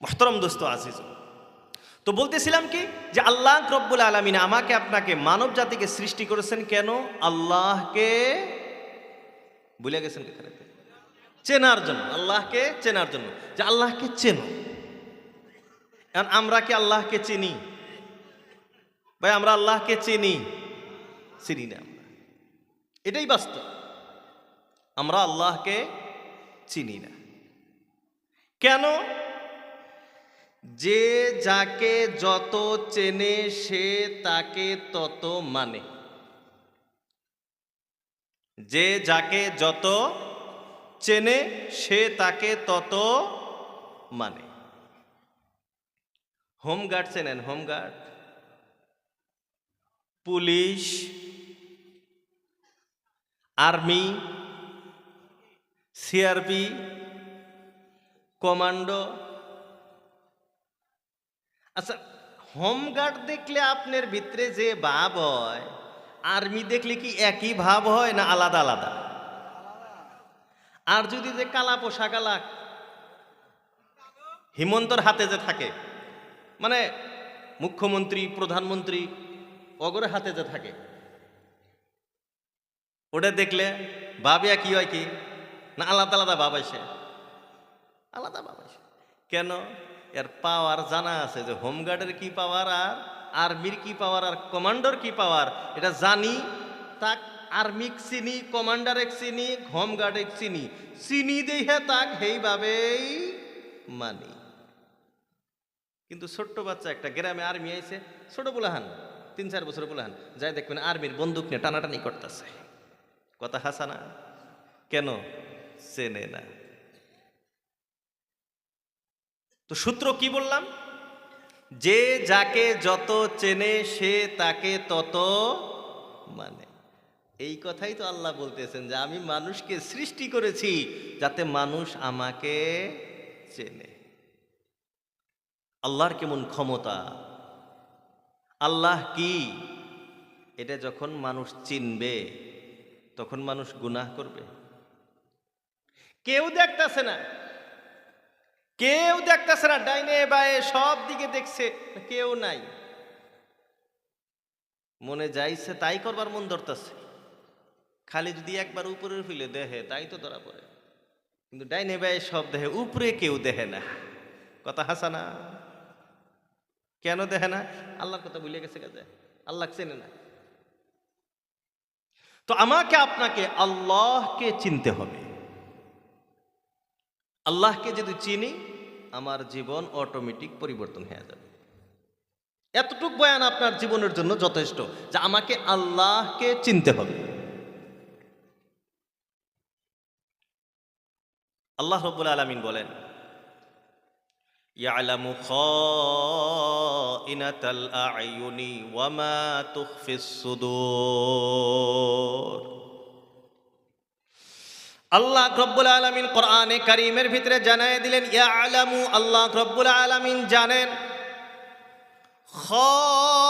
মুহতারাম দোস্ত আজিজ, তো বলতেছিলাম কি যে আল্লাহ রব্বুল আলামিন আমাকে আপনাকে মানব জাতিকে সৃষ্টি করেছেন কেন? আল্লাহকে ভুলে গেছেন এখানে চেনার জন্য, আল্লাহকে চেনার জন্য, যে আল্লাহকে চেনো। এখন আমরা কি আল্লাহকে চিনি? ভাই আমরা আল্লাহকে চিনি? চিনি না। আমরা এটাই বাস্তব, আমরা আল্লাহকে চিনি না। কেন? যে যাকে যত চেনে সে তাকে তত মানে। যে যাকে যত চেনে সে তাকে তত মানে। হোমগার্ড চেনেন? Home guard, police, army, CRP, commando. আচ্ছা, হোমগার্ড দেখলে আপনার ভিতরে যে ভাব হয়, আর্মি দেখলে কি একই ভাব হয় না আলাদা আলাদা? আর যদি যে কালা পোশাক আলা হিমন্তর হাতে যে থাকে, মানে মুখ্যমন্ত্রী প্রধানমন্ত্রী অগরের হাতে যে থাকে, ওটা দেখলে ভাবিয়া কি হয় কি না আলাদা আলাদা ভাব আসে? আলাদা ভাব আসে। কেন? এর পাওয়ার জানা আছে যে হোমগার্ডের কি পাওয়ার আর আর্মির কি পাওয়ার আর কমান্ডোর কি পাওয়ার, এটা জানি। তাক আর্মিক চিনি, কমান্ডার এক চিনি, হোমগার্ড এক চিনি, চিনি দেখে তাক সেইভাবেই মানি। কিন্তু ছোট্ট বাচ্চা একটা গ্রামে আর্মি আইছে, ছোট পোলাহান 3-4 বছর পোলাহান, যাই দেখবেন আর্মির বন্দুক নিয়ে টানাটানি করতেছে। কথা হাসানা? কেন? চেনে না। তো সূত্র কি বললাম? যে যাকে যত চেনে সে তাকে তত মানে। এই কথাই তো আল্লাহ বলতেছেন যে আমি মানুষকে সৃষ্টি করেছি যাতে মানুষ আমাকে চেনে। আল্লাহর কেমন ক্ষমতা, আল্লাহ কি, এটা যখন মানুষ চিনবে তখন মানুষ গুনাহ করবে? কেউ দেখতেছে না, কেউ দেখতেছে না, ডাইনে বায়ে সব দিকে দেখছে, কেউ নাই, মনে যাইছে তাই করবার মন ধরতেছে। খালি যদি একবার উপরের ফিলে দেহে তাই তো ধরা পড়ে, কিন্তু ডাইনে বায়ে সব দেহে, উপরে কেউ দেহে না। কথা হাসানা? কেন দেখে না? আল্লাহর কথা ভুলে গেছে, কাজে আল্লাহ চেনে না। তো আমাকে আপনাকে আল্লাহকে চিনতে হবে। আল্লাহকে যদি চিনি আমার জীবন অটোমেটিক পরিবর্তন হয়ে যাবে। এতটুক বয়ান আপনার জীবনের জন্য যথেষ্ট যে আমাকে আল্লাহকে চিনতে হবে। আল্লাহ রাব্বুল আলামিন বলেন, ইয়ালামু খাইনাতাল আ'য়ুনি ওয়া মা তুখফিস সুদূর। আল্লাহ রাব্বুল আলামিন কোরআনে কারীমের ভিতরে জানায় দিলেন, ইয়ালামু, আল্লাহ রাব্বুল আলামিন জানেন,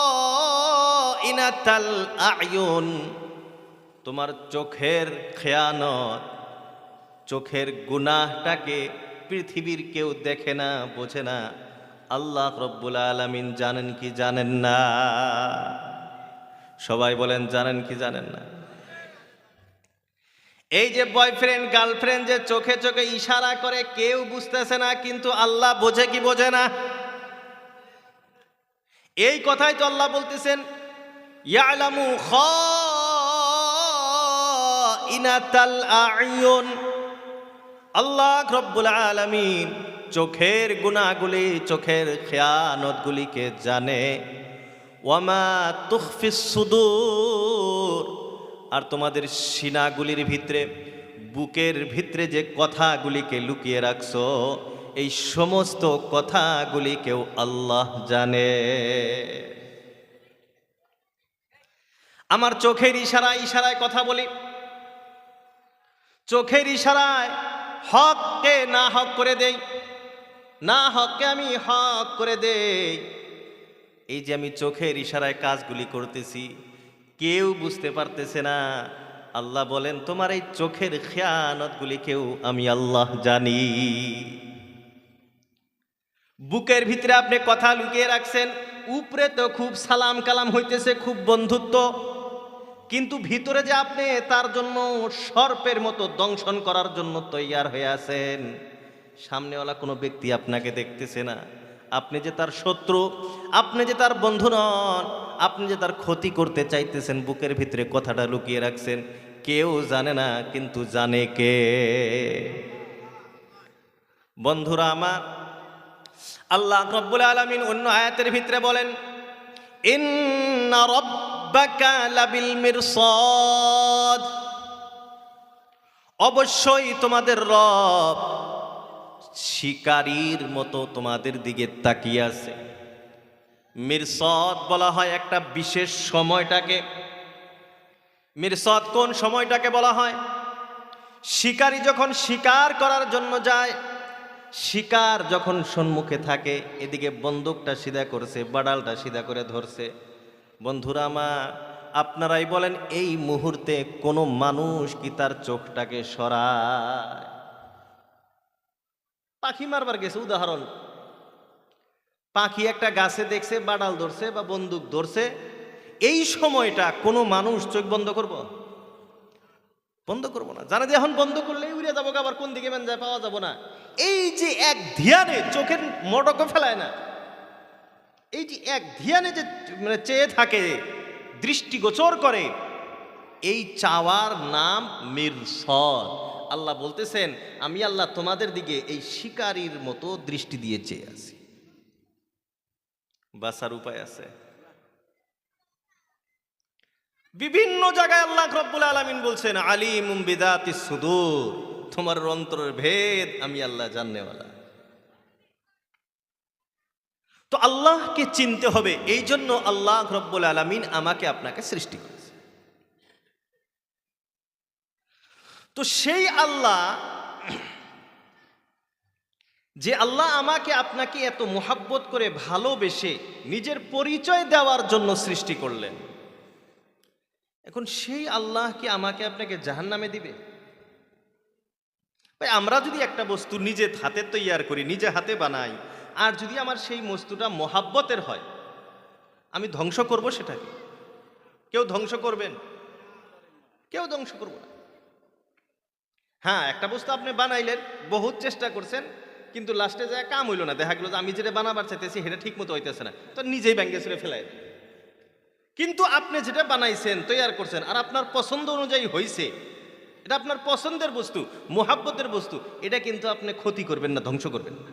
খাইনাতাল আ'য়ুন, তোমার চোখের খেয়ানত, চোখের গুনাহটাকে পৃথিবীর কেউ দেখে না, বোঝে না। আল্লাহ রব্বুল আলামিন জানেন কি জানেন না? সবাই বলেন জানেন কি জানেন না? এই যে বয়ফ্রেন্ড গার্লফ্রেন্ড যে চোখে চোখে ইশারা করে, কেউ বুঝতেছে না, কিন্তু আল্লাহ বোঝে কি বোঝে না? এই কথাই তো আল্লাহ বলতেছেন, ইয়ালামু খাইনাতাল আ'য়ুন। আল্লাহ রব্বুল আলামিন চোখের গুনাহগুলি, চোখের খেয়ানতগুলিকে জানে। ওয়ামা তুখফিস সুদূর, আর তোমাদের সিনাগুলির ভিতরে, বুকের ভিতরে যে কথাগুলিকে লুকিয়ে রাখছো, এই সমস্ত কথাগুলিকেও আল্লাহ জানে। আমার চোখের ইশারায় ইশারায় কথা বলি, চোখের ইশারায় হককে না হক করে দেই, না হককে আমি হক করে দেই। এই যে আমি চোখের ইশারায় কাজগুলি করতেছি, কেউ বুঝতে পারতেছে না। আল্লাহ বলেন তোমার এই চোখের খেয়ানতগুলিকেও আমি আল্লাহ জানি। বুকের ভিতরে আপনি কথা লুকিয়ে রাখছেন, উপরে তো খুব সালাম কালাম হইতেছে, খুব বন্ধুত্ব, কিন্তু ভিতরে যে আপনি তার জন্য সর্পের মতো দংশন করার জন্য তৈয়ার হয়ে আছেন। সামনেওয়ালা কোনো ব্যক্তি আপনাকে দেখতেছে না, আপনি যে তার শত্রু, আপনি যে তার বন্ধু নন, আপনি যে তার ক্ষতি করতে চাইতেছেন, বুকের ভিতরে কথাটা লুকিয়ে রাখছেন, কেউ জানে না, কিন্তু জানে কে? বন্ধুরা আমার, আল্লাহ রাব্বুল আলামিন অন্য আয়াতের ভিতরে বলেন, ইন্না রাব্বাকা লাবিল মিরসাদ, অবশ্যই তোমাদের রব শিকারীর মতো তোমাদের দিকে তাকিয়ে আছে। মিরসাদ বলা হয় একটা বিশেষ সময়টাকে। মিরসাদ কোন সময়টাকে বলা হয়? শিকারী যখন শিকার করার জন্য যায়, শিকার যখন সম্মুখে থাকে, এদিকে বন্দুকটা সিধা করছে, বাডালটা সিধা করে ধরছে। বন্ধুরা আমার, আপনারাই বলেন, এই মুহূর্তে কোনো মানুষ কি তার চোখটাকে সরায়? পাখি মারবার গেছে, উদাহরণ, পাখি একটা গাছে দেখছে, বাডাল ধরছে বা বন্দুক ধরছে, এই সময়টা কোনো মানুষ চোখ বন্ধ করব? বন্ধ করবো না। জানে যে এখন বন্ধ করলেই উড়ে যাবো, আবার কোন দিকে মান যায় পাওয়া যাবো না। এই যে এক ধ্যানে চোখের মটকও ফেলায় না, এই যে এক ধ্যানে যে মানে চেয়ে থাকে, দৃষ্টিগোচর করে, এই চাওয়ার নাম মিরসাদ। আল্লাহ বলতেছেন, আমি আল্লাহ তোমাদের দিকে এই শিকারীর মতো দৃষ্টি দিয়ে চেয়ে আছি। বাঁচার উপায় আছে। বিভিন্ন জায়গায় আল্লাহ রাব্বুল আলামিন বলছেন, আলিমুম বিদাতিস সুদূর, তোমার অন্তরের ভেদ আমি আল্লাহ জাননেওয়ালা। তো আল্লাহকে চিনতে হবে, এই জন্য আল্লাহ রাব্বুল আলামিন আমাকে আপনাকে সৃষ্টি করেছে। তো সেই আল্লাহ, যে আল্লাহ আমাকে আপনাকে এত মোহাব্বত করে ভালোবেসে নিজের পরিচয় দেওয়ার জন্য সৃষ্টি করলেন, এখন সেই আল্লাহ কি আমাকে আপনাকে জাহান্নামে দিবে? ভাই, আমরা যদি একটা বস্তু নিজে হাতে তৈয়ার করি, নিজে হাতে বানাই, আর যদি আমার সেই বস্তুটা মোহাব্বতের হয়, আমি ধ্বংস করব সেটাকে? কেউ ধ্বংস করবেন? কেউ ধ্বংস করব না। হ্যাঁ, একটা বস্তু আপনি বানাইলেন, বহুত চেষ্টা করছেন, কিন্তু লাস্টে যায় কাম হইল না, দেখা গেল যে আমি যেটা বানাবার চাইতেছি সেটা ঠিক মতো হইতেছে না, তো নিজেই ব্যাঙ্গে ছুড়ে ফেলাই দেন। কিন্তু আপনি যেটা বানাইছেন, তৈয়ার করছেন, আর আপনার পছন্দ অনুযায়ী হয়েছে, এটা আপনার পছন্দের বস্তু, মোহাব্বতের বস্তু, এটা কিন্তু আপনি ক্ষতি করবেন না, ধ্বংস করবেন না।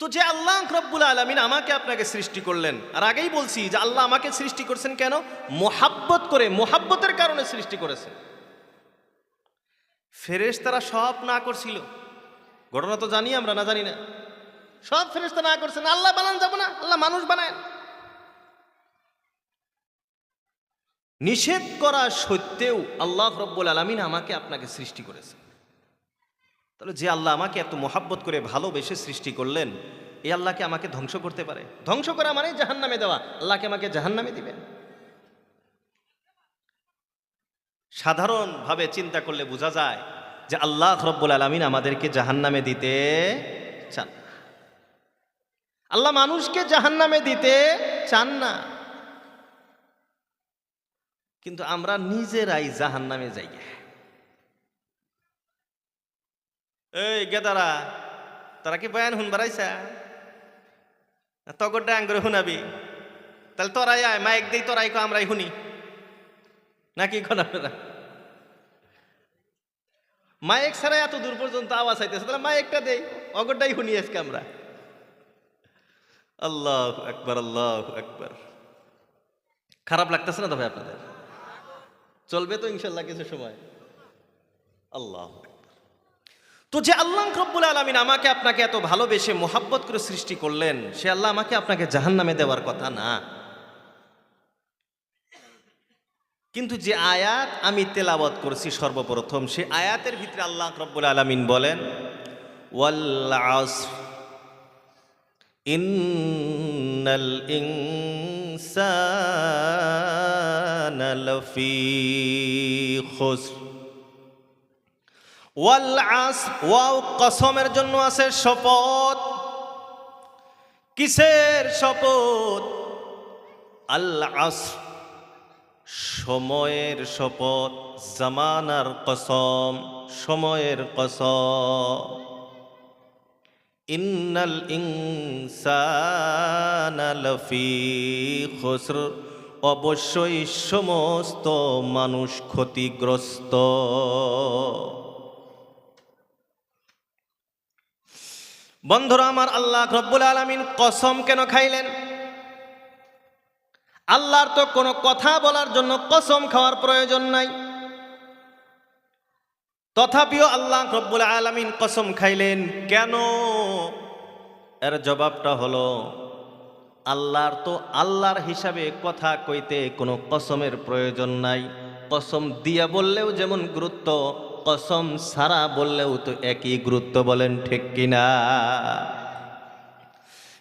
তো যে আল্লাহ রাব্বুল আলামিন আমাকে আপনাকে সৃষ্টি করলেন, আর আগেই বলছি যে আল্লাহ আমাকে সৃষ্টি করছেন কেন? মোহাব্বত করে, মোহাব্বতের কারণে সৃষ্টি করেছেন। ফেরেশতারা সব না করছিল, ঘটনা তো জানি আমরা, না জানি না? সব ফেরেশতা না করছেন, আল্লাহ বানান যাব না, আল্লাহ মানুষ বানায়। নিষেধ করা সত্ত্বেও আল্লাহ রাব্বুল আলামিন আমাকে আপনাকে সৃষ্টি করেছেন। তাহলে যে আল্লাহ আমাকে এত মোহাব্বত করে ভালোবেসে সৃষ্টি করলেন, এই আল্লাহকে আমাকে ধ্বংস করতে পারে? ধ্বংস করা মানে জাহান্নামে দেওয়া। আল্লাহকে আমাকে জাহান্নামে দিবেন? সাধারণভাবে চিন্তা করলে বোঝা যায় যে আল্লাহ রাব্বুল আলামিন আমাদেরকে জাহান্নামে দিতে চান। আল্লাহ মানুষকে জাহান্নামে দিতে চান না, কিন্তু আমরা নিজেরাই জাহান্নামে যাই। এই গেদারা, তারা কি বয়ান হুন বাড়াইছা? তগর ডাং করে শুনাবি? তাহলে তোরাই আয়, মাইক দেই, তোরাই কো, আমরাই শুনি, নাকি কোন আপনারা? মাইক ছাড়া এত দূর পর্যন্ত আওয়াজ আইতেছে, তাহলে মাইকটা দেই, অগরটাই শুনি আজকে আমরা। আল্লাহু আকবার, আল্লাহু আকবার। খারাপ লাগতেছে না তো ভাই আপনাদের? চলবে তো ইনশাল্লাহ কিছু সময়। আল্লাহ। তো যে আল্লাহ রাব্বুল আলামিন আমাকে আপনাকে এত ভালোবেসে মোহাব্বত করে সৃষ্টি করলেন, সে আল্লাহ আমাকে আপনাকে জাহান্নামে দেওয়ার কথা না। কিন্তু যে আয়াত আমি তেলাওয়াত করছি সর্বপ্রথম, সে আয়াতের ভিতরে আল্লাহ রাব্বুল আলামিন বলেন, ওয়াল আসর ইন্নাল ইনসানা লাফি খুসর ওয়াল আসর, ওয়াও কসমের জন্য আছে শপথ। কিসের শপথ? আল আসর, সময়ের শপথ। জামানার কসম, সময়ের কসম। ইন্নাল ইনসানা লাফি খুসর, অবশ্যই সমস্ত মানুষ ক্ষতিগ্রস্ত। বন্ধুরা আমার, আল্লাহ রব্বুল আলামিন কসম কেন খাইলেন? আল্লাহর তো কোনো কথা বলার জন্য কসম খাওয়ার প্রয়োজন নাই, তথাপিও আল্লাহ রব্বুল আলামিন কসম খাইলেন কেন? এর জবাবটা হলো, আল্লাহর হিসাবে কথা কইতে কোনো কসমের প্রয়োজন নাই। কসম দিয়া বললেও যেমন গুরুত্ব, কসম ছাড়া বললেও তো একই গুরুত্ব, বলেন ঠিক কিনা?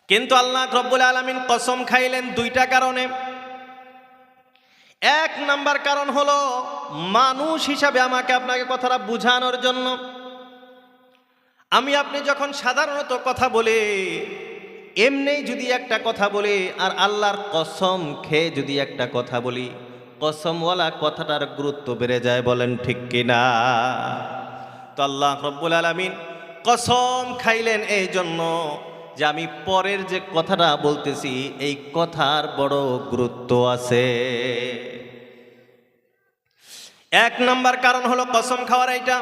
কিন্তু আল্লাহ রব্বুল আলামিন কসম খাইলেন দুইটা কারণে। এক নাম্বার কারণ হলো মানুষ হিসাবে আমাকে আপনাকে কথাটা বুঝানোর জন্য। আমি আপনি যখন সাধারণত কথা বলে, এমনি যদি একটা কথা বলি আর আল্লাহর কসম খেয়ে যদি একটা কথা বলি, কসমওয়ালা কথাটার গুরুত্ব বেড়ে যায়, বলেন ঠিক কিনা? তো আল্লাহ রব্বুল আলামিন কসম খাইলেন এই জন্য যে আমি পরের যে কথাটা বলতেছি এই কথার বড় গুরুত্ব আছে। এক নাম্বার কারণ হলো কসম খাওয়ার এইটা।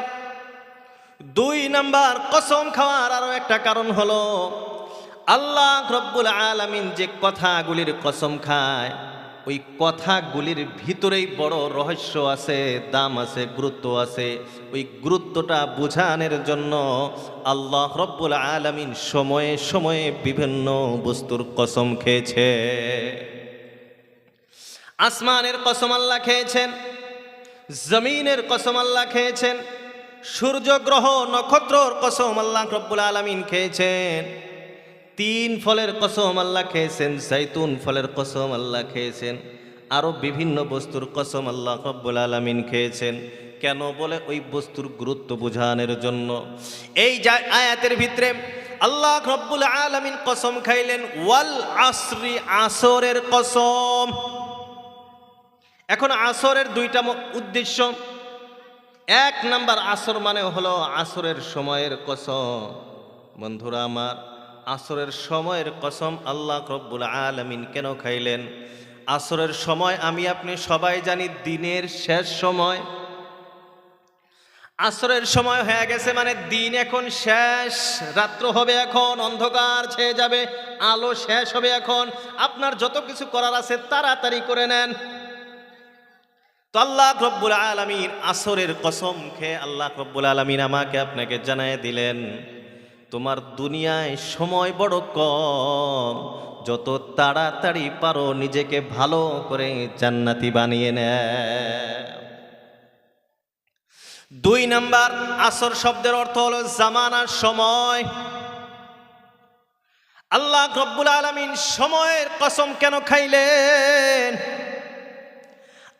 দুই নাম্বার, কসম খাওয়ার আরো একটা কারণ হলো আল্লাহ রব্বুল আলামিন যে কথাগুলির কসম খায়, ওই কথাগুলির ভিতরেই বড় রহস্য আছে, দাম আছে, গুরুত্ব আছে। ওই গুরুত্বটা বোঝানোর জন্য আল্লাহ রব্বুল আলামিন সময়ে সময়ে বিভিন্ন বস্তুর কসম খেয়েছে। আসমানের কসম আল্লাহ খেয়েছেন, জমিনের কসম আল্লাহ খেয়েছেন, সূর্য গ্রহ নক্ষত্রর কসম আল্লাহ রব্বুল আলামিন খেয়েছেন, তিন ফলের কসম আল্লাহ খেয়েছেন, জাইতুন ফলের কসম আল্লাহ খেয়েছেন, আরো বিভিন্ন বস্তুর কসম আল্লাহ রব্বুল আলামিন খেয়েছেন। কেন? বলে ওই বস্তুর গুরুত্ব বোঝানোর জন্য। এই আয়াতের ভিতরে আল্লাহ রব্বুল আলামিন কসম খাইলেন ওয়াল আসরি, আসরের কসম। এখন আসরের দুইটা উদ্দেশ্য। এক নাম্বার, আসর মানে হলো আসরের সময়ের কসম। বন্ধুরা আমার, আসরের সময়ের কসম আল্লাহ রব্বুল আলামিন কেন খাইলেন? আসরের সময় আমি আপনি সবাই জানি দিনের শেষ সময়। আসরের সময় হয়ে গেছে মানে দিন এখন শেষ, রাত্র হবে এখন, অন্ধকার ছেয়ে যাবে, আলো শেষ হবে এখন। আপনার যত কিছু করার আছে তাড়াতাড়ি করে নেন। তো আল্লাহ রব্বুল আলামিন আসরের কসম খেয়ে আল্লাহ রব্বুল আলামিন আমাকে আপনাকে জানায় দিলেন, তোমার দুনিয়ায় সময় বড় কম, যত তাড়াতাড়ি পারো নিজেকে ভালো করে জান্নাতি বানিয়ে নেয়। দুই নাম্বার, আসর শব্দের অর্থ হলো জামানার সময়। আল্লাহ রব্বুল আলামিন সময়ের কসম কেন খাইলেন?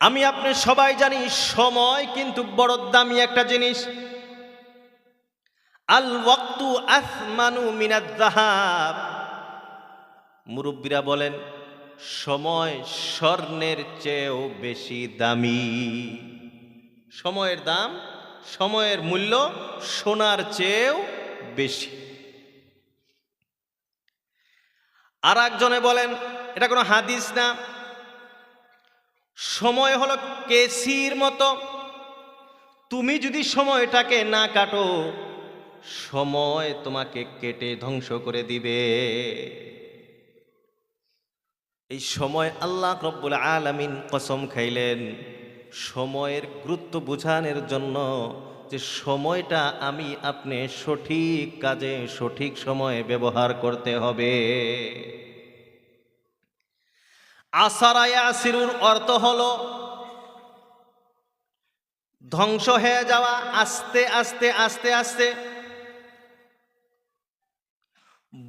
আমি আপনি সবাই জানি সময় কিন্তু বড় দামি একটা জিনিস। আল ওয়াক্তু আসমানু মিনাজ যাহাব, মুরব্বীরা বলেন সময় স্বর্ণের চেয়েও বেশি দামি। সময়ের দাম, সময়ের মূল্য সোনার চেয়েও বেশি। আর একজনে বলেন এটা কোনো হাদিস না, সময় হলো কেসির মতো, তুমি যদি সময়টাকে না কাটো সময় তোমাকে কেটে ধ্বংস করে দিবে। এই সময় আল্লাহ রব্বুল আলামিন কসম খাইলেন সময়ের গুরুত্ব বোঝানোর জন্য, যে সময়টা আমি আপনি সঠিক কাজে সঠিক সময়ে ব্যবহার করতে হবে। আসারা ইয়াসিরুর অর্থ হলো ধ্বংস হয়ে যাওয়া, আস্তে আস্তে আস্তে আস্তে।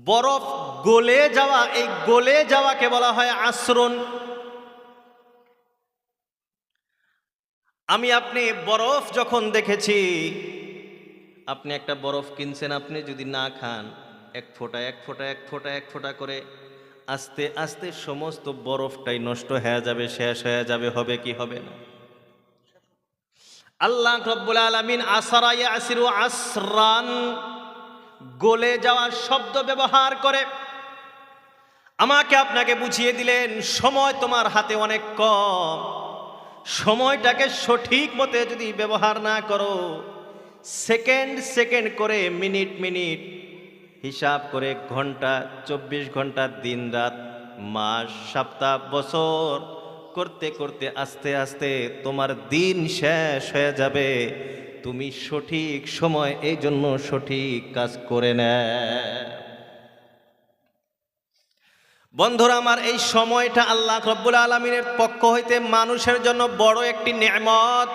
বরফ গলে যাওয়া, এই গলে যাওয়াকে বলা হয় আসরুন। আমি আপনি বরফ যখন দেখেছি, আপনি একটা বরফ কিনছেন, আপনি যদি না খান, এক ফোঁটা এক ফোঁটা এক ফোঁটা এক ফোঁটা করে আস্তে আস্তে সমস্ত বরফটাই নষ্ট হয়ে যাবে, শেষ হয়ে যাবে। হবে কি হবে না? আল্লাহ রব্বুল আলামিন আসরা ইয়াসিরু আসরান গলে যাওয়ার শব্দ ব্যবহার করে আমাকে আপনাকে বুঝিয়ে দিলেন সময় তোমার হাতে অনেক কম। সময়টাকে সঠিক মতে যদি ব্যবহার না করো, সেকেন্ড সেকেন্ড করে, মিনিট মিনিট হিসাব করে, ঘন্টা 24 ঘন্টা, দিন রাত, মাস, সপ্তাহ, বছর করতে করতে আস্তে আস্তে তোমার দিন শেষ হয়ে যাবে। তুমি সঠিক সময় এই জন্য সঠিক কাজ করে নেয়। বন্ধুরা আমার, এই সময়টা আল্লাহ রব্বুল আলামিনের পক্ষ হইতে মানুষের জন্য বড় একটি নেয়ামত।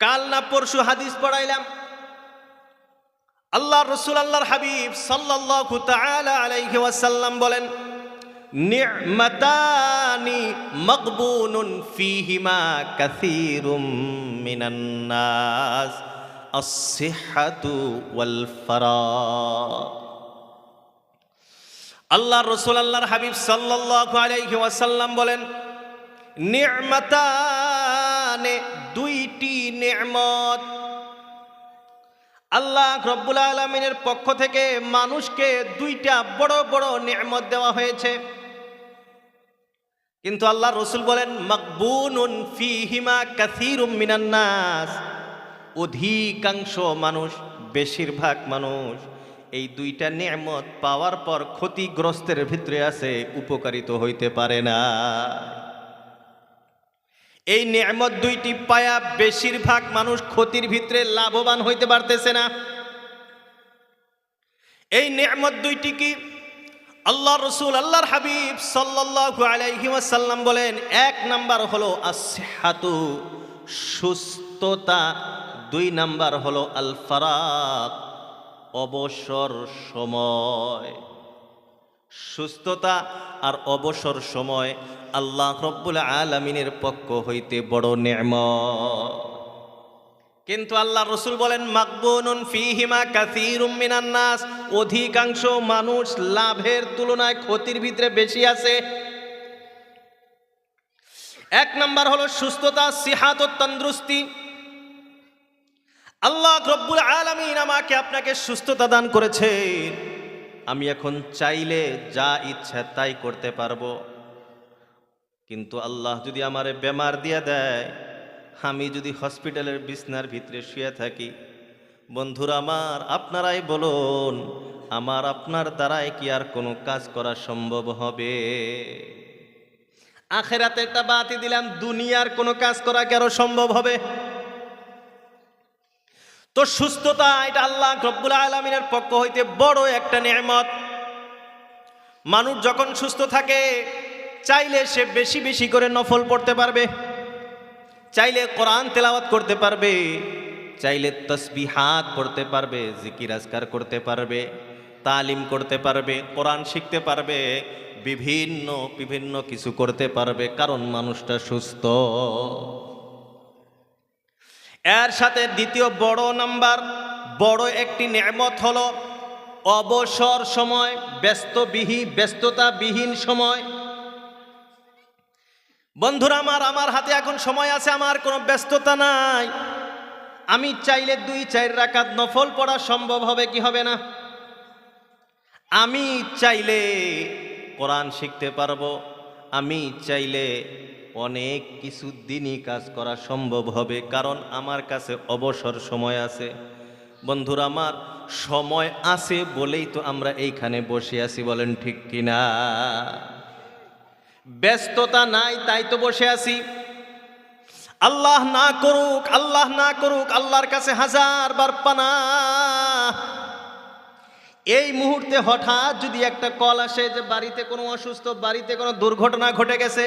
কাল না পরশু হাদিস পড়াইলাম, আল্লাহ রসুল আল্লাহর হাবিব সাল্লাল্লাহু তাআলা আলাইহি ওয়াসাল্লাম বলেন, নি'মাতানি মাগবুনুন ফীহিমা কাসীরুম মিনান নাস, আস-সিহহাতু ওয়াল ফারাগ। আল্লাহ রসুল আল্লাহর হাবিব সাল্লাল্লাহু আলাইহি ওয়াসাল্লাম বলেন, নি'মাতানে, দুইটি নেয়ামত আল্লাহ রব্বুল আলামিনের পক্ষ থেকে মানুষকে দুইটা বড় বড় নেয়ামত দেওয়া হয়েছে। কিন্তু আল্লাহ রসুল বলেন, মাগবুনুন ফীহিমা কাসীরুম মিনান নাস, অধিকাংশ মানুষ, বেশিরভাগ মানুষ এই দুইটা নেয়ামত পাওয়ার পর ক্ষতিগ্রস্তের ভিতরে আছে, উপকারিত হইতে পারে না। এই নেয়ামত দুইটি পায়া বেশিরভাগ মানুষ ক্ষতির ভিতরে লাভবান হইতে পারতেছে না। এই নেয়ামত দুইটি কি? আল্লাহ রসুল আল্লাহর হাবিব সাল্লাল্লাহু আলাইহি ওয়াসাল্লাম বলেন, এক নাম্বার হলো আস-সিহহাতু, সুস্থতা। দুই নাম্বার হলো আল ফারাগ, অবসর সময়। সুস্থতা আর অবসর সময় আল্লাহ রব্বুল আলামিনের পক্ষ হইতে বড় নেয়ামত। কিন্তু আল্লাহ রসুল বলেন, মাগবুনুন ফীহিমা কাসীরুম মিনান নাস, অধিকাংশ মানুষ লাভের তুলনায় ক্ষতির ভিতরে বেশি আছে। এক নাম্বার হলো সুস্থতা, সিহাত, তন্দুরুস্তি। আল্লাহ রব্বুল আলামিন আমাকে আপনাকে সুস্থতা দান করেছেন, আমি এখন চাইলে যা ইচ্ছা তাই করতে পারবো। কিন্তু আল্লাহ যদি আমারে বেমার দিয়া দেয়, আমি যদি হসপিটালের বিছনার ভিতরে শুয়ে থাকি, বন্ধুরা আমার, আপনারাই বলুন, আমার আপনার দ্বারাই কি আর কোনো কাজ করা সম্ভব হবে? আখিরাতেরটা বাতি দিলাম, দুনিয়ার কোনো কাজ করা কি আরো সম্ভব হবে? তো সুস্থতা, এটা আল্লাহ রব্বুল আলামিনের পক্ষ হইতে বড় একটা নেয়ামত। মানুষ যখন সুস্থ থাকে, চাইলে সে বেশি বেশি করে নফল পড়তে পারবে, চাইলে কোরআন তেলাওয়াত করতে পারবে, চাইলে তাসবিহাত পড়তে পারবে, জিকির আজকার করতে পারবে, তালিম করতে পারবে, কোরআন শিখতে পারবে, বিভিন্ন বিভিন্ন কিছু করতে পারবে, কারণ মানুষটা সুস্থ। এর সাথে দ্বিতীয় বড় নাম্বার, বড় একটি নেয়ামত হলো অবসর সময়, ব্যস্ততাবিহীন সময়। বন্ধুরা আমার হাতে এখন সময় আছে, আমার কোনো ব্যস্ততা নাই। আমি চাইলে 2-4 রাকাত নফল পড়া সম্ভব হবে কি হবে না? আমি চাইলে কোরআন শিখতে পারবো, আমি চাইলে অনেক কিছু দিনই কাজ করা সম্ভব হবে, কারণ আমার কাছে অবসর সময় আছে। বন্ধুরা আমার, সময় আছে বলেই তো আমরা এইখানে বসে আছি, বলেন ঠিক কিনা? ব্যস্ততা নাই তাই তো বসে আছি। আল্লাহ না করুক, আল্লাহ না করুক, আল্লাহর কাছে 1000 বার পানাহ, এই মুহূর্তে হঠাৎ যদি একটা কল আসে যে বাড়িতে কোনো অসুস্থ, বাড়িতে কোনো দুর্ঘটনা ঘটে গেছে,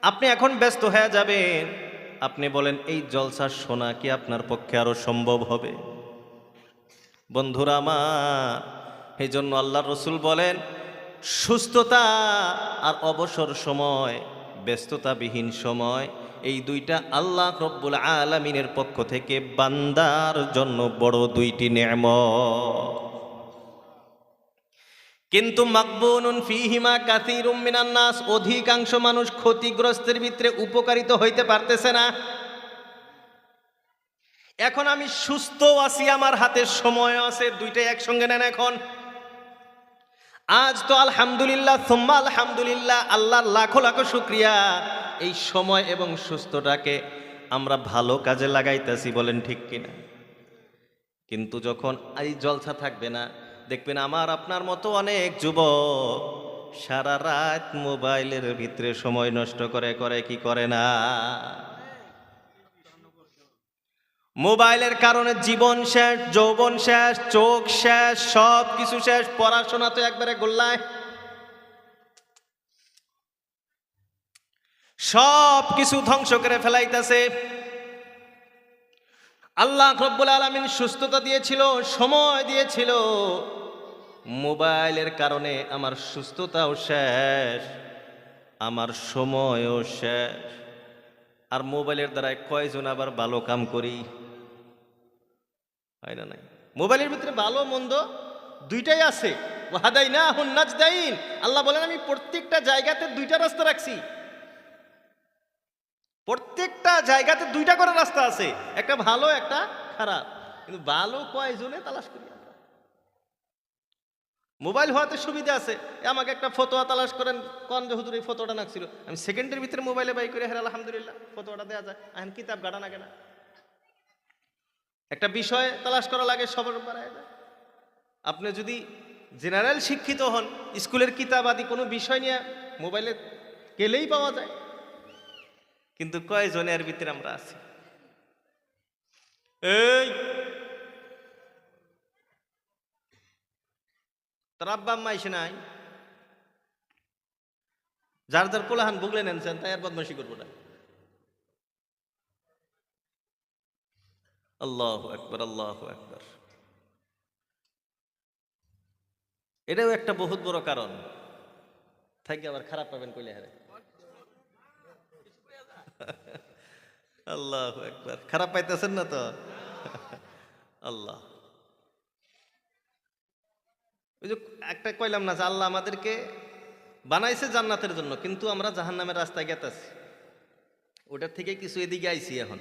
আপনি এখন ব্যস্ত হয়ে যাবেন। আপনি বলেন, এই জলসা শোনা কি আপনার পক্ষে আরো সম্ভব হবে? বন্ধুরা আমার, এই জন্য আল্লাহর রসুল বলেন, সুস্থতা আর অবসর সময়, ব্যস্ততাবিহীন সময়, এই দুইটা আল্লাহ রব্বুল আলামিনের পক্ষ থেকে বান্দার জন্য বড় দুইটি নেয়ামত। কিন্তু মাকবুনুন ফীহিমা কাসীরুম মিনান নাস, অধিকাংশ মানুষ ক্ষতিগ্রস্তের ভিতরে উপকারিত হইতে পারতেছে না। এখন আমি সুস্থ আছি, আমার হাতে সময় আছে, দুইটাই একসঙ্গে নেন। এখন আজ তো আলহামদুলিল্লাহ সুম্মা আলহামদুলিল্লাহ, আল্লাহর লাখো লাখো শুকরিয়া, এই সময় এবং সুস্থটাকে আমরা ভালো কাজে লাগাইতেছি, বলেন ঠিক কিনা? কিন্তু যখন এই জলসা থাকবে না, দেখবেন আমার আপনার মতো অনেক যুবক সারা রাত মোবাইলের ভিতরে সময় নষ্ট করে কি করে না? মোবাইলের কারণে জীবন শেষ, যৌবন শেষ, চোখ শেষ, সব কিছু শেষ, পড়াশোনা তো একবারে গোল্লায়, সব কিছু ধ্বংস করে ফেলাইতেছে। আল্লাহ রব্বুল আলামিন সুস্থতা দিয়েছিল, সময় দিয়েছিল, মোবাইলের কারণে আমার সুস্থতাও শেষ, আমার সময়ও শেষ। আর মোবাইলের দ্বারাই কয়জন আবার ভালো কাম করি, হয় না? নাই, মোবাইলের ভিতরে ভালো মন্দ দুইটাই আছে। ওয়াহাদাইনাহুন নাজদাইন, আল্লাহ বলেন আমি প্রত্যেকটা জায়গাতে দুইটা রাস্তা রাখছি, প্রত্যেকটা জায়গাতে দুইটা করে রাস্তা আছে, একটা ভালো একটা খারাপ। কিন্তু ভালো কয়জনে তালাশ করি আমরা? মোবাইল হওয়াতে সুবিধা আছে, আমাকে একটা ফতোয়া তালাশ করেন, কোন যে হুজুর এই ফতোয়াটা নাকছিল, আমি সেকেন্ডের ভিতরে মোবাইলে বাই করে, হ্যাঁ আলহামদুলিল্লাহ ফতোয়াটা দেওয়া যায়। এখন কিতাব গাড়া না কেনা, একটা বিষয় তালাশ করা লাগে, সবার বাড়ায় যায়। আপনি যদি জেনারেল শিক্ষিত হন, স্কুলের কিতাব আদি কোনো বিষয় নিয়ে মোবাইলে গেলেই পাওয়া যায়। কিন্তু কয়জনের ভিতরে আমরা আছি? এই তার আব্বা আম্মা এসে নাই, যার যার পোলাহান বুগলে নেনছেন, তাই আর বদমাশি করবো না। আল্লাহু আকবার, আল্লাহু আকবার। এটাও একটা বহুত বড় কারণ থাকে, আবার খারাপ পাবেন কইলে হারে। আল্লাহু আকবার, খারাপ পাইতেছেন না তো? আল্লাহ, ওই যে একটা কইলাম না যে আল্লাহ আমাদেরকে বানাইছে জান্নাতের জন্য, কিন্তু আমরা জাহান্নামের রাস্তায় গেতাছি, ওটার থেকে কিছু এদিকে আইছি। এখন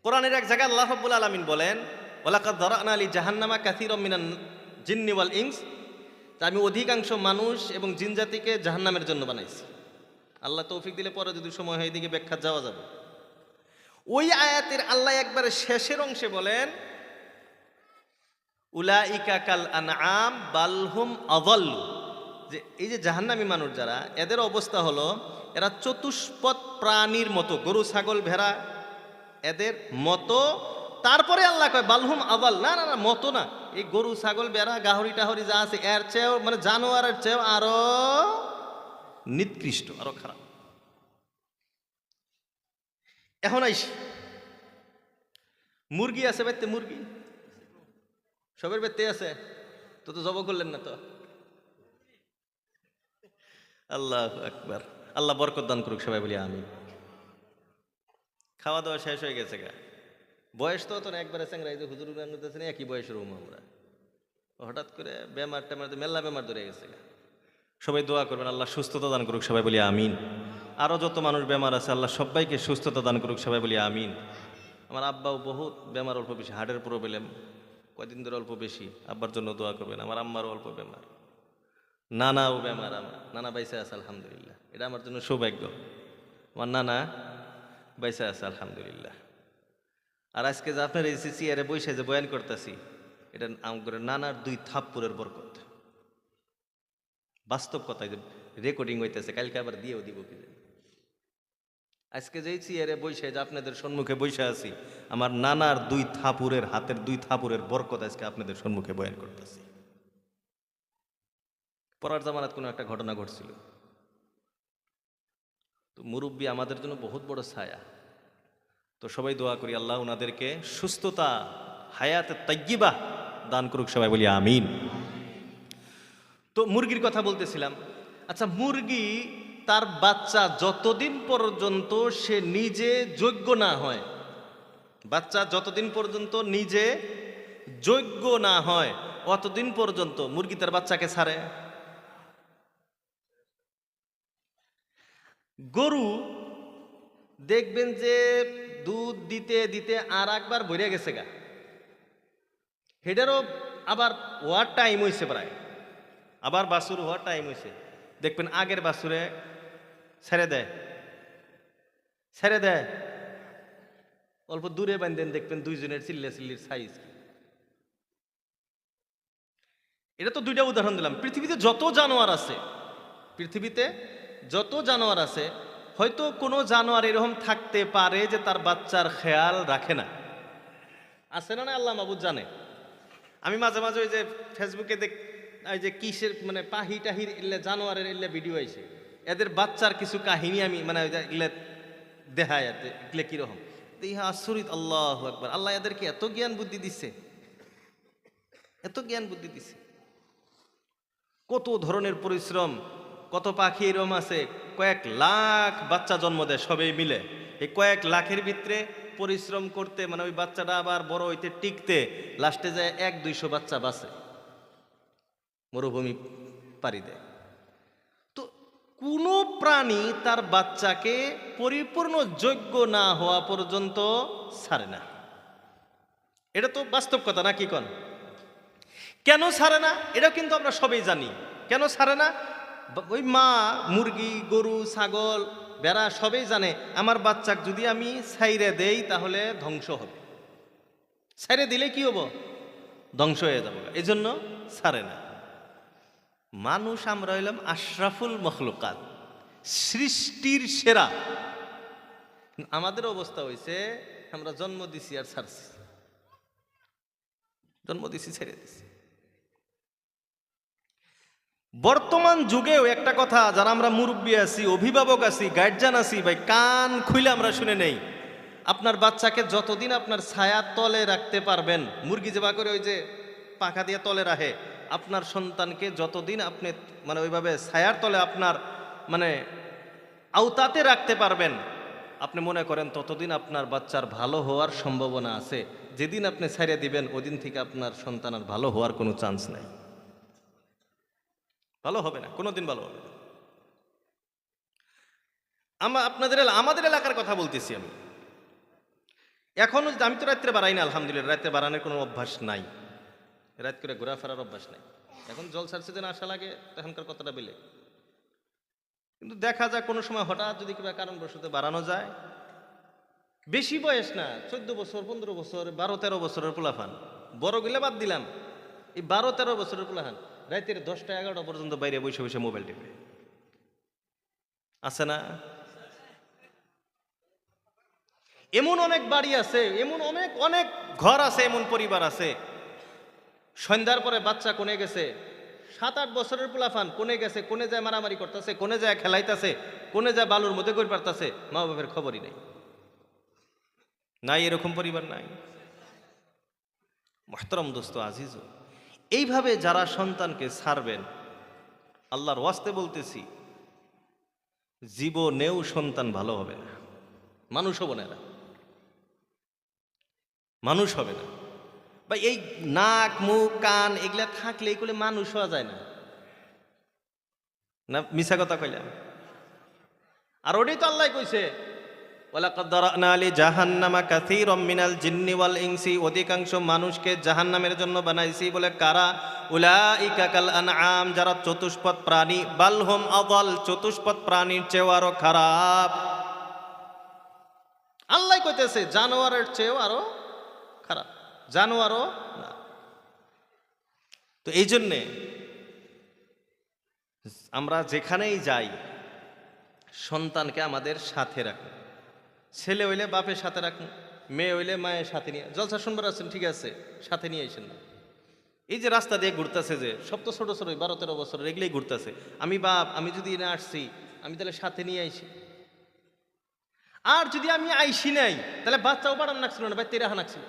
কোরআনের এক জায়গায় আল্লাহ রাব্বুল আলামিন বলেন, ওয়ালাকাদ যারানা লি জাহান্নামা কাসীরাম মিনান জিন্নি ওয়াল ইনস, আমি অধিকাংশ মানুষ এবং জিন জাতিকে জাহান্নামের জন্য বানাইছি। আল্লাহ তৌফিক দিলে পরে যদি সময় হয় এদিকে ব্যাখ্যা যাওয়া যাবে। ওই আয়াতের আল্লাহ একবারে শেষের অংশে বলেন, উলাইকা কাল আনআম বাল হুম আযাল্লু, যে এই যে জাহান্নামী মানুষ যারা, এদের অবস্থা হলো এরা চতুষ্পদ প্রাণীর মতো, গরু ছাগল ভেড়া এদের মতো। তারপরে আল্লাহ কয় বালহুম আযাল, না না না, মতো না, এই গরু ছাগল ভেড়া গাহরি টাহরি যা আছে এর চেয়েও, মানে জানোয়ারের চেয়েও আরো নিকৃষ্ট, আরো খারাপ। এখন আইস, মুরগি আছে বেতে, মুরগি সবের বেতে আছে, তো তো জব করলেন না তো? আল্লাহু আকবার, আল্লাহ বরকত দান করুক, সবাই বলি আমিন। খাওয়া দাওয়া শেষ হয়ে গেছে গা, বয়স তো না একবারে চ্যাংরাই, যে হুজুর না একই বয়সের রুম আমরা, হঠাৎ করে বেমার টেমার, মেলা বেমার ধরে গেছে গা। সবাই দোয়া করবেন আল্লাহ সুস্থতা দান করুক, সবাই বলি আমিন। আরও যত মানুষ বেমার আছে আল্লাহ সবাইকে সুস্থতা দান করুক, সবাই বলি আমিন। আমার আব্বাও বহুত বেমার, অল্প বেশি হার্টের প্রবলেম, কয়দিন ধরে অল্প বেশি, আব্বার জন্য দোয়া করবেন। আমার আম্মারও অল্প বেমার, নানাও বেমার, আমার নানা বাইসা আছে আলহামদুলিল্লাহ, এটা আমার জন্য সৌভাগ্য, আমার নানা বাইসা আছে আলহামদুলিল্লাহ। আর আজকে যে আপনার এই চেয়ারে বসে যে বয়ান করতেছি, এটা আমার নানার 2 থাপ্পড়ের বরকত, বাস্তব কথা, যে রেকর্ডিং হইতেছে, কালকে আবার দিয়েও দিব কি জানি। আজকে যেই চেয়ারে বসে যে আপনাদের সম্মুখে বসে আছি, আমার নানার 2 থাপুরের, হাতের 2 থাপুরের বরকত আজকে আপনাদের সম্মুখে বয়ান করতেছি। পরার জামানাত কোনো একটা ঘটনা ঘটছিল, তো মুরব্বী আমাদের জন্য বহুত বড় ছায়া। তো সবাই দোয়া করি আল্লাহ ওনাদেরকে সুস্থতা, হায়াতে তাইয়্যিবা দান করুক, সবাই বলি আমিন। তো মুরগির কথা বলতেছিলাম। আচ্ছা, মুরগি তার বাচ্চা যতদিন পর্যন্ত সে নিজে যোগ্য না হয়, বাচ্চা যতদিন পর্যন্ত নিজে যোগ্য না হয় অতদিন পর্যন্ত মুরগি তার বাচ্চাকে ছাড়ে। গরু দেখবেন যে দুধ দিতে দিতে আর একবার ভরে গেছে গা, হেডারও আবার হওয়ার টাইম হয়েছে, প্রায় আবার বাছুর হওয়ার টাইম হয়েছে, দেখবেন আগের বাছুরে ছেড়ে দেয়, ছেড়ে দেয়, অল্প দূরে বান্ধেন, দেখবেন দুইজনের চিল্লির সাইজ। এটা তো দুইটা উদাহরণ দিলাম। পৃথিবীতে যত জানোয়ার আছে, পৃথিবীতে যত জানোয়ার আছে, হয়তো কোনো জানোয়ার এরকম থাকতে পারে যে তার বাচ্চার খেয়াল রাখে না, আছে না? আল্লাহ মাবুদ জানে। আমি মাঝে মাঝে ওই যে ফেসবুকে ওই যে কিসের মানে পাহি টাহির এলে জানোয়ারের এলে ভিডিও আইছে, এদের বাচ্চার কিছু কাহিনী আমি মানে এগুলো দেখায়, এগুলো কিরকম ইহা আশ্চর্য। আল্লাহ আকবার, আল্লাহ এদেরকে এত জ্ঞান বুদ্ধি দিচ্ছে, এত জ্ঞান বুদ্ধি দিচ্ছে। কত ধরনের পরিশ্রম, কত পাখি এরকম আছে কয়েক লাখ বাচ্চা জন্ম দেয় সবাই মিলে। এই কয়েক লাখের ভিতরে পরিশ্রম করতে মানে ওই বাচ্চাটা আবার বড় হইতে টিকতে লাস্টে যায় 100-200 বাচ্চা বাঁচে, মরুভূমি পাড়ি দেয়। তো কোনো প্রাণী তার বাচ্চাকে পরিপূর্ণ যোগ্য না হওয়া পর্যন্ত ছাড়ে না। এটা তো বাস্তব কথা না, কি কন? কেন ছাড়ে না এটাও কিন্তু আমরা সবাই জানি। কেন ছাড়ে না? ওই মা মুরগি, গরু, ছাগল, বেড়া সবাই জানে আমার বাচ্চাকে যদি আমি ছাইরে দেই তাহলে ধ্বংস হবে, ছাইরে দিলে কি হবো? ধ্বংস হয়ে যাবে, এই জন্য ছাড়ে না। মানুষ আমরা হইলাম আশরাফুল মখলুকাত, সৃষ্টির সেরা। আমাদের অবস্থা হয়েছে আমরা জন্ম দিছি আর ছাড়ছি, জন্ম দিছি ছেড়ে দিছি। বর্তমান যুগেও একটা কথা, যারা আমরা মুরব্বী আছি, অভিভাবক আছি, গার্জিয়ান আছি, ভাই কান খুলে আমরা শুনে নেই। আপনার বাচ্চাকে যতদিন আপনার ছায়ার তলে রাখতে পারবেন, মুরগি যেবা করে ওই যে পাখা দিয়ে তলে রাখে, আপনার সন্তানকে যতদিন আপনি মানে ওইভাবে ছায়ার তলে আপনার মানে আওতাতে রাখতে পারবেন, আপনি মনে করেন ততদিন আপনার বাচ্চার ভালো হওয়ার সম্ভাবনা আছে। যেদিন আপনি ছাইড়ে দিবেন ওদিন থেকে আপনার সন্তান আর ভালো হওয়ার কোনো চান্স নাই, ভালো হবে না, কোনোদিন ভালো হবে না। আমাদের এলাকার কথা বলতেছি আমি। এখনো আমি তো রাত্রে বাড়াই না, আলহামদুলিল্লাহ, রাত্রে বাড়ানোর কোনো অভ্যাস নাই, রাত করে ঘোরাফেরার অভ্যাস নাই। এখন জলসার সিজন আসা লাগে তখনকার কথাটা বেলে, কিন্তু দেখা যায় কোনো সময় হঠাৎ যদি কিংবা কারণবশত বাড়ানো যায়। বেশি বয়স না, 14 বছর, 15 বছর, 12-13 বছরের পোলাফান, বড় গেলে বাদ দিলাম, এই 12-13 বছরের পোলাফান রাতের 10টা-11টা পর্যন্ত বাইরে বসে বসে মোবাইল টিপে, আছে না? এমন অনেক বাড়ি আছে, এমন অনেক অনেক ঘর আছে, এমন পরিবার আছে, সন্ধ্যার পরে বাচ্চা কোনে গেছে, 7-8 বছরের পোলাফান কোনে গেছে, কোনে যায় মারামারি করতেছে, কোনে যায় খেলাইতেছে, কোনে যায় বালুর মধ্যে গড় পারতেছে, মা বাবার খবরই নেই। নাই এরকম পরিবার নাই? মুহতারাম দোস্ত আজিজ, এইভাবে যারা সন্তানকে ছাড়বেন, আল্লাহর ওয়াস্তে বলতেছি, জীবনেও সন্তান ভালো হবে না, মানুষ হবে না, মানুষ হবে না ভাই। এই নাক, মুখ, কান এগুলা থাকলে এগুলো মানুষ হওয়া যায় না, না মিছা কথা কইলাম? আর ওটাই তো আল্লাহ কইছে, ওয়ালাকাদ দারানা লিজাহান্নামা কাসীরাম মিনাল জিন্নি ওয়াল ইনসি, অধিকাংশ মানুষকে জাহান্নামের জন্য বানাইছি। বলে কারা? উলাইকা কাল আনআম, যারা চতুষ্পদ প্রাণী, বালহুম আযাল, চতুষ্পদ প্রাণীর চেয়েও আরো খারাপ। আল্লাহ কইতেছে জানোয়ারের চেয়েও আরো খারাপ, জানোয়ারও না। তো এই জন্যে আমরা যেখানেই যাই সন্তানকে আমাদের সাথে রাখুন। ছেলে হইলে বাপের সাথে রাখুন, মেয়ে হইলে মায়ের সাথে নিয়ে। জলসা শুনবার আছেন, ঠিক আছে, সাথে নিয়ে আইসেন না। এই যে রাস্তা দিয়ে ঘুরতেছে যে সব তো ছোটো ছোটো 12-13 বছর এগুলোই ঘুরতেছে, আমি বাপ, আমি যদি না আসছি আমি তাহলে সাথে নিয়ে আইসি। আর যদি আমি আইসি নাই তাহলে বাচ্চাও বাড়ান নাকছিল না, ভাই তেরা হানাকছিল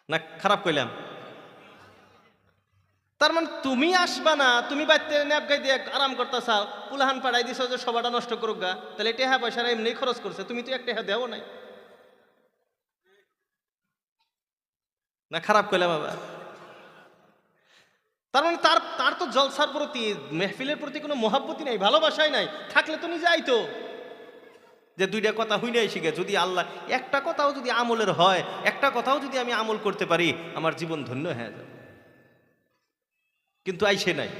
না, খারাপ কইলাম? তার মানে তুমি আসবা না, তুমি বাড়িতে ন্যাপগাই দিয়ে আরাম করতেছাও, পুলাহান পাড়াই দিছ যে সবাটা নষ্ট করুক গা, তাহলে টেহা পয়সা এমনি খরচ করছে, তুমি তো একটা দেও নাই না, খারাপ কইলা বাবা। তার মানে তার তার তো জলসার প্রতি, মেহফিলের প্রতি কোনো মহাব্বতি নাই, ভালোবাসাই নাই, থাকলে তো নিজে আইতো যে দুইটা কথা হই নাই শিখে। যদি আল্লাহ একটা কথাও যদি আমলের হয়, একটা কথাও যদি আমি আমল করতে পারি, আমার জীবন ধন্য হয়ে যাবে। কিন্তু আইসে নাই,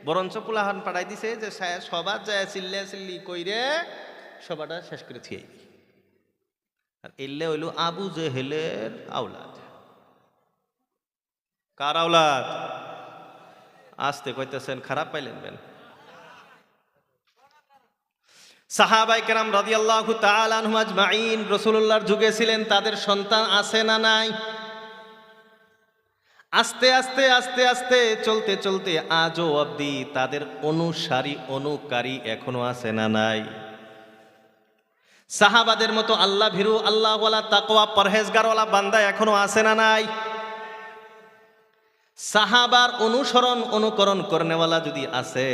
বরঞ্চ পুলাহান পাঠাই দিছে যে সবার যায় চিল্লে চিল্লি কইরে সবাটা শেষ করে থিয়ে। আর এলে হইল আবু জেহেলের আওলাদ। কার আওলাদ? আসতে কইতেছেন, খারাপ পাইলেন বেন। সাহাবায়ে কেরাম রাদিয়াল্লাহু তাআলা আনহুম আজমাইন রাসূলুল্লাহর যুগে ছিলেন, তাদের সন্তান আছে না নাই? আস্তে আস্তে আস্তে আস্তে চলতে চলতে আজও অবধি তাদের অনুসারী অনুকারী এখনো আছে না নাই? সাহাবাদের মতো আল্লাহ ভীরু, আল্লাহওয়ালা, তাকওয়া, পরহেজগারওয়ালা বান্দা এখনো আছে না নাই? সাহাবার অনুসরণ অনুকরণ করনেওয়ালা যদি আছে,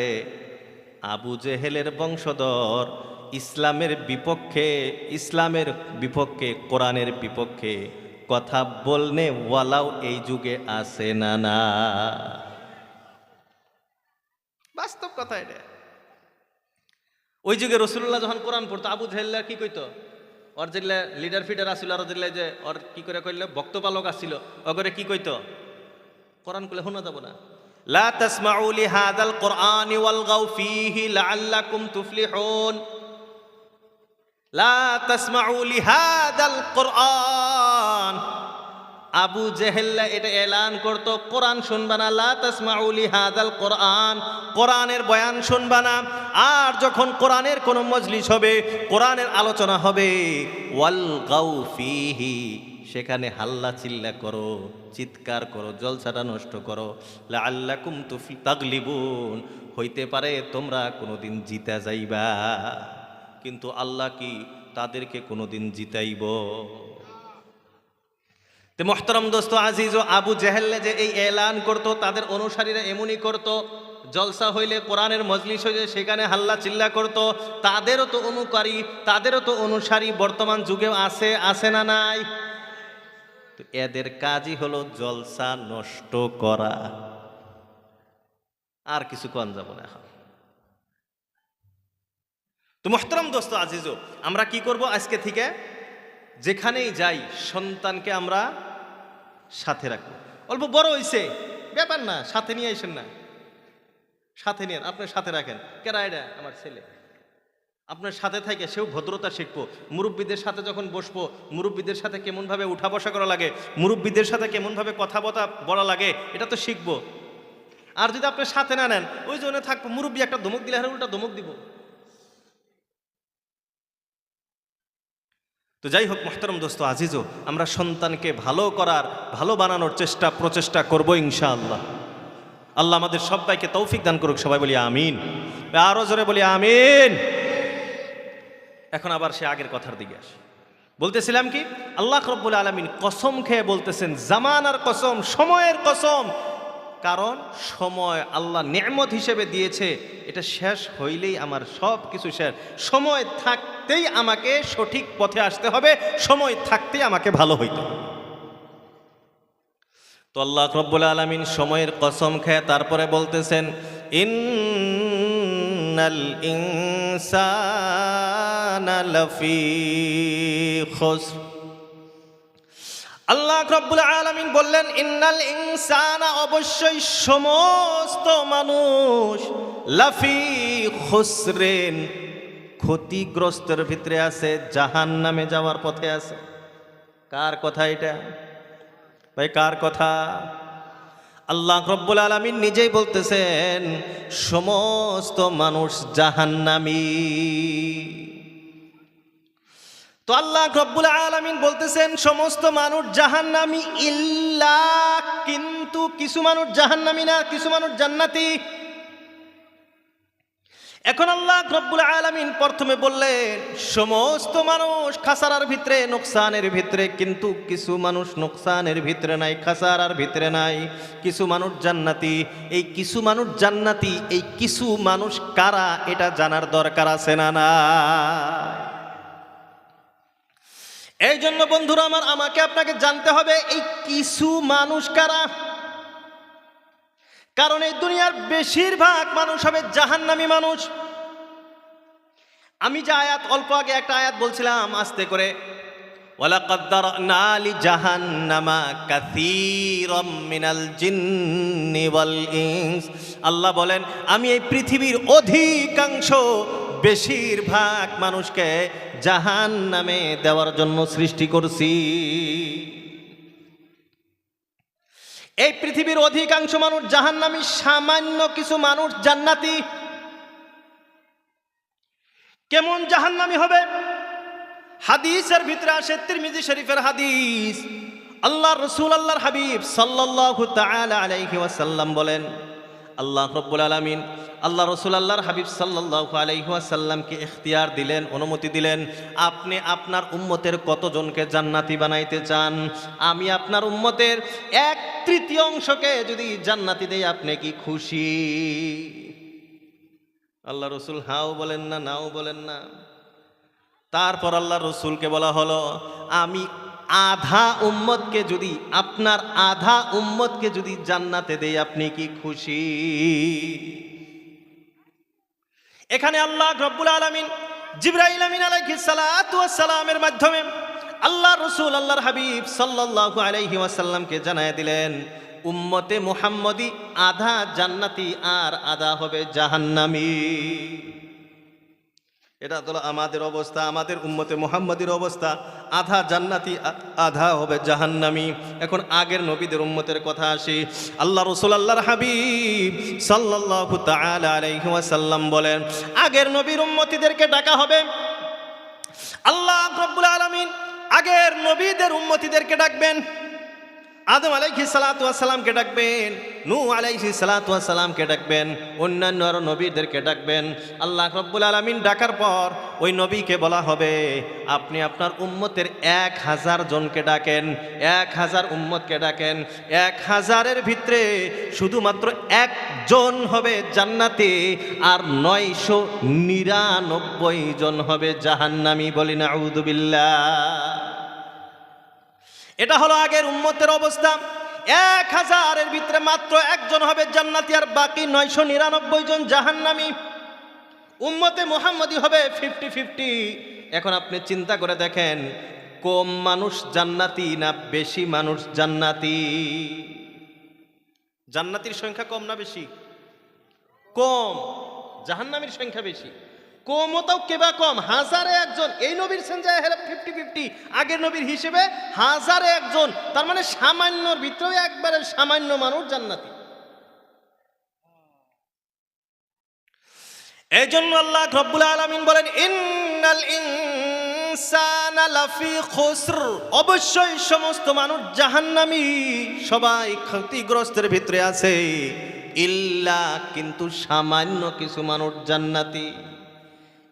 আবু জেহেলের বংশধর ইসলামের বিপক্ষে কোরআনের বিপক্ষে কথা বলনে ওয়ালাও এই যুগে আছে না না? বাস্তব কথা এটা। ওই যুগে রাসূলুল্লাহ যখন কোরআন পড়তো, আবু জেহেল কি কইতো? ওর যেগুলা লিডার ফিডার আসছিল, আর যেগুলা যে ওর কি করে কইলে ভক্তপালক আসছিল, ওগরে কি কইতো? কোরআন কইলে শোনা যাব না, লা তাসমাউ লিহাযাল কোরআনি ওয়ালগাউ ফীহি লাআল্লাকুম তুফলিহুন। লা তাসমাউ লিহাযাল কোরআন, আবু জেহেল এটা এলান করতো, কোরআন শুনবা না, লা তাসমাউ লিহাযাল কোরআন, কোরআনের বয়ান শুনবা না। আর যখন কোরআনের কোন মজলিস হবে, কোরআনের আলোচনা হবে, ওয়ালগাউ ফীহি, সেখানে হাল্লা চিল্লা করো, চিৎকার করো, জলসাটা নষ্ট করো, লাআল্লাকুম তাগলিবুন, হইতে পারে তোমরা কোনোদিন জিতা যাইবা। কিন্তু আল্লাহ কি তাদেরকে কোনোদিন জিতাইব? তে মোহতারম দোস্ত আজিজ, আবু জেহেল যে এই এলান করত, তাদের অনুসারীরা এমনই করত। জলসা হইলে, কোরআনের মজলিস হইলে সেখানে হাল্লা চিল্লা করত। তাদেরও তো অনুকারী, তাদেরও তো অনুসারী বর্তমান যুগেও আছে না নাই? তো এদের কাজই হলো জলসা নষ্ট করা, আর কিছু কোন যাব না এখন। তো মোহতারম দোস্ত আজিজ, আমরা কি করব আজকে থেকে? যেখানেই যাই সন্তানকে আমরা সাথে রাখবো। অল্প বড় হইছে ব্যাপার না, সাথে নিয়ে আসেন না, সাথে নিয়ে আপনার সাথে রাখেন। কেরা এটা আমার ছেলে, আপনার সাথে থাকে সেও ভদ্রতা শিখবো। মুরব্বীদের সাথে যখন বসবো, মুরব্বীদের সাথে কেমনভাবে উঠা বসা করা লাগে, মুরব্বীদের সাথে কেমনভাবে কথা বলা লাগে, এটা তো শিখবো। আর যদি আপনি সাথে না নেন, ওই জন্য থাকবো, মুরব্বী একটা ধমক দিলে হারে উল্টা ধমক দিব। তো যাই হোক মোহতারম দোস্ত আজিজও, আমরা সন্তানকে ভালো বানানোর প্রচেষ্টা করব ইনশাআল্লাহ। আল্লাহ আমাদের সবাইকে তৌফিক দান করুক, সবাই বলি আমিন, আরো জোরে বলি আমিন। এখন আবার সে আগের কথার দিকে আসে। বলতেছিলাম কি, আল্লাহ রাব্বুল আলামিন কসম খেয়ে বলতেছেন, জামানার কসম, সময়ের কসম। কারণ সময় আল্লাহ নেয়ামত হিসেবে দিয়েছে, এটা শেষ হইলেই আমার সব কিছু শেষ। সময় থাকতেই আমাকে সঠিক পথে আসতে হবে, সময় থাকতেই আমাকে ভালো হইতে হবে। তো আল্লাহ রাব্বুল আলামিন সময়ের কসম খেয়ে তারপরে বলতেছেন, ইন্নাল ইনসানা লাফি খুসর। আল্লাহ রাব্বুল আলামিন বললেন, ইন্নাল ইনসানা, অবশ্যই সমস্ত মানুষ, লাফি খুসরিন, ক্ষতিগ্রস্তের ভিতরে আছে, জাহান্নামে যাওয়ার পথে আছে। কার কথা এটা ভাই, কার কথা? আল্লাহ রাব্বুল আলামিন নিজেই বলতেছেন সমস্ত মানুষ জাহান্নামী। তো আল্লাহ রাব্বুল আলামিন বলতেছেন সমস্ত মানুষ জাহান্নামী, ইল্লা, কিন্তু কিছু মানুষ জাহান্নামী না, কিছু মানুষ জান্নাতি। এখন আল্লাহ রব্বুল আলামিন প্রথমে বললেন সমস্ত মানুষ খাসারার ভিতরে, নোকসানের ভিতরে, কিন্তু কিছু মানুষ নোকসানের ভিতরে নাই, খাসারার ভিতরে নাই। কিছু মানুষ জান্নাতি। এই কিছু মানুষ জান্নাতি, এই কিছু মানুষ কারা এটা জানার দরকার আছে না না? এই জন্য বন্ধুরা আমার, আমাকে আপনাকে জানতে হবে এই কিছু মানুষ কারা। কারণ এই দুনিয়ার বেশিরভাগ মানুষ হবে জাহান্নামী মানুষ। আমি যে আয়াত অল্প আগে একটা আয়াত বলছিলাম আস্তে করে, ওয়ালাকাদ দারানা লিজাহান্নামা কাসীরাম মিনাল জিন্নি ওয়াল ইনস। আল্লাহ বলেন আমি এই পৃথিবীর অধিকাংশ বেশিরভাগ মানুষকে জাহান্নামে দেওয়ার জন্য সৃষ্টি করছি। এই পৃথিবীর অধিকাংশ মানুষ জাহান্নামী, সামান্য কিছু মানুষ জান্নাতি। কেমন জাহান্নামী হবে? হাদিসের ভিতরে আসে, তিরমিজি শরীফের হাদিস, আল্লাহর রাসূল আল্লাহর হাবিব সাল্লাল্লাহু তাআলা আলাইহি ওয়াসাল্লাম বলেন, আল্লাহ রাব্বুল আলামিন আল্লাহ রাসূল আল্লাহর হাবিব সাল্লাল্লাহু আলাইহি ওয়াসাল্লামকে ইখতিয়ার দিলেন, অনুমতি দিলেন, আপনি আপনার উম্মতের কতজনকে জান্নাতি বানাইতে চান? আমি আপনার উম্মতের 1/3 অংশকে যদি জান্নাতি দেই আপনি কি খুশি? আল্লাহ রসুল হাও বলেন না, নাও বলেন না। তারপর আল্লাহ রসুলকে বলা হলো আমি আধা উম্মতকে যদি, আপনার আধা উম্মতকে যদি জান্নাতে দেই আপনি কি খুশি? এখানে আল্লাহ রব্বুল আলামিন জিবরাইল আমিন আলাইহিস সালাতু ওয়াস সালামের মাধ্যমে আল্লাহ রসুল আল্লাহর হাবিব সাল্লাল্লাহু আলাইহি ওয়াসাল্লামকে জানায় দিলেন উম্মতে মুহাম্মদী আধা জান্নাতি আর আধা হবে জাহান্নামী। এটা হলো আমাদের অবস্থা, আমাদের উম্মতে মুহাম্মদীর অবস্থা, আধা জান্নাতি আধা হবে জাহান্নামী। এখন আগের নবীদের উম্মতের কথা আসি। আল্লাহ রাসূল আল্লাহর হাবিব সাল্লাল্লাহু তাআলা আলাইহি ওয়াসাল্লাম বলেন আগের নবীর উম্মতিদেরকে ডাকা হবে। আল্লাহ রাব্বুল আলামিন আগের নবীদের উম্মতিদেরকে ডাকবেন। আদম আলাইহিস সালাতু ওয়াস সালামকে ডাকবেন, নূহ আলাইহিস সালাতু ওয়াস সালামকে ডাকবেন, অন্যান্য আরো নবীদেরকে ডাকবেন। আল্লাহ রাব্বুল আলামিন ডাকার পর ওই নবীকে বলা হবে আপনি আপনার উম্মতের 1000 জনকে ডাকেন, 1000 উম্মতকে ডাকেন। 1000-এর ভিতরে শুধুমাত্র একজন হবে জান্নাতি আর 999 জন হবে জাহান্নামী। বলি নাউযু বিল্লাহ। এটা হলো আগের উম্মতের অবস্থা। 1000-এর ভিতরে মাত্র একজন হবে জান্নাতি আর বাকি 999 জন জাহান্নামী। উম্মতে মুহাম্মদী হবে 50-50। এখন আপনি চিন্তা করে দেখেন কম মানুষ জান্নাতি না বেশি মানুষ জান্নাতি? জান্নাতির সংখ্যা কম না বেশি? কম। জাহান্নামীর সংখ্যা বেশি। কমতাও কেবা কম, 1000-এ একজন। এই নবীর সেঞ্জায় 50-50, আগের নবীর হিসেবে 1000-এ একজন। তার মানে সামান্যর ভিতরে একবারে সামান্য মানুষ জান্নাতি। এই জন্য আল্লাহ রাব্বুল আলামিন বলেন ইন্নাল ইনসানা লাফি খুসর, অবশ্যই সমস্ত মানুষ জাহান্নামী, সবাই ক্ষতিগ্রস্তের ভিতরে আছে, ইল্লা কিন্তু সামান্য কিছু মানুষ জান্নাতি।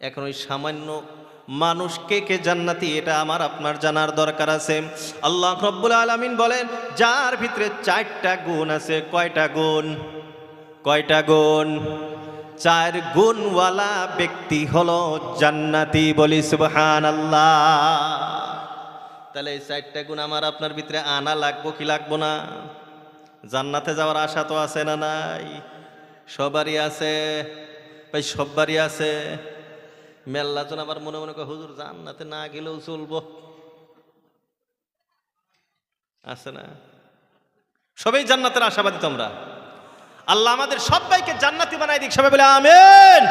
এখন ওই সামান্য মানুষ কে কে জান্নাতি এটা আমার আপনার জানার দরকার আছে। আল্লাহ রাব্বুল আলামিন বলেন যার ভিতরে 4টা গুণ আছে। কয়টা গুণ? কয়টা গুণ? 4 গুণওয়ালা ব্যক্তি হলো জান্নাতি। বলি সুবহানাল্লাহ। তাহলে এই 4টা গুণ আমার আপনার ভিতরে আনা লাগবো কি লাগবো না? জান্নাতে যাওয়ার আশা তো আছে না নাই? সবারই আছে ভাই, সবারই আছে। মেল্লা জন আবার মনে মনে করে হুজুর জান্নাতে না গেলেও চলবো, আছে না? সবাই জান্নাতের আশাবাদী তোমরা। আল্লাহ আমাদের সবাইকে জান্নাতি বানাই দিক, সবাই বলে আমিন।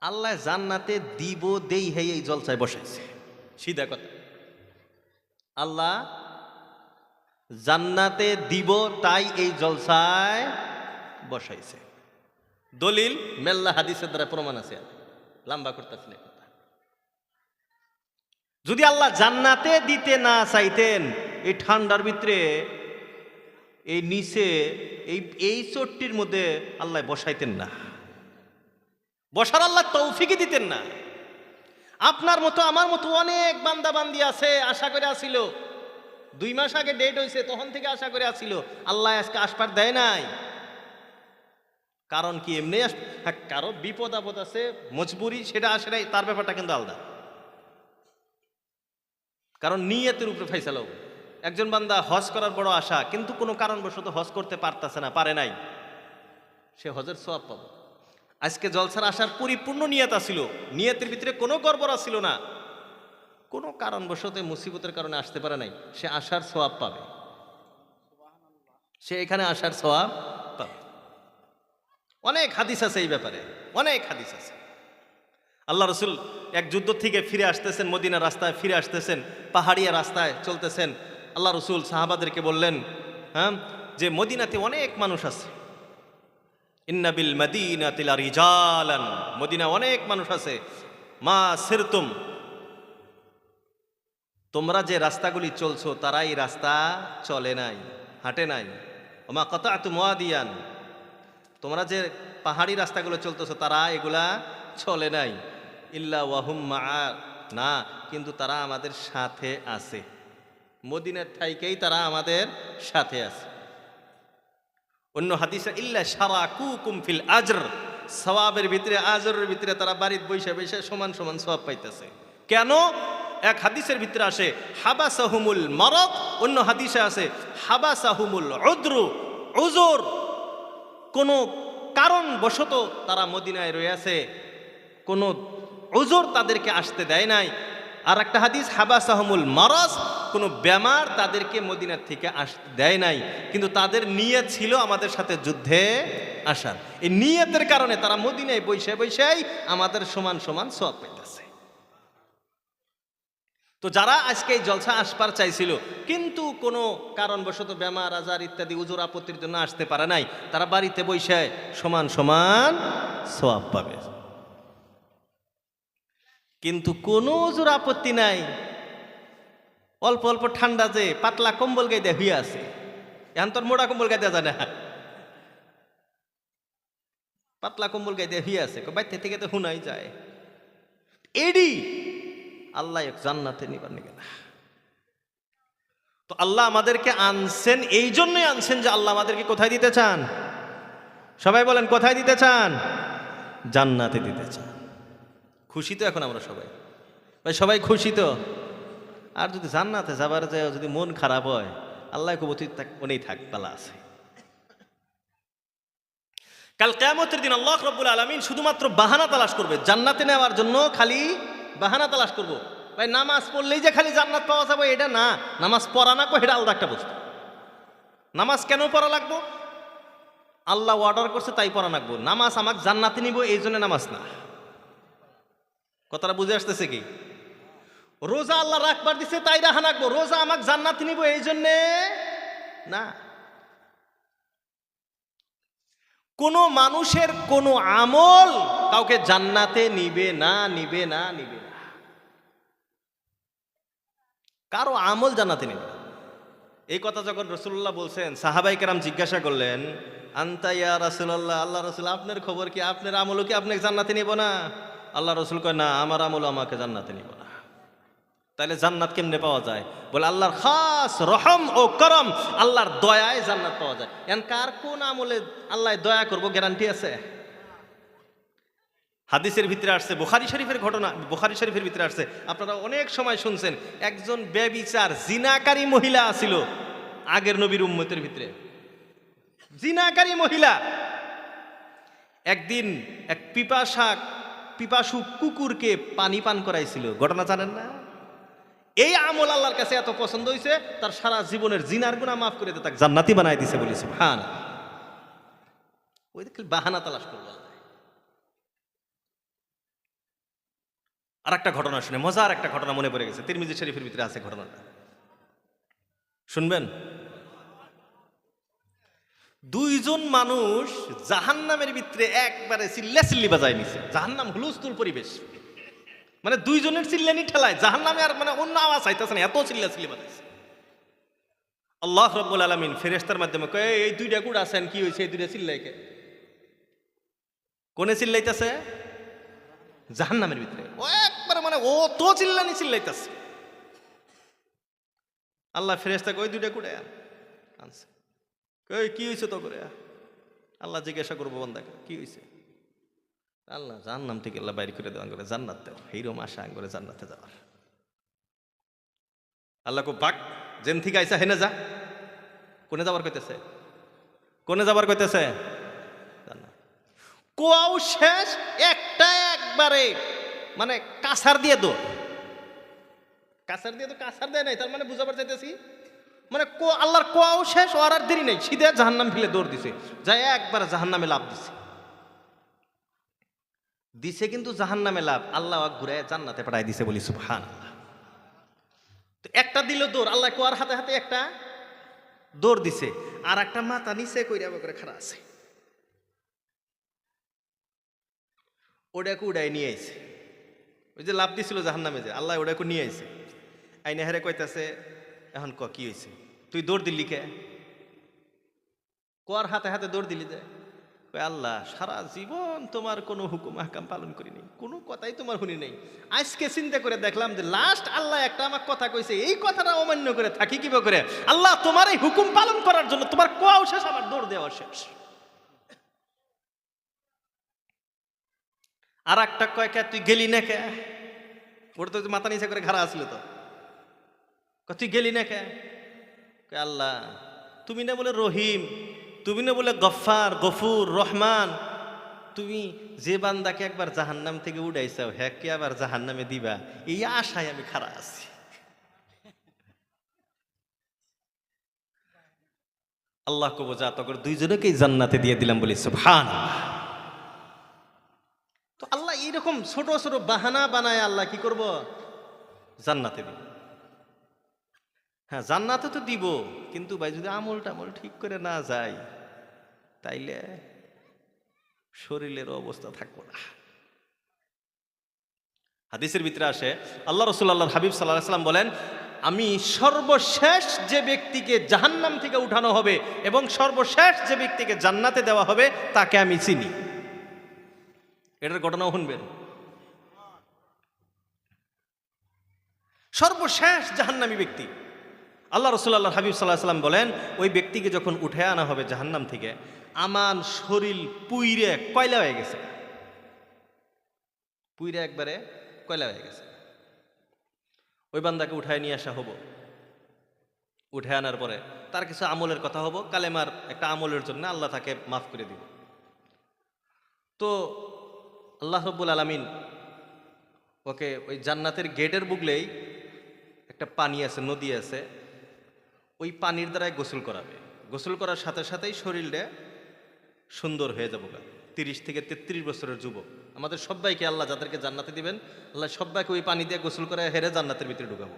আল্লাহ জান্নাতে দিব দেই হে এই জলসায় বসাইছে, সিধা কথা। আল্লাহ জান্নাতে দিব তাই এই জলসায় বসাইছে। দলিল মেল্লা হাদিসের দ্বারা প্রমাণ আছে। লম্বা করতেছি না কথা। যদি আল্লাহ জান্নাতে দিতে না চাইতেন এই ঠান্ডার ভিতরে এই নিচে এই এই চট্টির মধ্যে আল্লাহ বসাইতেন না, বসার আল্লাহ তৌফিকই দিতেন না। আপনার মতো আমার মতো অনেক বান্দা বান্দি আছে, আশা করে আসিল, 2 মাস আগে ডেট হয়েছে, তখন থেকে আশা করে আসিল, আল্লাহ আজকে আসপার দেয় নাই। কারণ কি এমনি হ্যাঁ, কারো বিপদ আপদ আছে, মজবুরি, সেটা আসে নাই, তার ব্যাপারটা কিন্তু আলাদা। কারণ নিয়তের উপরে ফয়সালা হবে। একজন বান্দা হজ করার বড় আশা, কিন্তু কোনো কারণবশত হজ করতে পারতেছে না, পারে নাই, সে হজের সওয়াব পাবে। আজকে জলসার আসার পরিপূর্ণ নিয়ত আসিল, নিয়তের ভিতরে কোনো গড়বড় ছিল না, কোনো কারণবশত মুসিবতের কারণে আসতে পারে নাই, সে আসার সওয়াব পাবে, সে এখানে আসার সওয়াব পাবে। অনেক হাদিস আছে এই ব্যাপারে, অনেক হাদিস আছে। আল্লাহ রসুল এক যুদ্ধ থেকে ফিরে আসতেছেন, মদিনার রাস্তায় ফিরে আসতেছেন, পাহাড়িয়া রাস্তায় চলতেছেন। আল্লাহ রসুল সাহাবাদেরকে বললেন, হ্যাঁ, যে মদিনাতে অনেক মানুষ আছে, ইন্না বিল মাদিনাতি লারিজালান, মদিনা অনেক মানুষ আছে, মা সিরতুম, তোমরা যে রাস্তাগুলি চলছো তারা এই রাস্তা চলে নাই, হাঁটে নাই। ওমা কাতাতুম ওয়াদিয়ান, তোমরা যে পাহাড়ি রাস্তাগুলো চলতেছো তারা এগুলা চলে নাই, ইল্লা ওয়াহুম মা'a না, কিন্তু তারা আমাদের সাথে আছে, মদিনার থাইকেই তারা আমাদের সাথে আছে। অন্য হাদিসে ইল্লা শারাকুকুম ফিল আজর, সওয়াবের ভিতরে, আজরের ভিতরে তারা বাড়িতে বসে বসে সমান সমান সওয়াব পাইতেছে। কেন? এক হাদিসের ভিতরে আসে হাবাসাহুমুল মারাদ, অন্য হাদিসে আছে হাবাসাহুমুল উযরু, উযর, কোনো কারণবশত তারা মদিনায় রয়েছে, কোনো উযর তাদেরকে আসতে দেয় নাই। আর একটা হাদিস হাবাসাহুমুল মারাজ, কোনো বেমার তাদেরকে মদিনার থেকে আসতে দেয় নাই, কিন্তু তাদের নিয়ত ছিল আমাদের সাথে যুদ্ধে আসার। এই নিয়তের কারণে তারা মদিনায় বসে বসেই আমাদের সমান সমান সওয়াব পাইতেছে। তো যারা আজকে এই জলসা আসবার চাইছিল কিন্তু কোনো কারণবশত বেমার আজার ইত্যাদি উজুর আপত্তির জন্য আসতে পারে নাই, তারা বাড়িতে বসে সমান সমান সওয়াব পাবে। কিন্তু কোনো উজুর আপত্তি নাই, অল্প অল্প ঠান্ডা, যে পাতলা কম্বল গায়ে দেয়া হইয়া আছে, এখন তোর মোটা কম্বল গায়ে দেওয়া যায় না, পাতলা কম্বল গায়ে দেয়া হইয়া আছে, বাইতে থেকে তো হুনাই যায়, এডি আল্লাহ এক জান্নাতে নিবার নিগে না। তো আল্লাহ আমাদেরকে আনছেন, এই জন্যই আনছেন যে আল্লাহ আমাদেরকে কোথায় দিতে চান? সবাই বলেন, কোথায় দিতে চান? জান্নাতে দিতে চান। খুশি তো এখন আমরা সবাই? ভাই সবাই খুশি তো? আর যদি জান্নাতে যাবার যায় যদি মন খারাপ হয়, আল্লাহ কবতি উনি থাক, পালা আছে। কাল কিয়ামতের দিন আল্লাহ রাব্বুল আলামিন শুধুমাত্র বাহানা তালাশ করবে জান্নাতে নেওয়ার জন্য, খালি বাহানা তালাশ করবো। ভাই নামাজ পড়লেই যে খালি জান্নাত পাওয়া যাবে এটা না, নামাজ পড়া না, এটা আলাদা একটা বস্তু। নামাজ কেন পড়া লাগবো? আল্লাহ অর্ডার করছে তাই পড়া লাগবো। নামাজ আমাকে জান্নাতে নিব এই জন্য নামাজ না। কথাটা বুঝে আসতেছে কি? রোজা আল্লাহ রাখবার দিছে তাই রাখা রাখবো, রোজা আমাকে জান্নাতে নিব এই জন্যে না। কোন মানুষের কোন আমল কাউকে জান্নাতে নিবে না, নিবে না, নিবে না। কারো আমল জান্নাতে নিবে না। এই কথা যখন রাসূলুল্লাহ বলছেন, সাহাবায়ে কেরাম জিজ্ঞাসা করলেন, আনতা ইয়া রাসূলুল্লাহ, আল্লাহ রাসূল আপনার খবর কি? আপনার আমলও কি আপনাকে জান্নাতে নিব না? আল্লাহ রাসূল কয়, না, আমার আমল আমাকে জান্নাতে নিব না। তাহলে জান্নাত কেমনে পাওয়া যায়? বলে আল্লাহর খাস রহম ও করম, আল্লাহর দয়ায় জান্নাত পাওয়া যায়। এখন কার কোন আমলে আল্লাহ দয়া করবো গ্যারান্টি আছে? হাদিসের ভিতরে আসছে, বুখারী শরীফের ঘটনা, বুখারী শরীফের ভিতরে আসছে, আপনারা অনেক সময় শুনছেন, একজন ব্যভিচার জিনাকারী মহিলা আছিল আগের নবীর উম্মতের ভিতরে। জিনাকারী মহিলা একদিন এক পিপাসু কুকুরকে পানি পান করাইছিল। ঘটনা জানেন না? এই আমল আল্লাহর কাছে এত পছন্দ হয়েছে, তার সারা জীবনের জিনার গুনাহ মাফ করে দিয়ে তাকে জান্নাতি বানাই দিছে। বলি সুবহানাল্লাহ। ওই দেখলে বাহানা তালাশ করবো। আর একটা ঘটনা শুনে, মজার একটা ঘটনা মনে পড়ে গেছে, তিরমিজি শরীফের ভিতরে আছে ঘটনাটা, শুনবেন। দুইজন মানুষ জাহান্নামের ভিতরে একবারে চিল্লাচিল্লি বাজায় নিছে। জাহান্নাম হুলস্থুল পরিবেশ, মানে দুইজনের চিল্লানি ঠেলায় জাহান্নামে আর মানে অন্য আওয়াজ আইতেছে না, এত চিল্লাচিল্লি বাজাইছে। আল্লাহ রাব্বুল আলামিন ফেরেশতার মাধ্যমে কয়, এই দুইটা গুড় আছেন, কি হয়েছে? এই দুইটা চিল্লাইকে কোনে চিল্লাইতেছে? জাহান্নামের ভিতরে। ও একবার মানে ও তো চিল্লানি চিল্লাইতেছে। আল্লাহ ফেরেশতা কই দুইটা গুড়ে আনছে। কই কি হয়েছে তো করে? আল্লাহ জিজ্ঞাসা করবো বান্দাকে কি হয়েছে? আল্লাহ জাহান্নাম থেকে আল্লাহ বাইরে করে দেওয়া করে জান্নাত দেওয়া, এইরকম আশা করে জান্নাতে যাওয়ার। আল্লাহ কো বাক জেন থেকে আইসা হেনে যা। কোনে যাবার কইতেছে? কোনে যাবার কইতেছে? কোয়াও শেষ, একটা একবারে মানে কাছার দিয়ে দো, কাছার দিয়ে তো কাছার দেয় নাই, তার মানে বুঝাবার চাইতেছি মানে আল্লাহর কোয়াও শেষ, ওর আর দেরি নেই, সিধে জাহান্নাম ফেলে দৌড় দিছে, যাই একবার জাহান্নামে লাভ দিছে দিছে কিন্তু জাহান্নামে লাভ, আল্লাহ ঘুরে জান্নাতে পাঠাই দিছে, বলি সুবহানাল্লাহ। তো একটা দিল দৌড়, আল্লাহ কোয়ার হাতে হাতে একটা দৌড় দিছে, আর একটা মাথা নিচে কইরা করে খাড়া আছে, ওটাকে উড়াই নিয়ে আইছে। ওই যে লাভ দিছিল জাহান্নামে, যে আল্লাহ ওটাকে নিয়ে আইছে। আইনে হেরে কইতাছে, এখন ক কি হয়েছে? তুই দৌড় দিল্লি কে? কোয়ার হাতে হাতে দৌড় দিলি যে? আল্লাহ সারা জীবন তোমার কোনো হুকুম হাকাম পালন করিনি, কোনো কথাই তোমার শুনি নাই, আজকে চিন্তা করে দেখলাম যে লাস্ট আল্লাহ একটা আমার কথা কইছে, এই কথাটা অমান্য করে থাকি কিবা করে? আল্লাহ তোমার এই হুকুম পালন করার জন্য তোমার কোয়াও শেষ, আমার দৌড় দেওয়া শেষ। আর একটা কয় কে তুই গেলি না কে? ওটা তো মাথা নিচে করে ঘাড়া আসছিল, তো তুই গেলি না কে? আল্লাহ তুমি না বলে রহিম, তুমি না বলে গফফার, গফুর, রহমান, তুমি যে বান্দাকে একবার জাহান্নাম থেকে উড়াইছাও হ্যাঁ কে আবার জাহান্নামে দিবা, এই আশায় আমি খাড়া আছি। আল্লাহ কবো যা তখন দুইজনকেই জান্নাতে দিয়ে দিলাম, বলি সুবহানাল্লাহ। তো আল্লাহ এইরকম ছোট ছোট বাহানা বানায় আল্লাহ কি করব? জান্নাতে দিব। হ্যাঁ জান্নাতে তো দিব, কিন্তু ভাই যদি আমল টামল ঠিক করে না যায় তাইলে শরীরের অবস্থা থাকবো না। হাদিসের ভিতরে আসে, আল্লাহ রাসূল আল্লাহর হাবিব সাল্লাল্লাহু আলাইহি ওয়াসাল্লাম বলেন, আমি সর্বশেষ যে ব্যক্তিকে জাহান্নাম থেকে উঠানো হবে এবং সর্বশেষ যে ব্যক্তিকে জান্নাতে দেওয়া হবে তাকে আমি চিনি। এটার ঘটনাও শুনবেন। সর্বশেষ জাহান্নামী ব্যক্তি আল্লাহ রাসূল আল্লাহর হাবিব সাল্লাল্লাহু আলাইহি ওয়াসাল্লাম বলেন, ওই ব্যক্তিকে যখন উঠে আনা হবে জাহান্নাম থেকে, আমার শরীর পুইরে কয়লা হয়ে গেছে, পুইরে একবারে কয়লা হয়ে গেছে। ওই বান্দাকে উঠায় নিয়ে আসা হবো, উঠে আনার পরে তার কিছু আমলের কথা হবো, কালেমার একটা আমলের জন্য আল্লাহ তাকে মাফ করে দিব। তো আল্লাহ রাব্বুল আলামিন ওকে ওই জান্নাতের গেটের বুগলেই একটা পানি আছে, নদী আছে, ওই পানির দ্বারাই গোসল করাবে। গোসল করার সাথে সাথেই শরীরটা সুন্দর হয়ে যাবো। 30 থেকে 33 বছরের যুবক আমাদের সবাইকে আল্লাহ যাদেরকে জান্নাতে দিবেন, আল্লাহ সবাইকে ওই পানি দিয়ে গোসল করে হেরে জান্নাতের ভিতরে ঢুকাবো।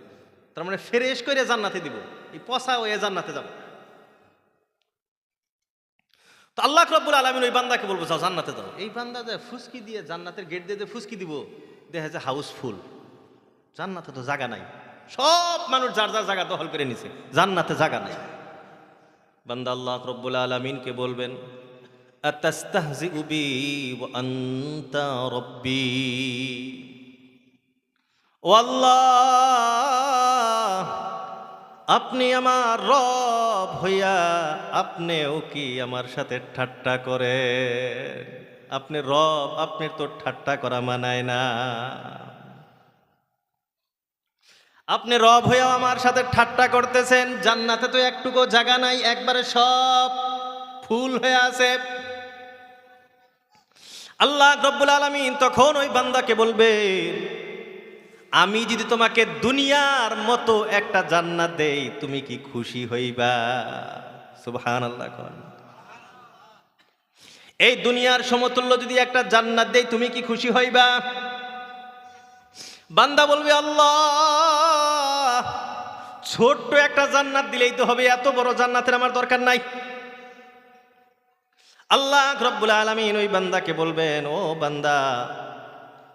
তার মানে ফ্রেশ করে জান্নাতে দিব, এই পচা হয়ে জান্নাতে যাব। তো আল্লাহ রাব্বুল আলামিন ওই বান্দাকে বলবো যাও জান্নাতে যাও। এই বান্দা যায় ফুসকি দিয়ে জান্নাতের গেট দিয়ে ফুসকি দিব, দেখা যায় হাউসফুল, জান্নাতে তো জায়গা নাই, সব মানুষ যার যার জায়গা দখল করে নিছে, জান্নাতে জায়গা নাই। বান্দা আল্লাহ রাব্বুল আলামিনকে বলবেন, আতাস্তাহজিউ বি ওয়া আনতা রাব্বি, ও আল্লাহ আপনি আমার রব হইয়া আপনিও কি আমার সাথে ঠাট্টা করেন? আপনি রব, আপনি তো ঠাট্টা করা মানায় না। আপনি রব হইয়াও আমার সাথে ঠাট্টা করতেছেন, জান্নাতে তো একটুকু জায়গা নাই, একবারে সব ফুল হয়ে আছে। আল্লাহ রাব্বুল আলামিন তখন ওই বান্দাকে বলবেন, আমি যদি তোমাকে দুনিয়ার মতো একটা জান্নাত দেই তুমি কি খুশি হইবা? সুবহানাল্লাহ। এই দুনিয়ার সমতুল্য যদি একটা জান্নাত দেই তুমি কি খুশি হইবা? বান্দা বলবে, আল্লাহ ছোট্ট একটা জান্নাত দিলেই তো হবে, এত বড় জান্নাতের আমার দরকার নাই। আল্লাহ রাব্বুল আলামিন ওই বান্দাকে বলবেন, ও বান্দা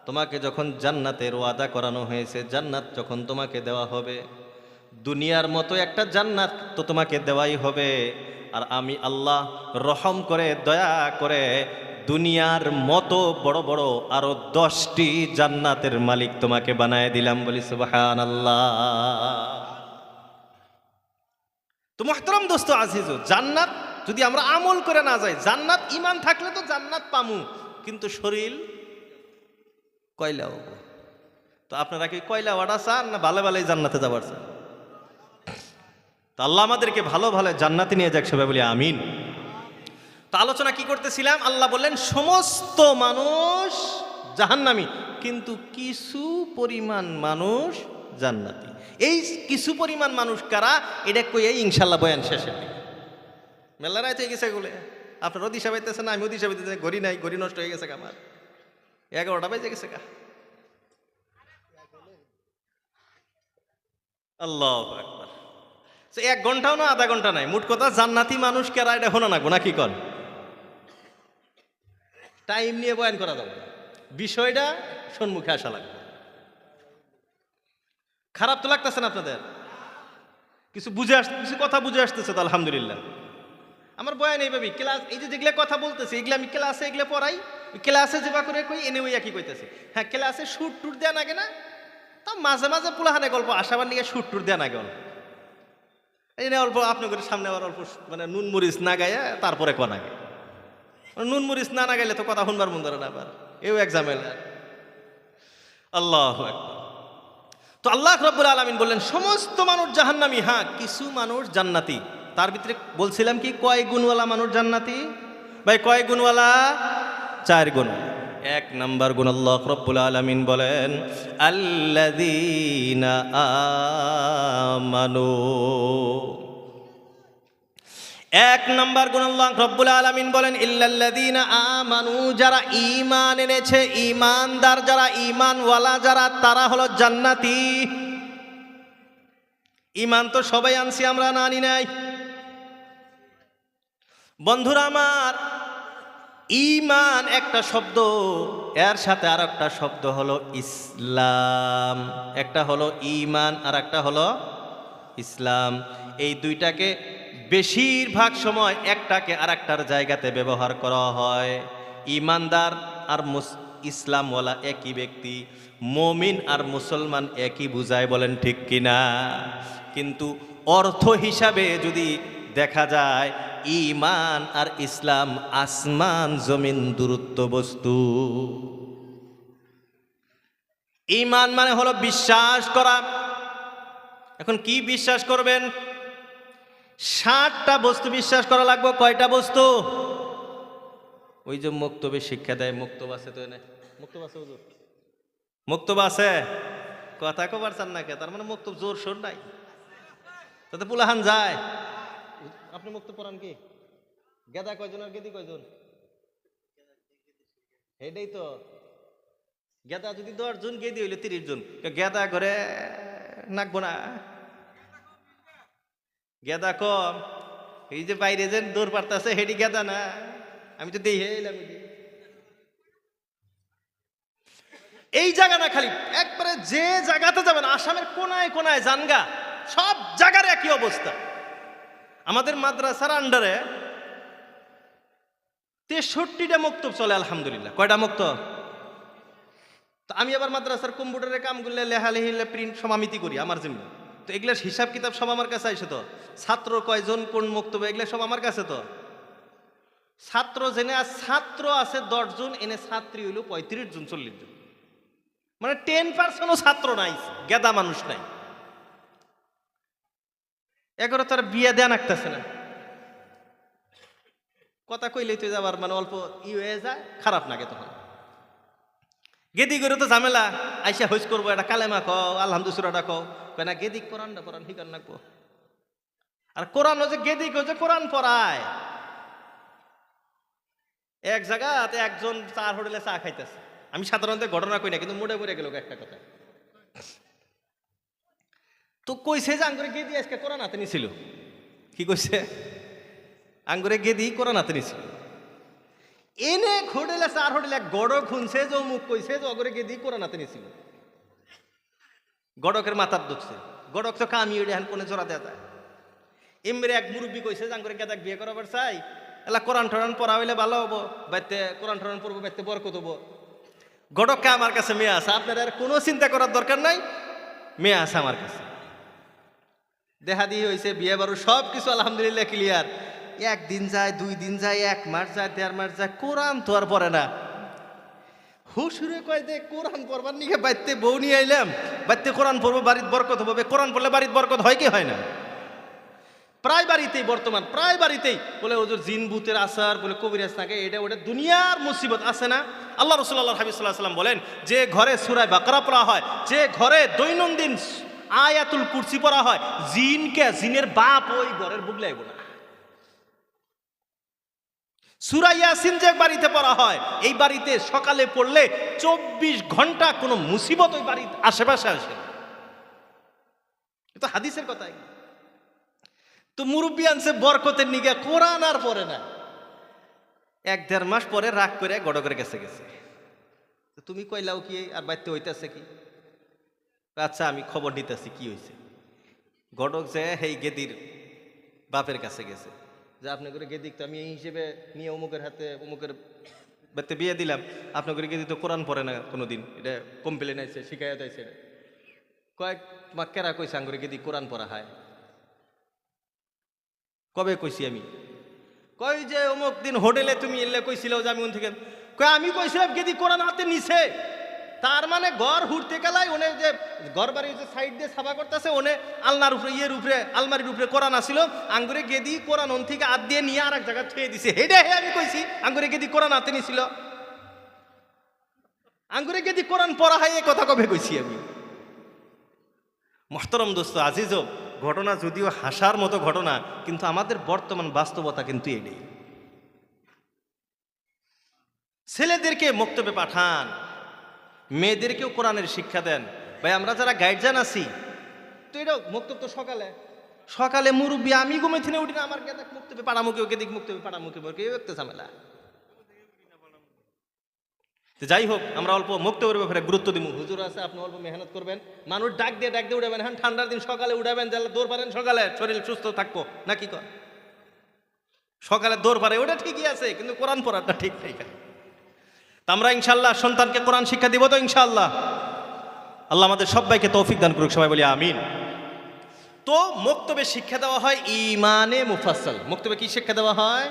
তোমাকে যখন জান্নাতের ওয়াদা করানো হয়েছে, জান্নাত যখন তোমাকে দেওয়া হবে, দুনিয়ার মতো একটা জান্নাত তো তোমাকে দেওয়াই হবে, আর আমি আল্লাহ রহম করে দয়া করে দুনিয়ার মতো বড় বড় আরো 10টি জান্নাতের মালিক তোমাকে বানায় দিলাম, বলি সুবহানাল্লাহ। তো মুহতারাম দোস্ত আজিজু, জান্নাত যদি আমরা আমল করে না যাই, জান্নাত ঈমান থাকলে তো জান্নাত পামু, কিন্তু শরীর কয়লা হবো। তো আপনারা কি কয়লা ওয়াটা চান না ভালো ভালোই জান্নাতে যাবার চান? তো আল্লাহ আমাদেরকে ভালো ভালো জান্নাতে নিয়ে যাক, সবাই বলি আমিন। তো আলোচনা কি করতেছিলাম, আল্লাহ বললেন সমস্ত মানুষ জাহান্নামী, কিন্তু কিছু পরিমাণ মানুষ জান্নাতি। এই কিছু পরিমাণ মানুষ কারা, এটা কই এই ইনশাল্লাহ বয়ান শেষের দিকে। মেলা রাইতে গেছে এগুলো, আপনার দিশা পাইতেছে না, আমিও দিশা পাইতেছে, ঘড়ি নাই, ঘড়ি নষ্ট হয়ে গেছে আমার, 11টা বেজে গেছে গা। আল্লাহু আকবার। 1 ঘন্টাও না, আধা ঘন্টা নাই, মোট কথা জান্নাতি মানুষ কারা এটা হলো না গোনা কি কর, টাইম নিয়ে বয়ান করা যাবে, বিষয়টা সম্মুখে আসা লাগবে। খারাপ তো লাগতেছে না আপনাদের? কিছু কথা বুঝে আসতেছে তো আলহামদুলিল্লাহ। আমার বয়ান এইভাবে ক্লাস, এই যে যেগুলো কথা বলতেছে এগুলো আমি ক্লাসে এগুলো পড়াই, ক্লাসে যেবা করে কই এনে ওই একই কইতেছে। হ্যাঁ, ক্লাসে শুট টুট দেওয়া নাগে না, তা মাঝে মাঝে পোলাহানে গল্প আসাবার নিয়ে শুট টুট দেওয়া নাগে অল্প, এই না অল্প আপনাদের সামনে আবার অল্প মানে নুন মরিচ না গায়ে তারপরে কন আগে, নুন মরিচ না গাইলে তো কথা শুনবার মন ধরে না, আবার এও এক্সামেল। আল্লাহু আকবার। তো আল্লাহ রাব্বুল আলামিন বললেন সমস্ত মানুষ জাহান্নামী, হ্যাঁ কিছু মানুষ জান্নাতি। তার ভিতরে বলছিলাম কি কয় গুণওয়ালা মানুষ জান্নাতি ভাই, কয় গুণওয়ালা? 4 গুণ। 1 নাম্বার গুণ আল্লাহ রাব্বুল আলামিন বলেন আল্লাযীনা আমানু। 1 নাম্বার গুণ আল্লাহ রাব্বুল আলামিন বলেন ইল্লাল্লাযীনা আমানু, যারা ঈমান এনেছে, ঈমানদার যারা, ঈমানওয়ালা যারা, তারা হলো জান্নাতি। ঈমান তো সবাই আনছি আমরা, না আনি নাই? বন্ধুরা আমার, ঈমান একটা শব্দ, এর সাথে আর একটা শব্দ হলো ইসলাম। একটা হলো ঈমান আর একটা হলো ইসলাম। এই দুইটাকে বেশিরভাগ সময় একটাকে আর একটার জায়গাতে ব্যবহার করা হয়। ঈমানদার আর ইসলামওয়ালা একই ব্যক্তি, মুমিন আর মুসলমান একই বুঝায়, বলেন ঠিক কিনা? কিন্তু অর্থ হিসাবে যদি দেখা যায়, ঈমান আর ইসলাম আসমান জমিন দূরত্ব বস্তু। ঈমান মানে হলো বিশ্বাস করা। এখন কি বিশ্বাস করবেন? 60টা বস্তু বিশ্বাস করা লাগবে। কয়টা বস্তু? ওই যে মুক্তবে শিক্ষা দেয়, মুক্তব আছে তো, এনে মুক্তব আছে, হুজুর মুক্তব আছে, কথা কবার চান না কে? তার মানে মুক্তব জোর সোর নাই, তাতে পুলাহান যায়। আপনি মুক্ত পড়ান কি? গেদা কয়জন আর গেদি কয়জন? এটাই তো, গেদা যদি 10 জন, গেদি হইলে 30 জন। গেদা করে নাকবো না, গেদা কম। এই যে বাইরে যে দৌড় পারতেছে হেডি গেদা না, আমি তো দেখে এলাম। এই জায়গা না, খালি একবারে যে জায়গাতে যাবেন, আসামের কোনায় কোনায় জানগা, সব জায়গার একই অবস্থা। আমাদের মাদ্রাসার আন্ডারে 63টা মুক্তব চলে আলহামদুলিল্লাহ। কয়টা মুক্তব? তো আমি আবার মাদ্রাসার কম্পিউটারের কাম করলে, লেখালেখি, প্রিন্ট সমামিতি করি আমার জন্য। তো এগুলার হিসাব কিতাব সব আমার কাছে আইসে। তো ছাত্র কয়জন, কোন মুক্তবে, এগুলো সব আমার কাছে। তো ছাত্র জেনে ছাত্র আছে 10 জন, এনে ছাত্রী হইল 35 জন 40 জন, মানে 10%ও ছাত্র নাই, গেদা মানুষ নাই। এগারো তার বিয়ে দেয়া নাকতেছে না, কথা কইলেই তো যাবার মানে অল্প ই হয়ে যায়, খারাপ লাগে। তখন গেদি করে তো ঝামেলা, আইসা হইস করবো, এটা কালেমা কও, আলহামদুলিল্লাহ কও, কয় না গেদি কোরআনটা পড়ান, শিকার নাকবো। আর কোরআন যে গেদি যে কোরআন পড়ায়, এক জায়গাতে একজন 4 হোটেলে চা খাইতেছে। আমি সাধারণত ঘটনা কই না, কিন্তু মোড়ে মোড়ে গেল একটা কথা। তো কইছে যে আঙ্গুরে গেদি আজকে কোরআন হাতে নিছিল। কি কইছে? আঙ্গুরে গেদি কোরআন হাতে নিছিল। এনে হোটেলে 4 হোটেলে গড় খুনছে যে মুখ কইছে যে অগরে গেদি কোরআন হাতে নিছিল। গড়কের মাথার দুঃখছে, গড়ক তো কামি ওইটা হ্যান কোনে জোড়া দেওয়া যায়। এমরে এক মুরব্বী কইছে জান করে গেদাক বিয়ে করাবার চাই, এলা কোরআন টোরান পড়া হইলে ভালো হবো, বাইতে কোরআন টোরান পড়বো, বাইতে বরকত হবো। গড়ককে আমার কাছে মেয়ে আছে, আপনার আর কোনো চিন্তা করার দরকার নাই, মেয়ে আছে আমার কাছে। দেখা দিয়ে হয়েছে বিয়ে বারো সব কিছু আলহামদুলিল্লাহ ক্লিয়ার। একদিন যায়, 2 দিন যায়, 1 মাস যায়, 1.5 মাস যায়, কোরআন তো আর পড়ে না। হুসুরে কয় দে কোরআন পড়বার নিকে বাইতে বউ নিয়ে আইলাম, বাইতে কোরআন পড়বো, বাড়ির বরকত হবে। কোরআন পড়লে বাড়ির বরকত হয় কি হয় না? প্রায় বাড়িতেই বর্তমান প্রায় বাড়িতেই বলে ওদের জিন ভূতের আসার বলে কবিরাজ থাকে, এটা ওটা দুনিয়ার মুসিবত আছে না। আল্লাহ রাসূলুল্লাহ হাবিব সাল্লাল্লাহু আলাইহি ওয়াসাল্লাম বলেন, যে ঘরে সূরা বাকারা পড়া হয়, যে ঘরে দৈনন্দিন আয়াতুল কুরসি পড়া হয়, জিনের বাপ ওই ঘরের বুগলে আইব না। সূরা ইয়াসিন যে বাড়িতে পড়া হয়, এই বাড়িতে সকালে পড়লে 24 ঘন্টা কোনো মুসিবত ওই বাড়ির আশেপাশে আসে না। এটা হাদিসের কথাই। তো মুরব্বী আনছে বরকতের নিগা, কোরআন আর পড়ে না। 1-1.5 মাস পরে রাগ করে গড় করে গেছে। তুমি কইলাও কি আর বাইতে হইতাছে কি? আচ্ছা আমি খবর নিতেছি কি হয়েছে। গড়ক যে এই গেদির বাপের কাছে গেছে, যে আপনি করে গেদিক তো আমি এই হিসেবে নিয়ে অমুকের হাতে অমুকের বাড়িতে বিয়ে দিলাম, আপনার করে গেদি তো কোরআন পড়ে না কোনোদিন, এটা কমপ্লেন আছে, শিকায়ত আছে। কয়েক মাক্কেরা কইছে আঙ্গুরে গেদি কোরআন পড়া হয়। কবে কইছি আমি? কই যে অমুক দিন হোটেলে তুমি এলে কইছিল যে আমি থেকে কই আমি কইছিলাম গেদি কোরআন হাতে নিছে। তার মানে ঘর হুড়তে গেলাই ওনে যে ঘর বাড়ি যে সাইড দিয়ে সাফা করতেছে, ওনে আলনার উপরে উপরে আলমারির উপরে কোরআন আসিল, আঙ্গুরে গেদি কোরআন ওন থেকে হাত দিয়ে নিয়ে আর এক জায়গায় থুয়ে দিছে। হেডে হে আমি কইছি আঙ্গুরে গেদি কোরআন হাতে নিছিল। আঙ্গুরে গেদি কোরআন পড়া হয় এ কথা কবে কইছি আমি? মোহতরম দোস্ত আজিজ, ঘটনা যদিও হাসার মতো ঘটনা, কিন্তু আমাদের বর্তমান বাস্তবতা কিন্তু এটাই। ছেলেদেরকে মক্তবে পাঠান, মেয়েদেরকেও কোরআনের শিক্ষা দেন। ভাই আমরা যারা গাইডজান আছি, তো এটা মক্তব তো সকালে মুরব্বী আমি ঘুমে থেকে উঠি না, আমার গেদাক মক্তবে পাড়ামুখী, ওকে দিক মক্তবে পাড়ামুখী কেউ একটা ঝামেলা। যাই হোক, আমরা অল্প মক্তবের ব্যাপারে গুরুত্ব দিব। হুজুর আছে, আপনি অল্প মেহনত করবেন, মানুষ ডাক দিয়ে উঠাবেন। হ্যাঁ, ঠান্ডার দিন সকালে উঠাবেন, যারা দৌড় পারেন সকালে, শরীর সুস্থ থাকবো নাকি কর। সকালে দৌড় পারে ওটা ঠিকই আছে, কিন্তু কোরআন পড়াটা ঠিক নেই। তা আমরা ইনশাল্লাহ সন্তানকে কোরআন শিক্ষা দিব তো ইনশাআল্লাহ। আল্লাহ আমাদের সবাইকে তৌফিক দান করুক, সবাই বলি আমিন। তো মক্তবে শিক্ষা দেওয়া হয় ঈমানে মুফাসসাল। মক্তবে কি শিক্ষা দেওয়া হয়?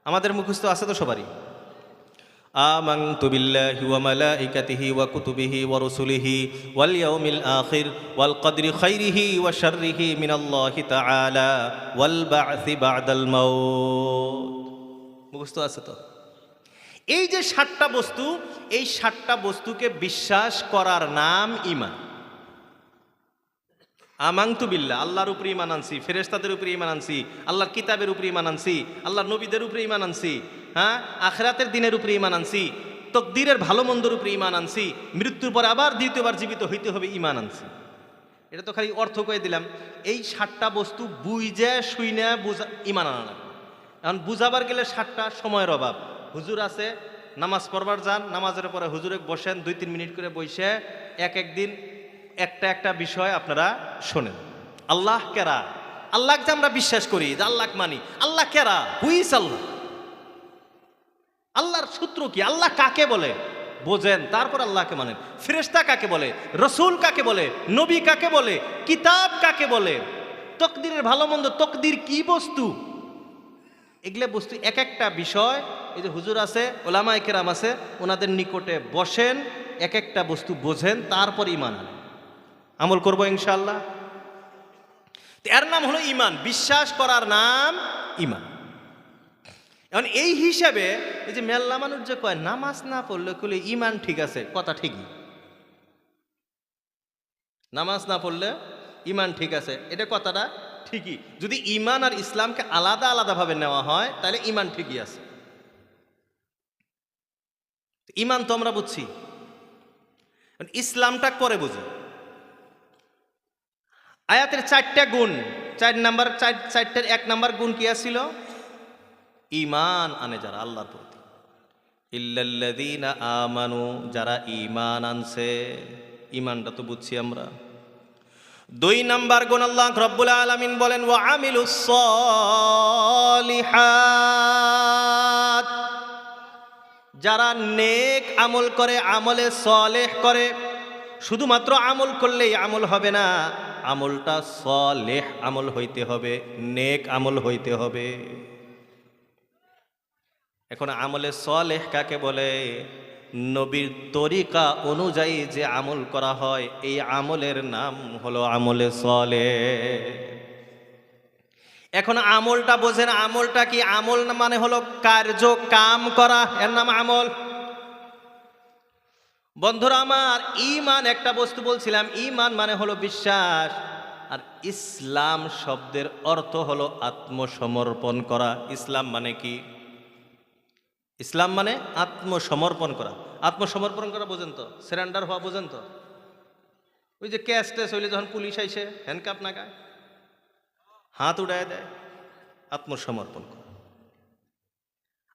আমাদের মুখস্থ আছে তো সবারই। আমানতু বিল্লাহি ওয়া মালাইকাতিহি ওয়া কুতুবিহি ওয়া রুসুলিহি ওয়াল ইয়াউমিল আখির ওয়াল কদরি খাইরিহি ওয়া শাররিহি মিনাল্লাহি তাআলা ওয়াল বা'সি বা'দাল মাউত। মুখস্থ আছে তো? এই যে 7টা বস্তু, এই 7টা বস্তুকে বিশ্বাস করার নাম ঈমান। আমানতু বিল্লাহ, আল্লাহর উপরে ঈমান আনছি, ফেরেশতাদের উপরে ঈমান আনছি, আল্লাহর কিতাবের উপরে ঈমান আনছি, আল্লাহর নবীদের উপরে ঈমান আনছি, হ্যাঁ, আখিরাতের দিনের উপরে ঈমান আনছি, তকদিরের ভালো মন্দর উপরে ঈমান আনছি, মৃত্যুর পরে আবার দ্বিতীয়বার জীবিত হইতে হবে ঈমান আনছি। এটা তো খালি অর্থ কয়ে দিলাম। এই 7টা বস্তু বুঝে শুইনা বুঝা ঈমান আনা লাগবে। এখন বুঝাবার গেলে 7টা সময়ের অভাব। হুজুর আছে, নামাজ পড়বার যান, নামাজের পরে হুজুরে বসেন, 2-3 মিনিট করে বসে একদিন একটা বিষয় আপনারা শোনেন। আল্লাহ কেরা, আল্লাহকে আমরা বিশ্বাস করি, যে আল্লাহ মানি। আল্লাহ কেরা, হুইস আল্লাহ, আল্লাহর সূত্র কি, আল্লাহ কাকে বলে বোঝেন, তারপর আল্লাহকে মানেন। ফেরেশতা কাকে বলে, রসুল কাকে বলে, নবী কাকে বলে, কিতাব কাকে বলে, তকদিরের ভালো মন্দ, তকদির কি বস্তু, এগুলো বস্তু এক একটা বিষয়। এই যে হুজুর আছে, ওলামায়ে কেরাম আছে, ওনাদের নিকটে বসেন, এক একটা বস্তু বোঝেন, তারপর ঈমান আনেন। আমল করবো ইনশাআল্লাহ। এর নাম হলো ঈমান, বিশ্বাস করার নাম ঈমান। এখন এই হিসাবে এই যে মেল্লা মানুষ যে কয় নামাজ না পড়লে কইলে ঈমান ঠিক আছে, কথা ঠিকই। নামাজ না পড়লে ঈমান ঠিক আছে, এটা কথাটা ঠিকই। যদি ঈমান আর ইসলামকে আলাদা আলাদাভাবে নেওয়া হয়, তাহলে ঈমান ঠিকই আছে। ঈমান তো আমরা বুঝছি, ইসলামটা পরে বুঝি। আয়াতের 4টা গুণ, 4টার 1 নাম্বার গুণ কি ছিল? ঈমান আনে যারা আল্লাহর প্রতি। ইল্লাল্লাযীনা আমানু, যারা ঈমান আনছে। ঈমানটা তো বুঝছি আমরা। দুই নাম্বার গুণ আল্লাহ রাব্বুল আলামিন বলেন ওয়া আমিলুস সলিহাত, যারা নেক আমল করে, আমলে সলেহ করে। শুধুমাত্র আমল করলেই আমল হবে না, আমলটা সলেহ আমল হইতে হবে, নেক আমল হইতে হবে। এখন আমলে সলেহ কাকে বলে? নবীর তরিকা অনুযায়ী যে আমল করা হয়, এই আমলের নাম হলো আমলে সলেহ। এখন আমলটা বোঝেন, আমলটা কি? আমল মানে হলো কার্য, কাম করা, এর নাম আমল। বন্ধুরা আমার, ঈমান একটা বস্তু বলছিলাম, ঈমান মানে হলো বিশ্বাস, আর ইসলাম শব্দের অর্থ হলো আত্মসমর্পণ করা। ইসলাম মানে কি? ইসলাম মানে আত্মসমর্পণ করা। আত্মসমর্পণ করা বোঝেন তো? সারেন্ডার হওয়া বোঝেন তো? ওই যে ক্যাশ ট্যাশ হইলে যখন পুলিশ আইসে হ্যান্ডকাপ নাগায়, হাত উড়ায় দেয়, আত্মসমর্পণ করা।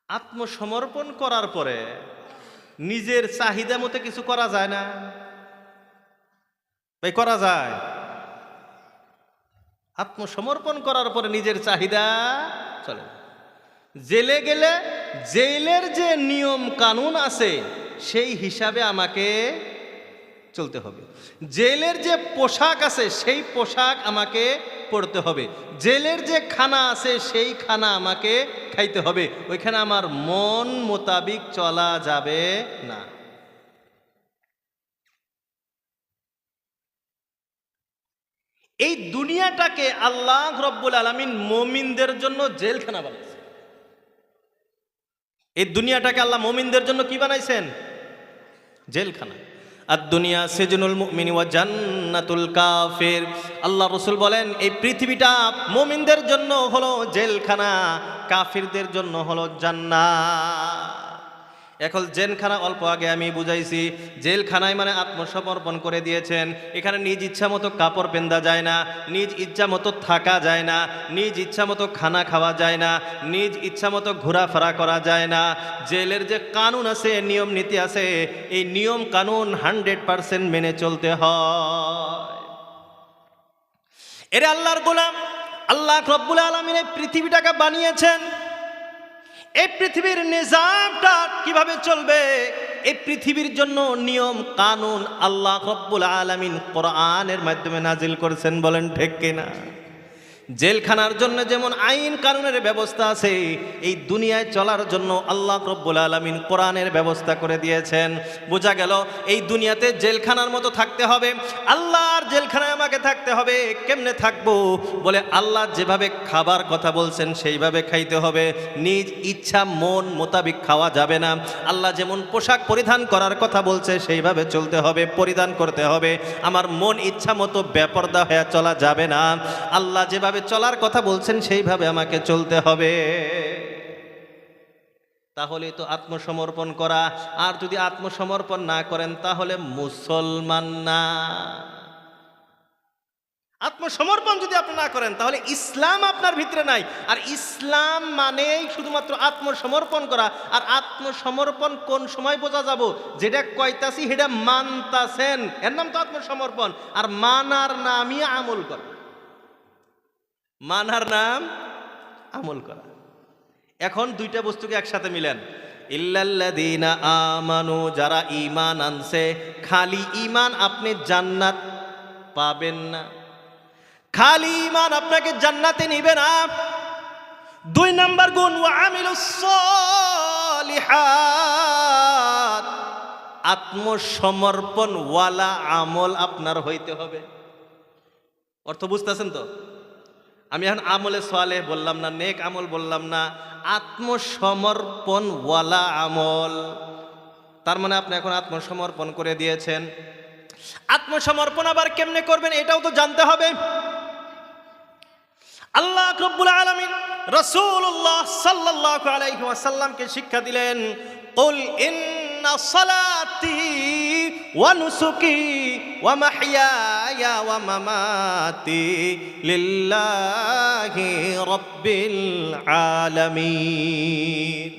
আত্মসমর্পণ করার পরে নিজের চাহিদা মতো কিছু করা যায় না ভাই? করা যায়? আত্মসমর্পণ করার পরে নিজের চাহিদা চলে না। জেলে গেলে জেলের যে নিয়ম কানুন আছে সেই হিসাবে আমাকে চলতে হবে। জেলের যে পোশাক আছে সেই পোশাক আমাকে পরতে হবে। জেলের যে খানা আছে সেই খানা আমাকে খাইতে হবে। ওইখানে আমার মন মোতাবিক চলা যাবে না। এই দুনিয়াটাকে আল্লাহ রব্বুল আলামিন মুমিনদের জন্য জেলখানা বানাইছে। এই দুনিয়াটাকে আল্লাহ মুমিনদের জন্য কি বানাইছেন? জেলখানা। আর দুনিয়া সিজনুল মুমিন ওয়া জান্নাতুল কাফির। আল্লাহ রাসূল বলেন এই পৃথিবীটা মুমিনদের জন্য হলো জেলখানা, কাফিরদের জন্য হলো জান্নাত। এখন জেলখানা অল্প আগে আমি বুঝাইছি, জেলখানায় মানে আত্মসমর্পণ করে দিয়েছেন। এখানে নিজ ইচ্ছা মতো কাপড় পেন্দা যায় না, নিজ ইচ্ছা মতো থাকা যায় না, নিজ ইচ্ছা মতো খানা খাওয়া যায় না, নিজ ইচ্ছা মতো ঘোরাফেরা করা যায় না। জেলের যে কানুন আছে, নিয়ম নীতি আছে, এই নিয়ম কানুন 100% মেনে চলতে হয়। এরে আল্লাহর গোলাম, আল্লাহ রব্বুল আলামিন এই পৃথিবীটাকে বানিয়েছেন। এই পৃথিবীর নিজামটা কিভাবে চলবে, এই পৃথিবীর জন্য নিয়ম কানুন আল্লাহ রব্বুল আলামিন কোরআনের মাধ্যমে নাজিল করেছেন। বলেন ঠিক কিনা? জেলখানার জন্য যেমন আইন কানুনের ব্যবস্থা আছে, এই দুনিয়ায় চলার জন্য আল্লাহ রব্বুল আলামিন কোরআনের ব্যবস্থা করে দিয়েছেন। বোঝা গেল এই দুনিয়াতে জেলখানার মতো থাকতে হবে। আল্লাহর জেলখানায় আমাকে থাকতে হবে। কেমনে থাকবো? বলে আল্লাহ যেভাবে খাবার কথা বলছেন সেইভাবে খাইতে হবে। নিজ ইচ্ছা মন মোতাবিক খাওয়া যাবে না। আল্লাহ যেমন পোশাক পরিধান করার কথা বলছে সেইভাবে চলতে হবে, পরিধান করতে হবে। আমার মন ইচ্ছা মতো বেপরদা হয়ে চলা যাবে না। আল্লাহ যেভাবে চলার কথা বলছেন সেইভাবে আমাকে চলতে হবে। তাহলে তো আত্মসমর্পণ করা। আর যদি আত্মসমর্পণ না করেন তাহলে মুসলমান না। আত্মসমর্পণ যদি আপনি না করেন তাহলে ইসলাম আপনার ভিতরে নাই। আর ইসলাম মানেই শুধুমাত্র আত্মসমর্পণ করা। আর আত্মসমর্পণ কোন সময় বোঝা যাব? যেটা কইতাছি সেটা মানতাছেন, এর নাম তো আত্মসমর্পণ। আর মানার নামই আমল করা। মানার নাম আমল করা। এখন দুইটা বস্তুকে একসাথে মিলেন। ইল্লাল্লাযীনা আমানু, যারা ঈমান আনছে। খালি ঈমান আপনি জান্নাত পাবেন না, খালি ঈমান আপনাকে জান্নাতে নিবে না। দুই নাম্বার গুণ ওয়া আমিলুস সলিহাত, আত্মসমর্পণ ওয়ালা আমল আপনার হইতে হবে। অর্থ বুঝতেছেন তো? আমি এখন আমলে সালেহ বললাম না, নেক আমল বললাম না, আত্মসমর্পণ ওয়ালা আমল। তার মানে আপনি এখন আত্মসমর্পণ করে দিয়েছেন। আত্মসমর্পণ আবার কেমনে করবেন এটাও তো জানতে হবে। আল্লাহ রাব্বুল আলামিন রাসূলুল্লাহ সাল্লাল্লাহু আলাইহি ওয়াসাল্লামকে শিক্ষা দিলেন, কুল ইন্না সালাতি ওয়া নুসুকি ওয়া মাহইয়ায়া ওয়া মামাতি লিল্লাহি রাব্বিল আলামিন।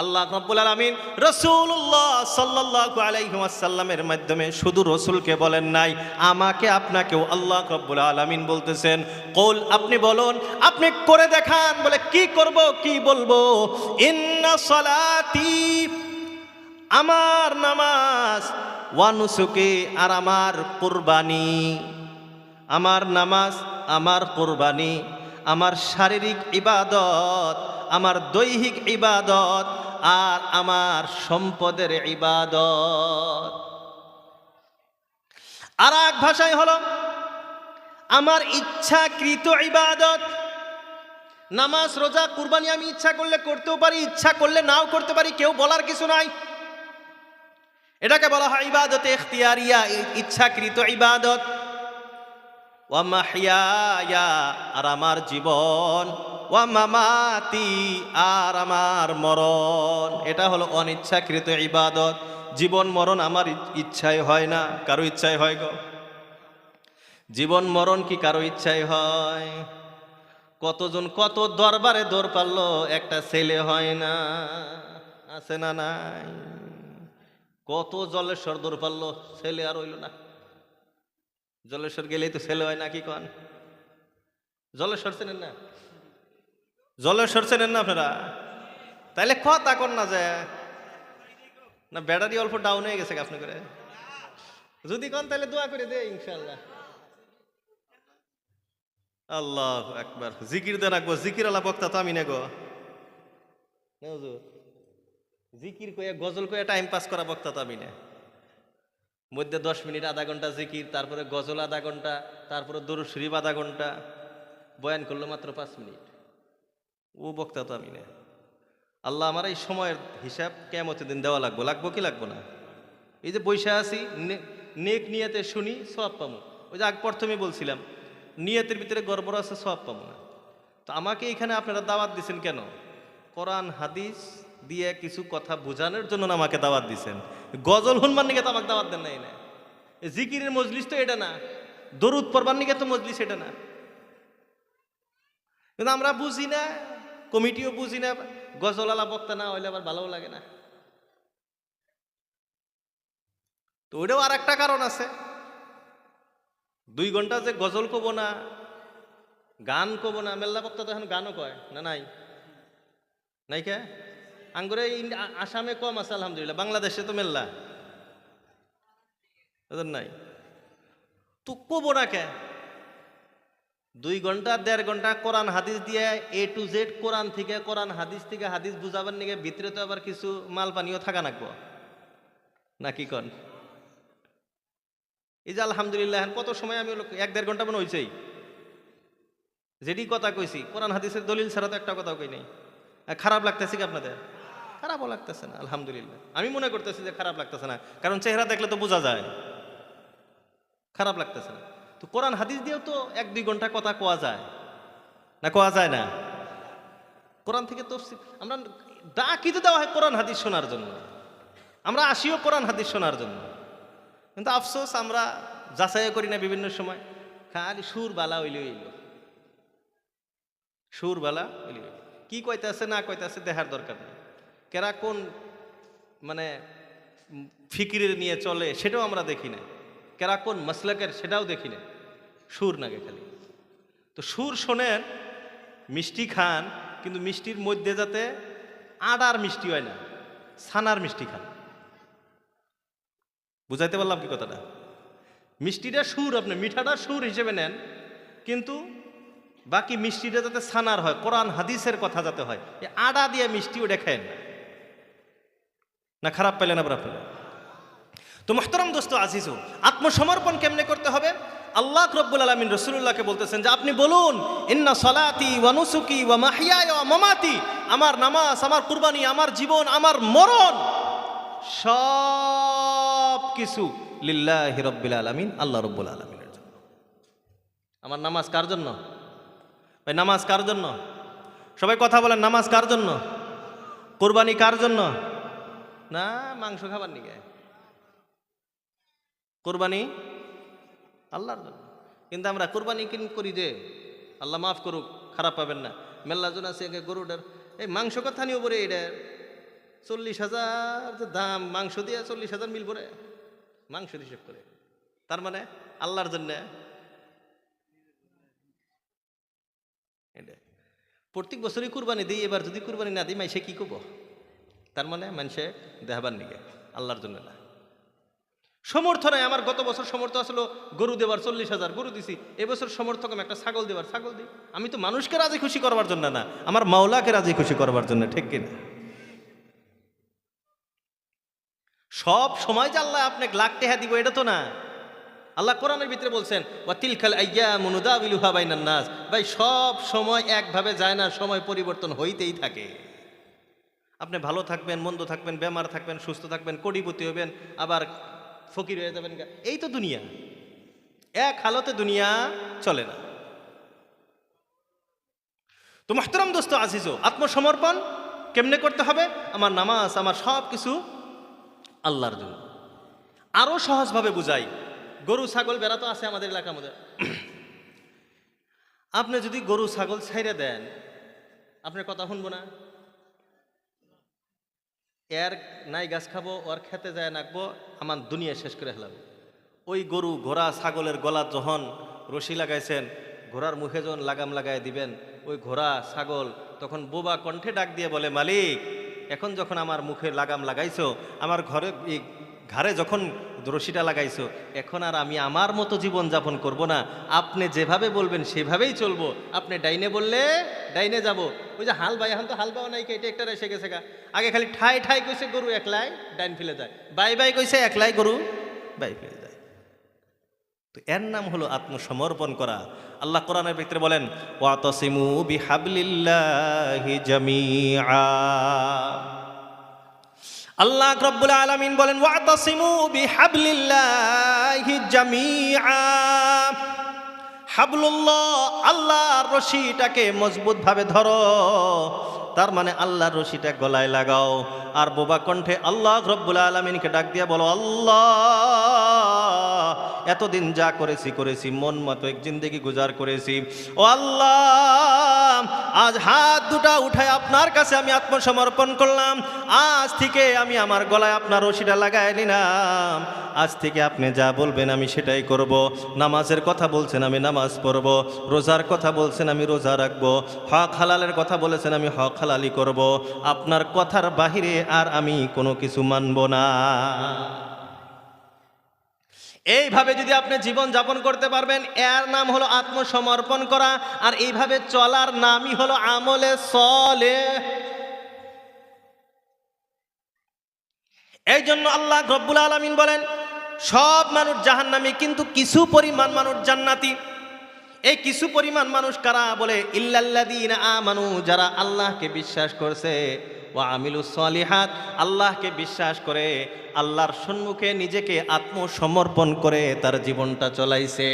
আল্লাহ রাব্বুল আলামিন রাসূলুল্লাহ সাল্লাল্লাহু আলাইহি ওয়াসাল্লামের মাধ্যমে শুধু রাসূলকে বলেন নাই, আমাকে আপনাকেও আল্লাহ রাব্বুল আলামিন বলতেছেন, কুল, আপনি বলুন, আপনি করে দেখান। বলে কি করব, কি বলবো? ইন্না সালাতি, আমার নামাজ, ওয়া নুসুকি, আর আমার কুরবানি। আমার নামাজ, আমার কুরবানি, আমার শারীরিক ইবাদত, আমার দৈহিক ইবাদত, আর আমার সম্পদের ইবাদত। আর এক ভাষায় হলো আমার ইচ্ছাকৃত ইবাদত। নামাজ, রোজা, কুরবানি আমি ইচ্ছা করলে করতেও পারি, ইচ্ছা করলে নাও করতে পারি, কেউ বলার কিছু নাই। এটাকে বলা হয় ইবাদতে ইখতিয়ারিয়া, ইচ্ছাকৃত ইবাদত। ওয়া মাহইয়ায়া, আর আমার জীবন, ওয়া মামাতি, আর আমার মরণ। এটা হলো অনিচ্ছাকৃত ইবাদত। জীবন মরণ আমার ইচ্ছায় হয় না, কারো ইচ্ছায় হয় গো? জীবন মরণ কি কারো ইচ্ছায় হয়? কতজন কত দরবারে দৌড় পারলো, একটা ছেলে হয় না, আছে না নাই? কত জলেশ্বর দৌড় পারলো, ছেলে আর হইল না। জলেশ্বর গেলেই তো ছেলে হয় না, কি কন? জলেশ্বর চেনেন না? জলেশ্বর চেনেন না আপনারা? তাইলে কথা কন না যায় না, ব্যাটারি অল্প ডাউন হয়ে গেছে আপনি করে। যদি কন তাহলে দোয়া করে দে ইনশাল্লাহ। আল্লাহ আকবার। জিকির দেন রাখবো, জিকির আলা বক্তা তো আমি নেগো। জিকির কইয়া গজল কইয়া টাইম পাস করা বক্তা তো আমি না। মধ্যে 10 মিনিট, আধা ঘন্টা জিকির, তারপরে গজল আধা ঘন্টা, তারপরে দরুদ শরীফ আধা ঘন্টা, বয়ান করলো মাত্র 5 মিনিট। ও বক্তা তো আমি না। আল্লাহ আমার এই সময়ের হিসাব কিয়ামতের দিন দেওয়া লাগবো, লাগবো কি লাগবো না? এই যে বৈশা আছি, নেক নিয়তে শুনি, সওয়াব পামু। ওই যে প্রথমে বলছিলাম, নিয়তের ভিতরে গড়বড় আছে, সওয়াব পামু না। তো আমাকে এখানে আপনারা দাওয়াত দিছেন কেন? কোরআন হাদিস দিয়ে কিছু কথা বোঝানোর জন্য আমাকে দাওয়াত দিছেন। গজল হুনবার নিকে তো আমাকে দাওয়াত দেন নাই না। জিকিরের মজলিস তো এটা না, দরুদ পড়বার নিকে তো মজলিস এটা না। কিন্তু আমরা বুঝি না, কমিটিও বুঝি না, গজল আলা বক্তা না হইলে আবার ভালোও লাগে না। তো ওইটাও আর একটা কারণ আছে। 2 ঘন্টা যে গজল কব না, গান কব না, মেল্লা বক্তা তো এখন গানও কয় না, নাই নাই কে? আঙ্গুরে আসামে কম আছে আলহামদুলিল্লাহ, বাংলাদেশে তো মেল্লা ওদের নাই। তো কব না কে? 2 ঘন্টা 1.5 ঘন্টা কোরআন হাদিস দিয়ে A to Z, কোরআন থেকে, কোরআন হাদিস থেকে হাদিস বুঝাবার নিকে ভিতরে তো আবার কিছু মাল পানিও থাকা নাকবো না, কি কন? এই যে আলহামদুলিল্লাহ কত সময় আমি 1-1.5 ঘন্টা মনে হয়েছেই, যেটি কথা কইছি কোরআন হাদিসের দলিল ছাড়া তো একটা কথা কই নাই। খারাপ লাগতেছে কি আপনাদের? খারাপও লাগতেছে না, আলহামদুলিল্লাহ। আমি মনে করতেছি যে খারাপ লাগতেছে না, কারণ চেহারা দেখলে তো বোঝা যায় খারাপ লাগতেছে না। তো কোরআন হাদিস দিয়েও তো 1-2 ঘন্টা কথা কোয়া যায় না, কোয়া যায় না? কোরআন থেকে তাফসীর আমরা ডাকি তো দেওয়া হয় কোরআন হাদিস শোনার জন্য, আমরা আসিও কোরআন হাদিস শোনার জন্য। কিন্তু আফসোস আমরা যাচাই করি না বিভিন্ন সময়, খালি সুর বালা হইলে হইল, সুর বালা হইলে হইল, কি কইতাছে না কইতাছে দেখার দরকার নেই। কেরা কোন মানে ফিকিরের নিয়ে চলে সেটাও আমরা দেখি না, কেরা কোন মাসলাকের সেটাও দেখি না, সুর নাগে খালি। তো সুর শোনেন, মিষ্টি খান, কিন্তু মিষ্টির মধ্যে যাতে আডার মিষ্টি হয় না, ছানার মিষ্টি খান। বুঝাইতে পারলাম কি কথাটা? মিষ্টিটা সুর, আপনি মিঠাটা সুর হিসেবে নেন, কিন্তু বাকি মিষ্টিটা যাতে ছানার হয়, কোরআন হাদিসের কথা যাতে হয়, এই আডা দিয়ে মিষ্টি ওটা খায় না, খারাপ পেলেন আবার আপনারা? তো মুহতারাম দোস্ত আজিজু, আত্মসমর্পণ কেমনে করতে হবে? আল্লাহ রব্বুল আলামিন রাসূলুল্লাহকে বলতেছেন যে আপনি বলুন, ইন্না সালাতি ওয়া নুসুকি ওয়া মাহইয়ায়া ওয়া মামাতি, আমার নামাজ, আমার কুরবানি, আমার জীবন, আমার মরণ, সব কিছু লিল্লাহি রাব্বিল আলামিন, আল্লাহ রব্বুল আলামিনের জন্য। আমার নামাজ কার জন্য ভাই? নামাজ কার জন্য? সবাই কথা বলেন, নামাজ কার জন্য? কুরবানি কার জন্য? না মাংস খাবার নিকে, কুরবানি আল্লাহর জন্য। কিন্তু আমরা কুরবানি কিন করি যে, আল্লাহ মাফ করুক, খারাপ পাবেন না, মেল্লাজন আছে গরুটার এই মাংস কথা নিয়ে উপরে, এটা 40,000 যে দাম, মাংস দিয়ে 40,000 মিল পরে মাংস হিসেব করে। তার মানে আল্লাহর জন্য প্রত্যেক বছরই কুরবানি দিই, এবার যদি কুরবানি না দিই মাইসে কি করবো? তার মানে মানুষে দেহবার নিগে, আল্লাহর জন্য না। সমর্থ নাই আমার, গত বছর সমর্থ আসলো গরু দেবার 40,000 গরু দিছি, এবছর সমর্থ কম একটা ছাগল দেবার ছাগল দিই। আমি তো মানুষকে রাজি খুশি করবার জন্য না, আমার মাওলাকে রাজি খুশি করবার জন্য, ঠিক কিনা? সব সময় যে আল্লাহ আপনাকে লাখ টাকা দিব এটা তো না। আল্লাহ কোরআনের ভিতরে বলছেন ওয়াতিলকাল আইয়ামু নুদাবিলুহা বাইনান নাস। ভাই সব সময় একভাবে যায় না, সময় পরিবর্তন হইতেই থাকে। আপনি ভালো থাকবেন, মন্দ থাকবেন, বেমার থাকবেন, সুস্থ থাকবেন, কোটিপতি হবেন, আবার ফকির হয়ে যাবেন। এই তো দুনিয়া, এক হালতে দুনিয়া চলে না। তো মুহতারাম দোস্ত আজিজো, আত্মসমর্পণ কেমনে করতে হবে? আমার নামাজ, আমার সব কিছু আল্লাহর জন্য। আরো সহজভাবে বুঝাই, গরু ছাগল বেড়া তো আছে আমাদের এলাকার মধ্যে। আপনি যদি গরু ছাগল ছাইড়ে দেন, আপনার কথা শুনবো না? এর নাই গাছ খাবো, ওর খেতে যায় নাকবো, আমার দুনিয়া শেষ করে ফেলাবো। ওই গরু ঘোড়া ছাগলের গলা যখন রশি লাগাইছেন, ঘোড়ার মুখে যখন লাগাম লাগাই দিবেন, ওই ঘোড়া ছাগল তখন বোবা কণ্ঠে ডাক দিয়ে বলে, মালিক এখন যখন আমার মুখে লাগাম লাগাইছো, আমার ঘাড়ে যখন রশিটা লাগাইছো, এখন আর আমি আমার মতো জীবন যাপন করব না, আপনি যেভাবে বলবেন সেভাবেই চলবো। আপনি ডাইনে বললে ডাইনে যাব। ওই যে হাল বাই, এখন তো হাল বাও নাই, এটা একটা এসে গেছে গা। আগে খালি ঠাই ঠাই কইছে গরু একলাই ডাইন ফেলে যায়, বাই বাই কইছে একলাই গরু বাই ফেলে যায়। তো এর নাম হলো আত্মসমর্পণ করা। আল্লাহ কোরআনের ভিতরে বলেন ওয়াতাসিমু বিহাবলিল্লাহি জামিআ। আল্লাহ রাব্বুল আলামিন বলেন ওয়াতাসিমু বিহাবলিল্লাহি জামিআ। হাবলুল্লাহ, আল্লাহর রশিটাকে মজবুত ভাবে ধরো। তার মানে আল্লাহর রশিটা গলায় লাগাও। আর বোবা কণ্ঠে আল্লাহ রাব্বুল আলামিনকে ডাক দিয়া বলো, আল্লাহ এতদিন যা করেছি মন মতো এক জিন্দেগি গুজার করেছি, ও আল্লাহ আজ হাত দুটা উঠায় আপনার কাছে আমি আত্মসমর্পণ করলাম। আজ থেকে আমি আমার গলায় আপনার রশিটা লাগাই নিলাম। আজ থেকে আপনি যা বলবেন আমি সেটাই করব। নামাজের কথা বলছেন আমি নামাজ পড়ব, রোজার কথা বলছেন আমি রোজা রাখবো, হক হালালের কথা বলেছেন আমি হক হালালি করব। আপনার কথার বাহিরে আর আমি কোনো কিছু মানব না। এইভাবে যদি আপনি জীবন যাপন করতে পারবেন, এর নাম হলো আত্মসমর্পণ করা। আর এইভাবে চলার নামই হলো আমলে সলেহ। এই জন্য আল্লাহ রব্বুল আলামিন বলেন সব মানুষ জাহান্নামী, কিন্তু কিছু পরিমাণ মানুষ জান্নাতি। এই কিছু পরিমাণ মানুষ কারা? বলে ইল্লাল্লাযীনা আমানু, যারা আল্লাহকে বিশ্বাস করছে, ওয়া আমিলুস সলিহাত, আল্লাহকে বিশ্বাস করে আল্লাহর সম্মুখে নিজেকে আত্মসমর্পণ করে তার জীবনটা চলাইছে।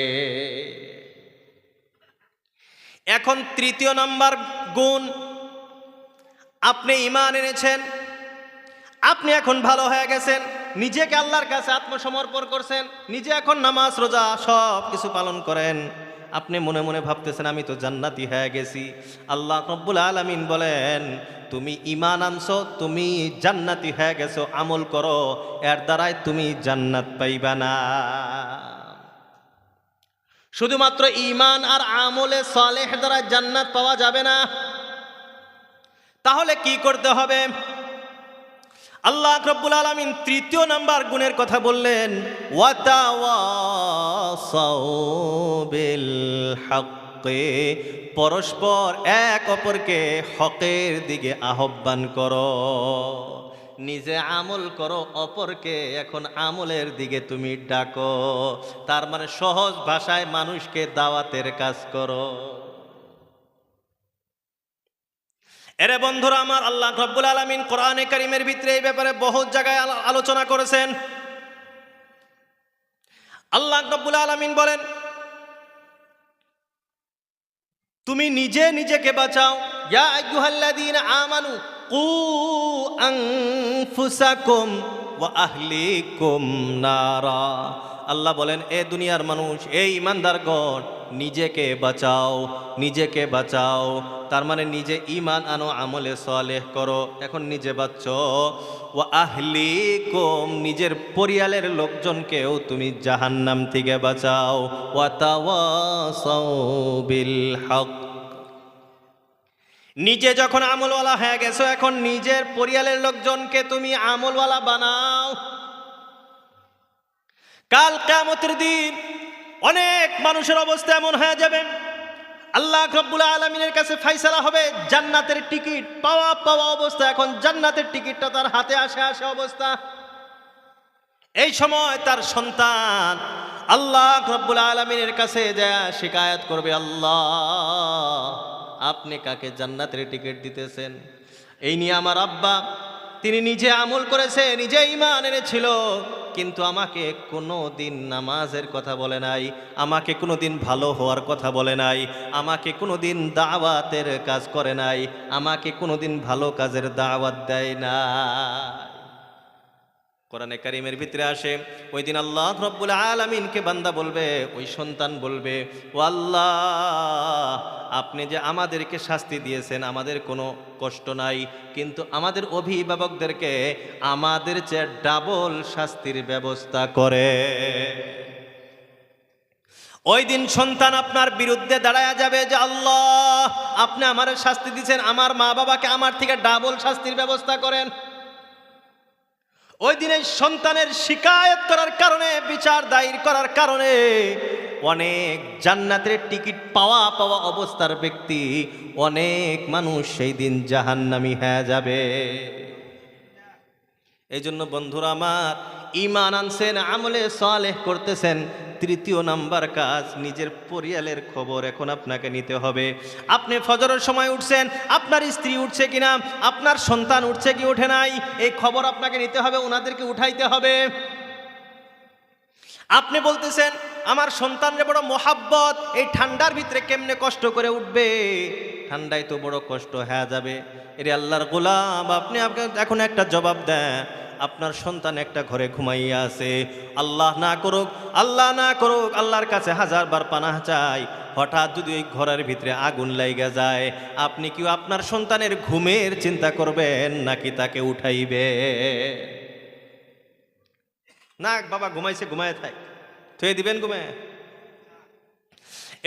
এখন তৃতীয় নাম্বার গুণ, আপনি ঈমান এনেছেন, আপনি এখন ভালো হয়ে গেছেন, নিজেকে আল্লাহর কাছে আত্মসমর্পণ করছেন, নিজে এখন নামাজ রোজা সব কিছু পালন করেন। আপনি মনে মনে ভাবতেছেন আমি তো জান্নাতি হয়ে গেছি। আল্লাহ রব্বুল আলামিন বলেন তুমি ঈমান আনছো, তুমি জান্নাতি হয়ে গেছো, আমল করো, এর দ্বারাই তুমি জান্নাত পাইবা না। শুধুমাত্র ঈমান আর আমলে সালেহ দ্বারা জান্নাত পাওয়া যাবে না। তাহলে কি করতে হবে? আল্লাহ রাব্বুল আলামিন তৃতীয় নাম্বার গুণের কথা বললেন, ওয়াতাওয়াসাউ বিল হক্কে, পরস্পর এক অপরকে হকের দিকে আহ্বান করো। নিজে আমল করো, অপরকে এখন আমলের দিকে তুমি ডাকো। তার মানে সহজ ভাষায় মানুষকে দাওয়াতের কাজ করো। এরে বন্ধুরা আমার, আল্লাহ রাব্বুল আলামিন কোরআনে কারীমের ভিতরে এই ব্যাপারে বহুত জায়গায় আলোচনা করেছেন। আল্লাহ রাব্বুল আলামিন বলেন তুমি নিজে নিজেকে বাঁচাও। ইয়া আইয়ুহাল্লাযীনা আমানু কু আনফুসাকুম ওয়া আহলিকুম নারা। আল্লাহ বলেন, এ দুনিয়ার মানুষ, এই ইমানদারগণ, নিজেকে বাঁচাও, নিজেকে বাঁচাও। তার মানে নিজে ঈমান আনো, আমলে সালেহ করো। এখন নিজে বাঁচো। ওয়া আহলিকুম, নিজের পরিয়ালের লোকজনকেও তুমি জাহান্নাম থেকে বাঁচাও। ওয়া তাওয়াসাউ বিল হক, নিজে যখন আমলওয়ালা হয়ে গেছো, এখন নিজের পরিয়ালের লোকজনকে তুমি আমলওয়ালা বানাও। কাল কিয়ামতের দিন অনেক মানুষের অবস্থা এমন হয়ে যাবে, আল্লাহ রাব্বুল আলামিনের কাছে ফয়সালা হবে জান্নাতের টিকিট পাওয়া অবস্থা। এখন জান্নাতের টিকিটটা তার হাতে আসে অবস্থা। এই সময় তার সন্তান আল্লাহ রাব্বুল আলামিনের কাছে যায় শিকায়াত করবে, আল্লাহ আপনি কাকে জান্নাতের টিকিট দিতেছেন? এই নিয়ে আমার আব্বা, তিনি নিজে আমল করেছে, নিজে ঈমান এনেছিল, কিন্তু আমাকে কোনো দিন নামাজের কথা বলে নাই, আমাকে কোনো দিন ভালো হওয়ার কথা বলে নাই, আমাকে কোনো দিন দাওয়াতের কাজ করে নাই, আমাকে কোনো দিন ভালো কাজের দাওয়াত দেয় না। কোরআনে কারীমের ভিতরে আসে, ওই দিন আল্লাহ রাব্বুল আলামিনকে বান্দা বলবে, ওই সন্তান বলবে, ও আল্লাহ আপনি যে আমাদেরকে শাস্তি দিয়েছেন, আমাদের কোনো কষ্ট নাই, কিন্তু আমাদের অভিভাবকদেরকে আমাদের চেয়ে ডাবল শাস্তির ব্যবস্থা করে। ওই দিন সন্তান আপনার বিরুদ্ধে দাঁড়ায়া যাবে যে, আল্লাহ আপনি আমার শাস্তি দিয়েছেন, আমার মা বাবাকে আমার থেকে ডাবল শাস্তির ব্যবস্থা করেন। ওই দিনে সন্তানের শিকায়ত করার কারণে, বিচার দায়ের করার কারণে অনেক জান্নাতের টিকিট পাওয়া অবস্থার ব্যক্তি, অনেক মানুষ সেই দিন জাহান্নামী হয়ে যাবে। এই জন্য বন্ধুরা আমার, ঈমান আনছেন, আমলে সালেহ করতেছেন, তৃতীয় নাম্বার কাজ, নিজের পরিয়ালের খবর এখন আপনাকে নিতে হবে। আপনি ফজরের সময় উঠছেন, আপনার স্ত্রী উঠছে কিনা, আপনার সন্তান উঠছে কি ওঠে নাই, এই খবর আপনাকে নিতে হবে, ওনাদেরকে উঠাইতে হবে। আপনি বলতেছেন আমার সন্তানের বড় মোহাব্বত, এই ঠান্ডার ভিতরে কেমনে কষ্ট করে উঠবে, ঠান্ডায় তো বড় কষ্ট হয়ে যাবে। এরে আল্লাহর গোলাম, আপনি এখন একটা জবাব দেন, আপনার সন্তান একটা ঘরে ঘুমাইয়া আছে, আল্লাহ না করুক, আল্লাহর কাছে হাজারবার পানাহ চাই, হঠাৎ যদি ওই ঘরের ভিতরে আগুন লাইগা যায়, আপনি কি আপনার সন্তানের ঘুমের চিন্তা করবেন নাকি তাকে উঠাইবে? না বাবা ঘুমাইছে, ঘুমায় থাক, থুয়ে দিবেন ঘুমে?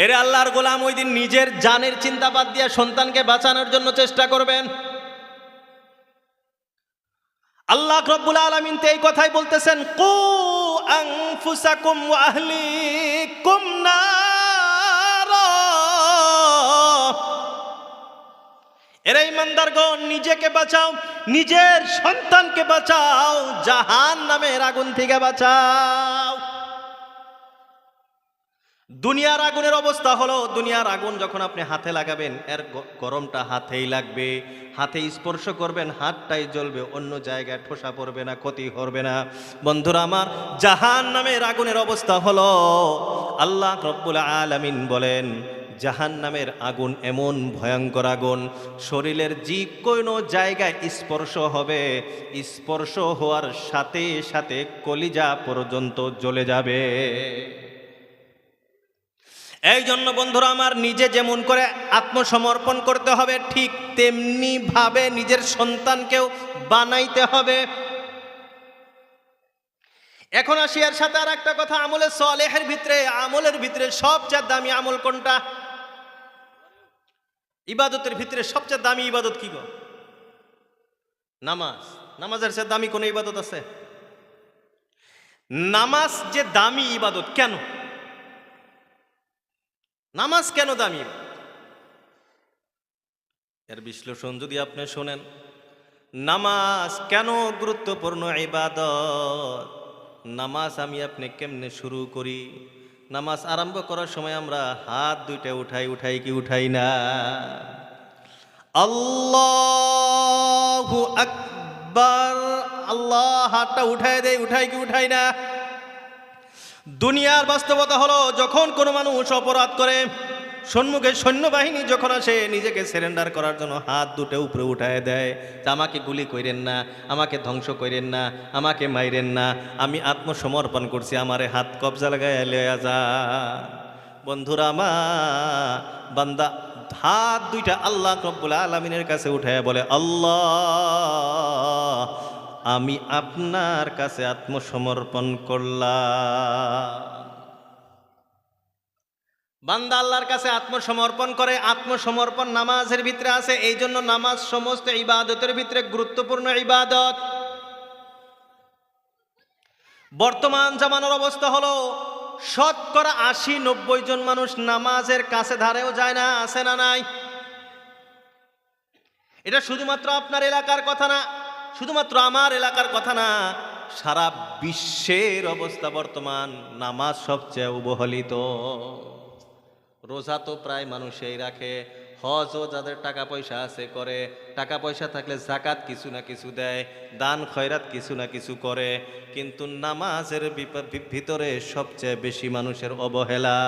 এরে আল্লাহর গোলাম, ওই দিন নিজের জানের চিন্তা বাদ দিয়ে সন্তানকে বাঁচানোর জন্য চেষ্টা করবেন। আল্লাহ রাব্বুল আলামিন তো এই কথাই বলতেছেন, কু আনফুসাকুম ওয়া আহলিকুম নার। এরে ঈমানদারগণ, নিজেকে বাঁচাও, নিজের সন্তানকে বাঁচাও, জাহান্নামের আগুন থেকে বাঁচাও। দুনিয়ার আগুনের অবস্থা হলো, দুনিয়ার আগুন যখন আপনি হাতে লাগাবেন, এর গরমটা হাতেই লাগবে, হাতে স্পর্শ করবেন, হাতটাই জ্বলবে, অন্য জায়গায় ঠোসা পড়বে না, ক্ষতি করবে না। বন্ধুরা আমার, জাহান্নামের আগুনের অবস্থা হলো, আল্লাহ রাব্বুল আলামিন বলেন, জাহান্নামের আগুন এমন ভয়ঙ্কর আগুন, শরীরের যে কোনো জায়গায় স্পর্শ হবে, স্পর্শ হওয়ার সাথে সাথে কলিজা পর্যন্ত জ্বলে যাবে। এই জন্য বন্ধুরা আমার, নিজে যেমন করে আত্মসমর্পণ করতে হবে, ঠিক তেমনি ভাবে নিজের সন্তানকেও বানাইতে হবে। এখন আসি এর সাথে আর একটা কথা, আমলে সালেহের ভিতরে সবচেয়ে দামি আমল কোনটা? ইবাদতের ভিতরে সবচেয়ে দামি ইবাদত কি গো? নামাজ। নামাজের চেয়ে দামি কোন ইবাদত আছে? নামাজ যে দামি ইবাদত, কেন নামাজ কেন দামি? এর বিশ্লেষণ যদি আপনি শোনেন, নামাজ কেন গুরুত্বপূর্ণ ইবাদত, নামাজ আমি আপনি কেমনে শুরু করি, নামাজ আরম্ভ করার সময় আমরা হাত দুইটা উঠাই কি উঠাই না? আল্লাহু আকবার, আল্লাহ, হাতটা উঠাই কি উঠাই না? দুনিয়ার বাস্তবতা হলো, যখন কোনো মানুষ অপরাধ করে, সম্মুখে সৈন্যবাহিনী যখন আসে নিজেকে সারেন্ডার করার জন্য হাত দুটো উপরে উঠায় দেয়, তা আমাকে গুলি কইরেন না, আমাকে ধ্বংস কইরেন না, আমাকে মাইরেন না, আমি আত্মসমর্পণ করছি, আমারে হাত কবজা লাগায় লইয়া যা। বন্ধুরা আমার, বান্দা হাত দুইটা আল্লাহ রব্বুল আলামিনের কাছে উঠায় বলে, আল্লাহ আমি আপনার কাছে আত্মসমর্পণ করলাম। বান্দা আল্লাহর কাছে আত্মসমর্পণ করে। আত্মসমর্পণ নামাজের ভিতরে আছে, এই জন্য নামাজ সমস্ত ইবাদতের ভিতরে গুরুত্বপূর্ণ ইবাদত। বর্তমান জামানার অবস্থা হলো 80-90 জন মানুষ নামাজের কাছে ধারেও যায় না, আছে না নাই? এটা শুধুমাত্র আপনার এলাকার কথা না, শুধুমাত্র আমার এলাকার কথা না, সারা বিশ্বের অবস্থা বর্তমান। নামাজ সবচেয়ে অবহেলিত। রোজা তো প্রায় মানুষই রাখে, হজও যাদের টাকা পয়সা আছে করে, টাকা পয়সা থাকলে যাকাত কিছু না কিছু দেয়, দান খয়রাত কিছু না কিছু করে, কিন্তু নামাজের ভিতরে সবচেয়ে বেশি মানুষের অবহেলা।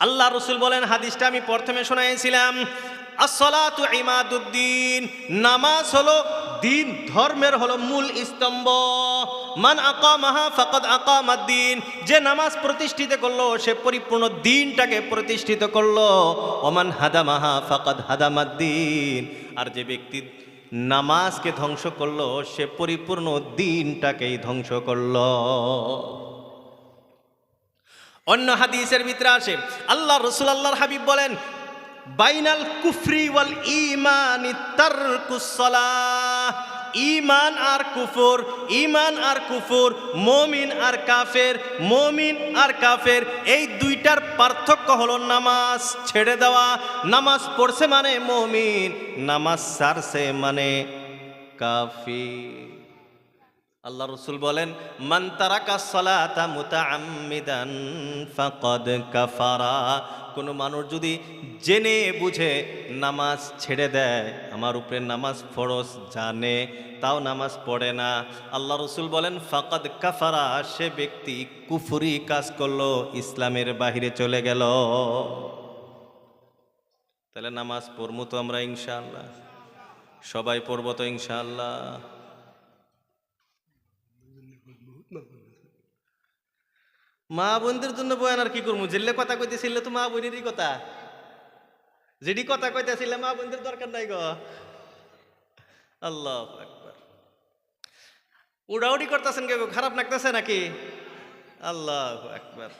আল্লাহ রসুল বলেন, হাদিসটা আমি প্রথমে শোনাইছিলাম, আসসালাতু ইমাদুদ্দিন, নামাজ হলো দিন ধর্মের হলো মূল স্তম্ভ। মান আকামাহা ফাকাদ আকামাদ্দিন, যে নামাজ প্রতিষ্ঠিত করলো সে পরিপূর্ণ দিনটাকে প্রতিষ্ঠিত করলো। ওমান হাদামাহা ফাকাদ হাদামাদ্দিন, আর যে ব্যক্তি নামাজকে ধ্বংস করলো সে পরিপূর্ণ দিনটাকেই ধ্বংস করলো। অন্য হাদিসের ভিতরে আসে, আল্লাহ রসুল আল্লাহর হাবিব বলেন, বাইনাল কুফরি ওয়াল ঈমানি তারকুস সালাহ, ঈমান আর কুফর, ঈমান আর কুফর, মুমিন আর কাফের, মুমিন আর কাফের, এই দুইটার পার্থক্য হলো নামাজ ছেড়ে দেওয়া। নামাজ পড়ছে মানে মুমিন, নামাজ ছাড়ছে মানে কাফির। আল্লাহ রসুল বলেন, মান তারাকা সালাতা মুতাআম্মিদান ফাকাদ কাফারা, কোনো মানুষ যদি জেনে বুঝে নামাজ ছেড়ে দেয়, আমার উপরে নামাজ ফরজ জানে তাও নামাজ পড়ে না, আল্লাহ রসুল বলেন ফাকাদ কাফারা, সে ব্যক্তি কুফরি কাজ করলো, ইসলামের বাহিরে চলে গেল। তাহলে নামাজ পড়বো তো আমরা ইনশাআল্লাহ, সবাই পড়বো তো ইনশাআল্লাহ। মা বোনদের জন্য বয়ান আর কি করবো, জেলে কথা কইতেছিল তো মা বোনেরই কথা, যেটি কথা কইতেছিল মা বোনদের দরকার নাই গো। আল্লাহু আকবার, উড়াউড়ি করতেছেন কেউ, খারাপ লাগতেছে নাকি? আল্লাহু আকবার,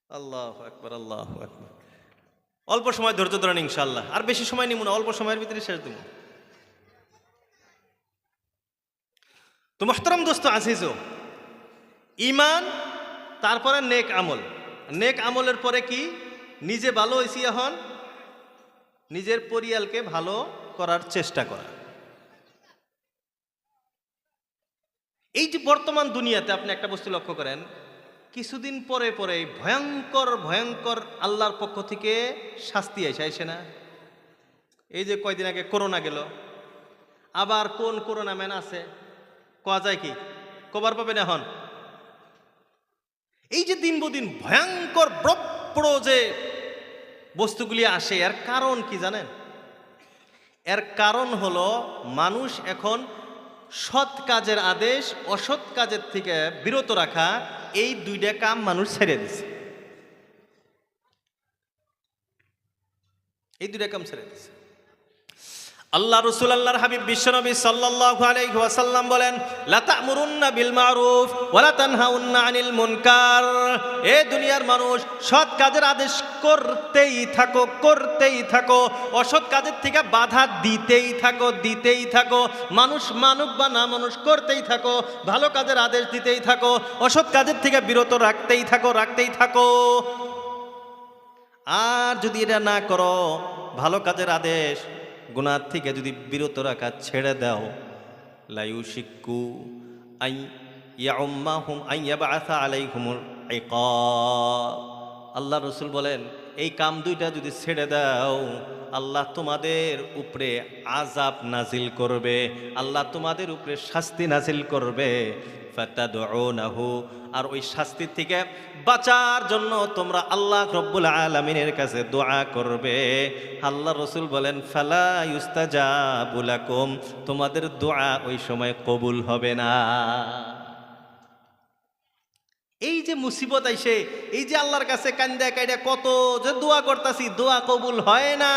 আল্লাহু আকবার, আল্লাহু আকবার। অল্প সময় ধৈর্য ধরেন ইনশাআল্লাহ, আর বেশি সময় নিব না, অল্প সময়ের ভিতরে শেষ দেব। তো মুহতারাম দোস্ত আজিজো, ঈমান, তারপরে নেক আমল, নেক আমলের পরে কি? নিজে ভালো হইছি, এখন নিজের পরিয়ালকে ভালো করার চেষ্টা করা। এই যে বর্তমান দুনিয়াতে আপনি একটা বস্তু লক্ষ্য করেন, কিছুদিন পরে পরে ভয়ঙ্কর ভয়ঙ্কর আল্লাহর পক্ষ থেকে শাস্তি আইসে না? এই যে কয়দিন আগে করোনা গেল, আবার কোন করোনা ম্যান আছে, কোয়া যায় কি, কবার পাবেন এখন? এই যে দিন বদিন ভয়ঙ্কর বড় যে বস্তুগুলি আসে, এর কারণ কি জানেন? এর কারণ হলো মানুষ এখন সৎ কাজের আদেশ অসৎ কাজের থেকে বিরত রাখা, এই দুইটা কাম মানুষ ছেড়ে দিছে, এই দুইটা কাম ছেড়ে দিছে। আল্লাহ রসুল আল্লাহর হাবিব বিশ্বনবী সাল্লাল্লাহু আলাইহি ওয়াসাল্লাম বলেন, লা তা'মুরুন্না বিল মারুফ ওয়া লা তানহাউন্না আনিল মুনকার, এ দুনিয়ার মানুষ সৎ কাজের আদেশ করতেই থাকো, করতেই থাকো, অসৎ কাজের থেকে বাধা দিতেই থাকো, দিতেই থাকো, মানুষ মানুক বা না মানুষ করতেই থাকো, ভালো কাজের আদেশ দিতেই থাকো, অসৎ কাজের থেকে বিরত রাখতেই থাকো, রাখতেই থাকো। আর যদি এটা না করো, ভালো কাজের আদেশ গুনাহ থেকে যদি বিরত রাখা ছেড়ে দাও, লা ইউশিকু আই ইয়াউম্মাহুম আই ইয়াবআসা আলাইহিমুল ইকাব, আল্লাহ রসুল বলেন এই কাম দুইটা যদি ছেড়ে দাও, আল্লাহ তোমাদের উপরে আযাব নাজিল করবে, আল্লাহ তোমাদের উপরে শাস্তি নাজিল করবে। ফাতাদউনাহু, আর ওই শাস্তির থেকে বাঁচার জন্য তোমরা আল্লাহ রব্বুল আলামিনের কাছে দোয়া করবে। আল্লাহ রসুল বলেন ফালা ইউস্তাজাবু লাকুম, তোমাদের দোয়া ওই সময় কবুল হবে না। এই যে মুসিবত আইসে, এই যে আল্লাহর কাছে কান্দা কাইডা কত যে দোয়া করতাছি, দোয়া কবুল হয় না।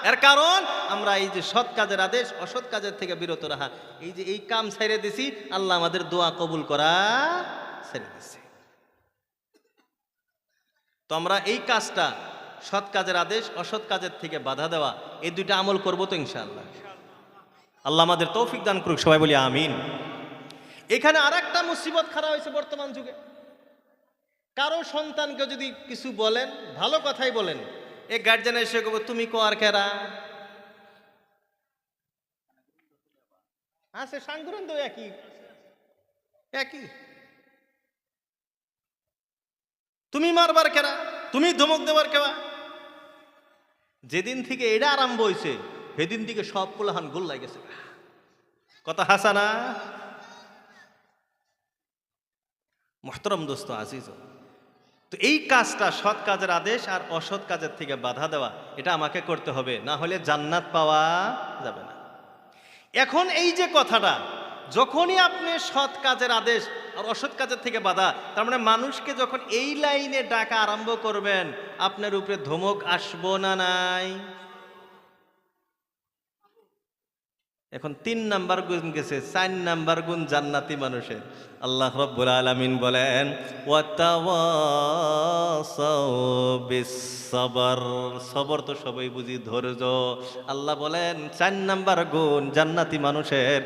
এর কারণ আমরা এই যে সৎ কাজের আদেশ অসৎ কাজের থেকে বিরত রাখা, এই যে এই কাম ছেড়ে দিছি, আল্লাহ আমাদের দোয়া কবুল করা ছেড়ে দিছে। তো আমরা এই কাজটা, সৎ কাজের আদেশ অসৎ কাজের থেকে বাধা দেওয়া, এই দুইটা আমল করবো তো ইনশাআল্লাহ। আল্লাহ আমাদের তৌফিক দান করুক, সবাই বলি আমিন। এখানে আর একটা মুসিবত খাড়া হয়েছে বর্তমান যুগে। কারো সন্তানকে যদি কিছু বলেন, ভালো কথাই বলেন, এ গার্জেন এসে কব তুমি কোয়ার কেরা আছে, সাংগুরেন তো একই একই, তুমি মারবার কেরা, তুমি ধমক দেবার কেবা। যেদিন থেকে এটা আরম্ভ হয়েছে সেদিন থেকে সব কোলাহান গোল্লাই গেছে, কথা হাসানা। মুহতারাম দোস্ত আজিজ, তো এই কাজটা সৎ কাজের আদেশ আর অসৎ কাজের থেকে বাধা দেওয়া, এটা আমাকে করতে হবে, না হলে জান্নাত পাওয়া যাবে না। এখন এই যে কথাটা, যখনই আপনি সৎ কাজের আদেশ আর অসৎ কাজের থেকে বাধা, তার মানে মানুষকে যখন এই লাইনে ডাকা আরম্ভ করবেন, আপনার উপরে ধমক আসবো না নাই? এখন ৩ নাম্বার গুণ গেছে, ৪ নাম্বার গুণ জান্নাতি মানুষের। আল্লাহ রাব্বুল আলামিন বলেন ওয়াতাওয়াসাউ বিস-সাবর, সবর তো সবাই বুঝি ধৈর্য। আল্লাহ বলেন ৪ নাম্বার গুণ জান্নাতি মানুষের,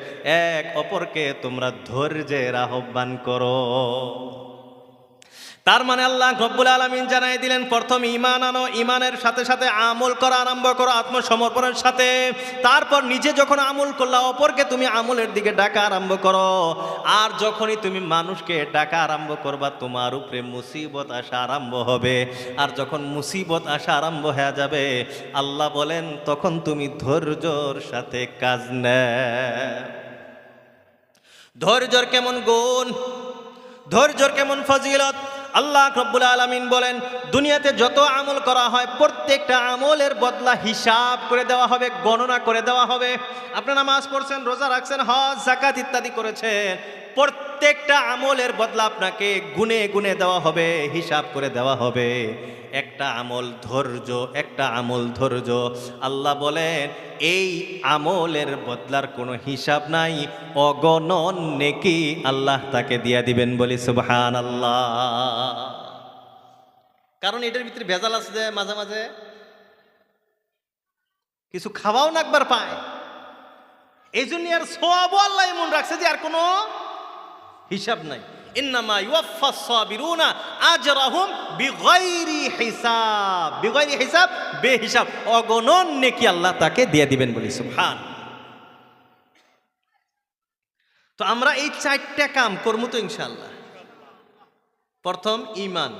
এক অপরকে তোমরা ধৈর্যের আহ্বান করো। তার মানে আল্লাহ রব্বুল আলামিন জানাই দিলেন, প্রথম ঈমান আনো, ঈমানের সাথে সাথে আমল করা আরম্ভ করো আত্মসমর্পণের সাথে। তারপর নিজে যখন আমল করলা, অপরকে তুমি আমলের দিকে ডাকা আরম্ভ করো। আর যখনই তুমি মানুষকে ডাকা আরম্ভ করবা, তোমার উপরে মুসিবত আসা আরম্ভ হবে। আর যখন মুসিবত আসা আরম্ভ হয়ে যাবে, আল্লাহ বলেন তখন তুমি ধৈর্যর সাথে কাজ নেও। ধৈর্যর কেমন গুণ, ধৈর্যর কেমন ফজিলত, আল্লাহ রব্বুল আলামিন বলেন দুনিয়াতে যত আমল করা হয় প্রত্যেকটা আমলের বদলা হিসাব করে দেওয়া হবে, গণনা করে দেওয়া হবে। আপনি নামাজ পড়ছেন, রোজা রাখছেন, হজ যাকাত ইত্যাদি করেছেন, প্রত্যেকটা আমলের বদলা আপনাকে গুনে গুনে দেওয়া হবে, হিসাব করে দেওয়া হবে। একটা আমল ধৈর্য, একটা আমল ধৈর্য। আল্লাহ বলেন এই আমলের বদলার কোনো হিসাব নাই, অগণন নেকি আল্লাহ তাকে দিয়া দিবেন, বলি সুবহানাল্লাহ। কারণ এটার ভিতরে ভেজাল আছে যে মাঝে মাঝে কিছু খাওয়াও না একবার পায়, এই জন্য আর সওয়াবও আল্লাহ এমন রাখছে যে আর কোনো হিসাব নাই। ইন্নামা ইউওয়াফাস সাবিরুনা আজরাহুম বিগাইরি হিসাব, বিগাইরি হিসাব, বেহিসাব, অগণন নেকি আল্লাহ তাকে দিয়ে দিবেন, বলি সুবহান। তো আমরা এই 4টা কাম করবো তো ইনশাআল্লাহ। প্রথম ঈমান,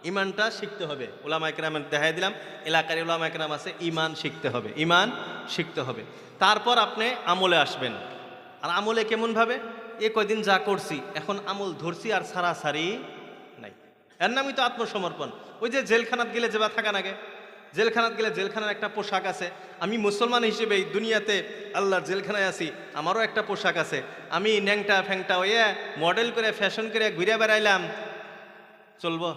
ঈমানটা শিখতে হবে। উলামায়ে কেরামের দেখাই দিলাম, এলাকার উলামায়ে কেরাম আছে, ঈমান শিখতে হবে, ঈমান শিখতে হবে। তারপর আপনি আমলে আসবেন। আর আমলে কেমন ভাবে, এ কয়দিন যা করছি এখন আমল ধরছি আর সারাসারি নাই, এর নামই তো আত্মসমর্পণ। ওই যে জেলখানাত গেলে যেবা থাকা নাগে, জেলখানাত গেলে জেলখানার একটা পোশাক আছে। আমি মুসলমান হিসেবে এই দুনিয়াতে আল্লাহর জেলখানায় আছি, আমারও একটা পোশাক আছে। আমি ন্যাংটা ফ্যাংটা হয়ে মডেল করে ফ্যাশন করে ঘুরে বেড়াইলাম, চলবো?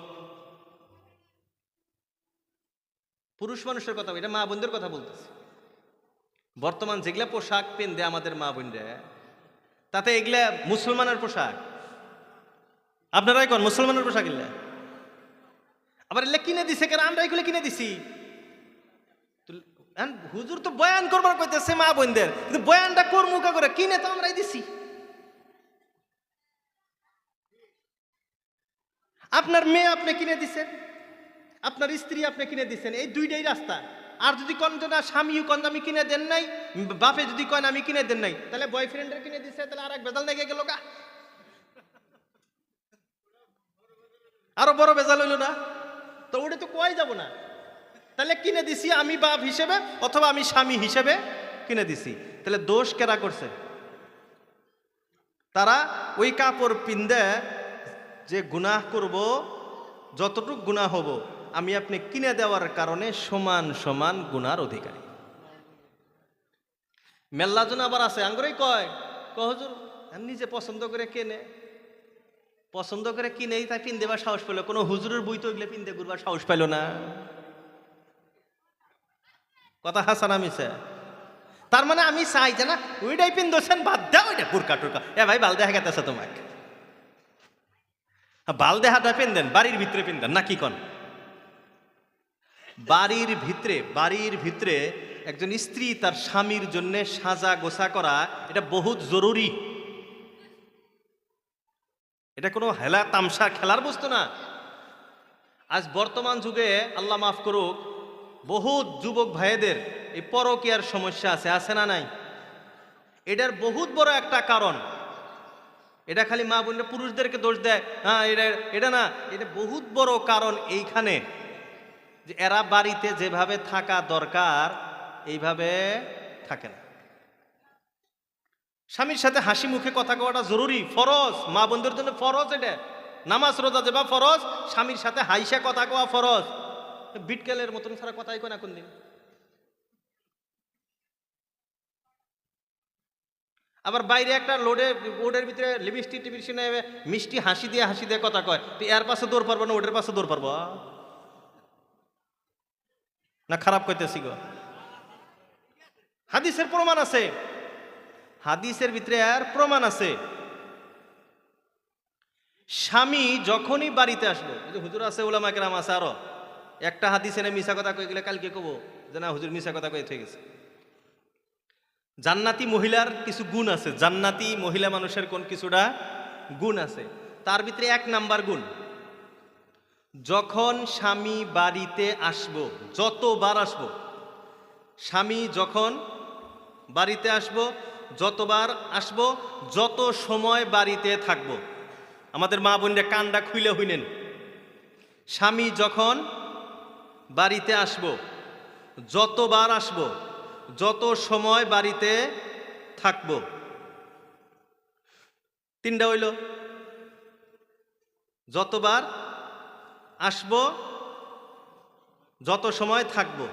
পুরুষ মানুষের কথা, এটা মা বোনদের কথা বলতেছি। বর্তমান যেগুলা পোশাক পেন্দে আমাদের মা বোনরা, তাতে এগুলা মুসলমানের পোশাক। আপনারাই কোন মুসলমানের পোশাক এগুলা? আবার এগুলা কিনে দিছে কেন? আমরা এগুলো কিনে দিছি। হুজুর তো বয়ান করবার কইতেছে মা বোনদের, কিন্তু বয়ানটা কর্মুকা করে কিনে তো আমরাই দিছি। আপনার মেয়ে আপনি কিনে দিছেন, আপনার স্ত্রী আপনি কিনে দিছেন, এই দুইটাই রাস্তা। আর যদি কোন না স্বামীও কোন আমি কিনে দেন নাই, বাপে যদি কন আমি কিনে দেন নাই, তাহলে বয়ফ্রেন্ডের কিনে দিছে, তাহলে আর এক বেজাল লেগে গেল গা, আরো বড় বেজাল হইল না? তো ওটা তো কয় যাব না। তাহলে কিনে দিছি আমি বাপ হিসেবে অথবা আমি স্বামী হিসেবে কিনে দিছি, তাহলে দোষ কেরা করছে? তারা ওই কাপড় পিন্দে যে গুনাহ করব, যতটুক গুনাহ হব আমি আপনি কিনে দেওয়ার কারণে সমান সমান গুনার অধিকারী। মেল্লাজন আবার আছে আঙ্গুরেই কয় হুজুর নিজে পছন্দ করে কেনে, পছন্দ করে কিনেই তাই পিন দেবার সাহস পেল, কোনো হুজুরের বই তো এগুলো পিনতে ঘুরবার সাহস পাইল না। কথা হাসান মিছে? তার মানে আমি চাই যে না ওইটাই পিন দোছেন, বাদ দেয় ওইটা বুরকা টুরকা। ভাই বাল দেখা গেছে তোমাকে, বাল দেহাটা পেন দেন, বাড়ির ভিতরে পেন দেন না কি কন? বাড়ির ভিতরে একজন স্ত্রী তার স্বামীর জন্য সাজা গোছা করা এটা বহুত জরুরি। এটা কোনো হেলা তামসা খেলার বস্তু না। আজ বর্তমান যুগে আল্লাহ মাফ করুক, বহুত যুবক ভাইদের এই পরকীয়ার সমস্যা আছে না নাই? এটার বহুত বড় একটা কারণ। এটা খালি মা বোনরা পুরুষদেরকে দোষ দেয়, হ্যাঁ এটা না, এটা বহুত বড় কারণ এইখানে যে এরা বাড়িতে যেভাবে থাকা দরকার এইভাবে থাকে না। স্বামীর সাথে হাসি মুখে কথা কওয়াটা জরুরি, ফরজ, মা বোনদের জন্য ফরজ। এটা নামাজ রোজা যেবা ফরজ, স্বামীর সাথে হাইসা কথা কওয়া ফরজ। বিটকেলের মতন ছাড়া কথাই কয় না কোন দিন। আবার বাইরে একটা লোডের ভিতরে লিপস্টিক টিপিস্টিক মিষ্টি হাসি দিয়ে কথা কয়, তুই এর পাশে দৌড় পারবো না ওটার পাশে দৌড় পারবো না? খারাপ কইতেছি গো। হাদিসের প্রমাণ আছে, হাদিসের ভিতরে আর প্রমাণ আছে। স্বামী যখনই বাড়িতে আসলো, হুজুর আছে ওলামা কেরাম আছে, আরো একটা হাদিস এনে মিশা কথা কয়ে গেলে কালকে কব যে না হুজুর মিশা কথা কয়ে থেকে গেছে। জান্নাতি মহিলার কিছু গুণ আছে, জান্নাতি মহিলা মানুষের কোন কিছুটা গুণ আছে। তার ভিতরে 1 নাম্বার গুণ, যখন স্বামী বাড়িতে আসবো, যতবার আসবো, স্বামী যখন বাড়িতে আসবো, যতবার আসবো, যত সময় বাড়িতে থাকবো, আমাদের মা বোনরা কানটা খুইলে হইলেন, স্বামী যখন বাড়িতে আসবো, যতবার আসবো, যত সময় বাড়িতে থাকবো, 3টা হইল। যতবার আসবো, যত সময় থাকবো,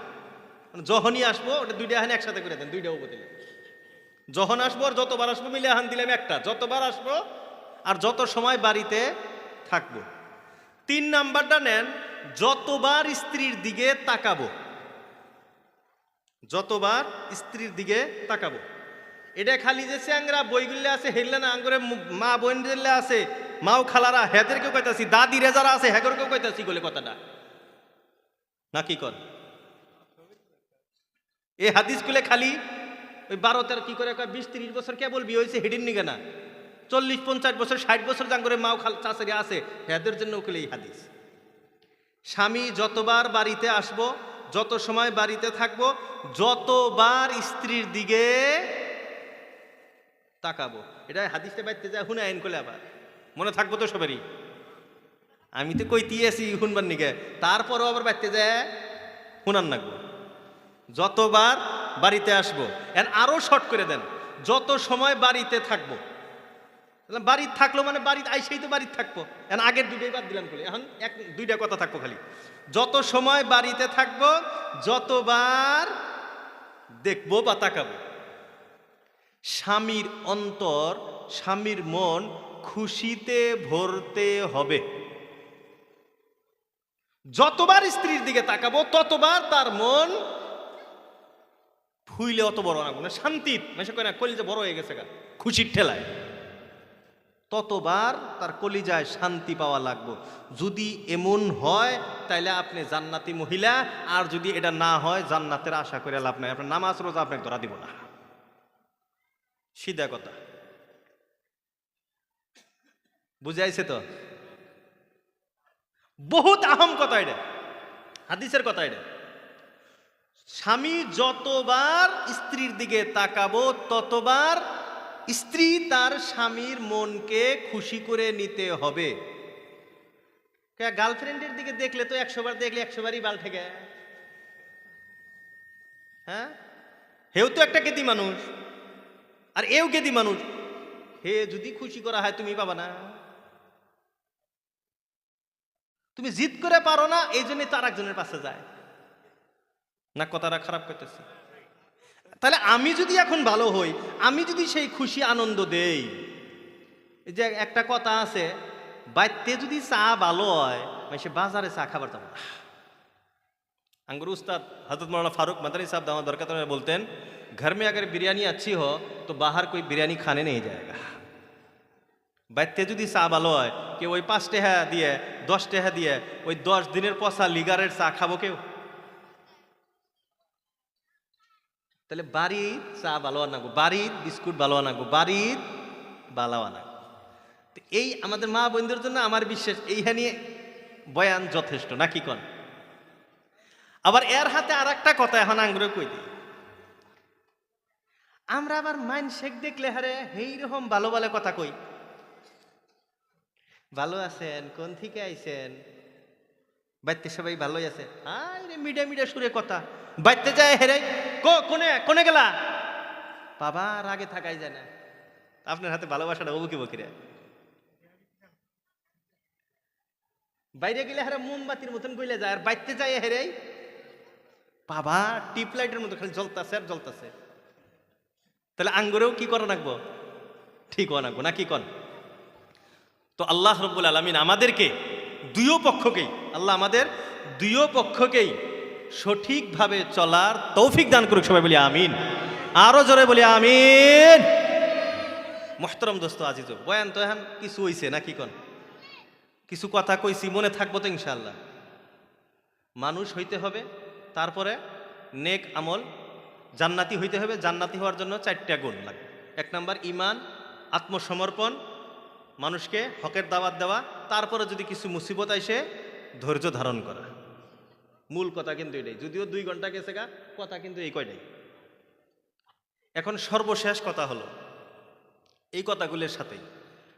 যখনই আসবো, ওটা 2টা হান একসাথে করে দেন, 2টা উপর দিলেন। যখন আসবো আর যতবার আসবো মিলে হান দিলাম একটা, যতবার আসবো আর যত সময় বাড়িতে থাকবো। 3 নাম্বারটা নেন, যতবার স্ত্রীর দিকে তাকাবো, যতবার স্ত্রীর দিকে তাকাবো। এটা খালি যে চ্যাংরা বইগুলো আছে হেললে না, আঙ্গুরে মা বোন আছে, মাও খালারা হেদেরকেও কইতাছি, দাদি রেজারা আছে হেগরকেও কইতাছি বলে কথাটা না কি কর? এই হাদিসগুলো খালি ওই 12-13 কি করে 20-30 বছর কে বলবি হয়েছে হেডিন নিগে না, 40-50 বছর 60 বছর জাঙ্গরে মাও খাল চাচারি আছে হেদের জন্য ওগুলো এই হাদিস। স্বামী যতবার বাড়িতে আসবো, যত সময় বাড়িতে থাকবো, যতবার স্ত্রীর দিকে তাকাবো। এটা হাদিসটা বাইতে যায় হুনা আইন করলে আবার মনে থাকবো তো সবারই। আমি তো কইতেই আছি শুনবার নিকে, তারপরও আবার বাইতে যায় হুনান নাকবো। যতবার বাড়িতে আসবো, আরো শর্ট করে দেন, যত সময় বাড়িতে থাকবো। বাড়িতে থাকলো মানে বাড়িতে আইসেই তো বাড়িতে থাকবো, আগের 2টাই বাদ দিলাম বলে, এখন 2টা কথা থাকবো খালি। যত সময় বাড়িতে থাকবো, যতবার দেখবো বা তাকাবো। স্বামীর অন্তর, স্বামীর মন খুশিতে ভরতে হবে। যতবার স্ত্রীর দিকে তাকাবো ততবার তার মন ফুইলে, অত বড় না শান্তি মেশে কয় না কলিজা বড় হয়ে গেছে গা খুশির ঠেলায়, ততবার তার কলিজায় শান্তি পাওয়া লাগবে। যদি এমন হয় তাইলে আপনি জান্নাতি মহিলা, আর যদি এটা না হয় জান্নাতের আশা করে লাভ নাই। আপনার নামাজ রোজা আপনাকে ধরা দিব না, সিধা কথা। বুঝাইছে তো? বহুত আহম কথা এটা, হাদিসের কথা এটা। স্বামী যতবার স্ত্রীর দিকে তাকাবো ততবার স্ত্রী তার স্বামীর মনকে খুশি করে নিতে হবে। গার্লফ্রেন্ডের দিকে দেখলে তো 100 বার দেখলে 100 বারই বাল ঠেকে, হ্যাঁ, হেও তো একটা কেতি মানুষ, আর এও কেতি মানুষ। হে যদি খুশি করা হয় তুমি পাবা না। তুমি জিদ করে পারো না, এই জন্যই তো আর একজনের পাশে যায় না। কথাটা খারাপ করতেছে। তাহলে আমি যদি এখন ভালো হই, আমি যদি সেই খুশি আনন্দ দেই, এই যে একটা কথা আছে, বাইতে যদি চা ভালো হয়, সে বাজারে চা খাবার যাবো না। আঙ্গুর উস্তাদ हजरत मौलाना फारूक मदनी साहब दामद बरकत में बोलते हैं, घर में अगर बिरयानी अच्छी हो तो बाहर कोई बिरयानी खाने नहीं जाएगा। বাইতে যদি চা ভালো হয়, কেউ ওই 5 টাকা দিয়ে 10 টাকা দিয়ে ওই 10 দিনের পচা লিগারের চা খাবো কেউ? তাহলে বাড়ির চা ভালো আনাগো, বাড়ির বিস্কুট ভালো আনাগো, বাড়ির বালাও আনাগো। এই আমাদের মা বোনদের জন্য আমার বিশ্বাস এইখানে বয়ান যথেষ্ট নাকি কোন? আবার এর হাতে আর একটা কথা এখন আঙ্গুরে কই দিই, আমরা আবার মাইন শেখ দেখলে হারে এইরকম ভালো ভালো কথা কই। ভালো আছেন, কোন থেকে আইছেন, বাইতে সবাই ভালোই আছে, আরে মিডা মিডা সুরে কথা। বাইতে যায় হেরে কোনে কোনে গেলা, বাবা রাগে থাকাই যায় না। আপনার হাতে ভালোবাসাটা বকি বকিরে। বাইরে গেলে হারে মোমবাতির মতন গইলে যায়, আর বাইতে যায় হেরে বাবা টিপলাইটের মতো খালি জ্বলতাছে আর জ্বলতাছে। তাহলে আঙ্গুরেও কি করা রাখবো, ঠিক রাখবো নাকি কন? তো আল্লাহ রব্বুল আলামিন আমাদেরকে দুই পক্ষকেই, আল্লাহ আমাদের দুই পক্ষকেই সঠিকভাবে চলার তৌফিক দান করুক। সবাই বলি আমিন, আরো জোরে বলি আমিন। মোহতরম দোস্ত আজিজ, বয়ান তো এখন কিছু হইছে নাকি কন? কিছু কথা কইছি, মনে থাকবো তো ইনশাআল্লাহ। মানুষ হইতে হবে, তারপরে নেক আমল, জান্নাতি হইতে হবে। জান্নাতি হওয়ার জন্য 4টা গুণ লাগবে। 1 নাম্বার ঈমান, আত্মসমর্পণ, মানুষকে হকের দাওয়াত দেওয়া, তারপরে যদি কিছু মুসিবত আসে ধৈর্য ধারণ করা। মূল কথা কিন্তু এটাই, যদিও 2 ঘন্টা গেছে গা, কথা কিন্তু এই কয়টাই। এখন সর্বশেষ কথা হলো এই কথাগুলোর সাথেই,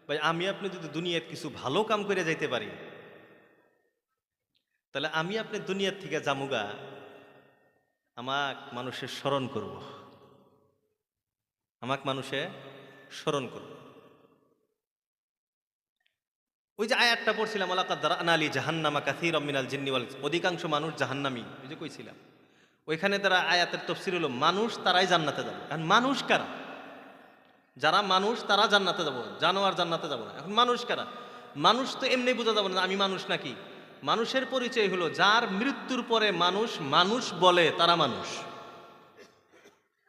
ভাই আমি আপনি যদি দুনিয়ার কিছু ভালো কাম করে যাইতে পারি, তাহলে আমি আপনি দুনিয়ার থেকে জামুগা, আমাক মানুষের স্মরণ করব, আমাক মানুষে স্মরণ করব। ওই যে আয়াতটা পড়ছিলাম, ওয়ালাকাদ যারানা লি জাহান্নামা কাসীরাম মিনাল জিন্নি ওয়াল ইনস, অধিকাংশ মানুষ জাহান্নামী, ওই যে কইছিলাম। ওইখানে তারা আয়াতের তাফসীর হলো মানুষ তারাই জান্নাতে যাবে। এখন মানুষ কারা? যারা মানুষ তারা জান্নাতে যাব, জানোয়ার জান্নাতে যাব না। এখন মানুষ কারা? মানুষ তো এমনি বোঝা যাবে না আমি মানুষ নাকি। মানুষের পরিচয় হলো যার মৃত্যুর পরে মানুষ মানুষ বলে তারা মানুষ।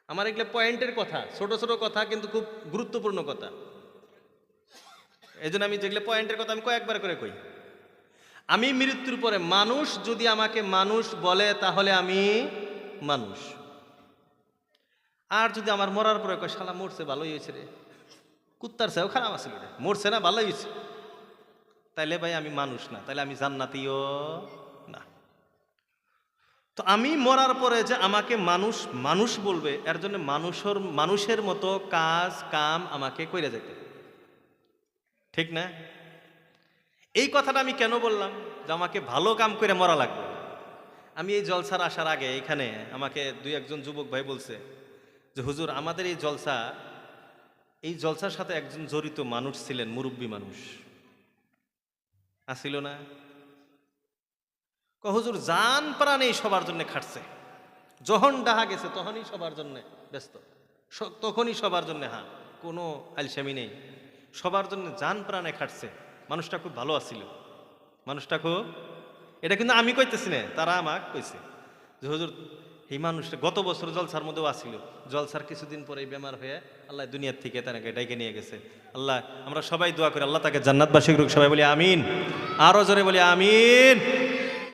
আমার এগুলো পয়েন্টের কথা, ছোট ছোট কথা কিন্তু খুব গুরুত্বপূর্ণ কথা। এই জন্য আমি যেগুলো পয়েন্টের কথা আমি কয়েকবার করে কই। আমি মৃত্যুর পরে মানুষ যদি আমাকে মানুষ বলে তাহলে আমি মানুষ। আর যদি আমার মরার পরে কয় শালা মরছে ভালোই হয়েছে রে, কুত্তার চেয়েও খারাপ আছে রে, মরছে না ভালোই হয়েছে, তাইলে ভাই আমি মানুষ না, তাইলে আমি জান্নাতীয় না। তো আমি মরার পরে যে আমাকে মানুষ মানুষ বলবে, এর জন্য মানুষের মতো কাজ কাম আমাকে কইরা যেতে, ঠিক না? এই কথাটা আমি কেন বললাম যে আমাকে ভালো কাম করে মরা লাগবে? আমি এই জলসার আসার আগে এখানে আমাকে 2-1 যুবক ভাই বলছে যে হুজুর আমাদের এই জলসার সাথে একজন জড়িত মানুষ ছিলেন, মুরব্বী মানুষ আসিল না? হুজুর জান প্রাণে সবার জন্য খাটছে, যখন ডাহা গেছে তখনই সবার জন্য ব্যস্ত, তখনই সবার জন্য হ্যাঁ, কোনো আলসামি নেই, সবার জন্য জান প্রাণে খাটছে। মানুষটা খুব ভালো আছিল, মানুষটা খুব, এটা কিন্তু আমি কইতেছি না, তারা আমাকে কইছে যে হুজুর এই মানুষটা গত বছর জলসার মধ্যেও আসিল, জলসার কিছুদিন পরে বেমার হয়ে আল্লাহ দুনিয়ার থেকে তাকে ডাইকে নিয়ে গেছে। আল্লাহ আমরা সবাই দোয়া করি আল্লাহ তাকে জান্নাতবাসী করুক। সবাই বলি আমিন, আরো জোরে বলি আমিন।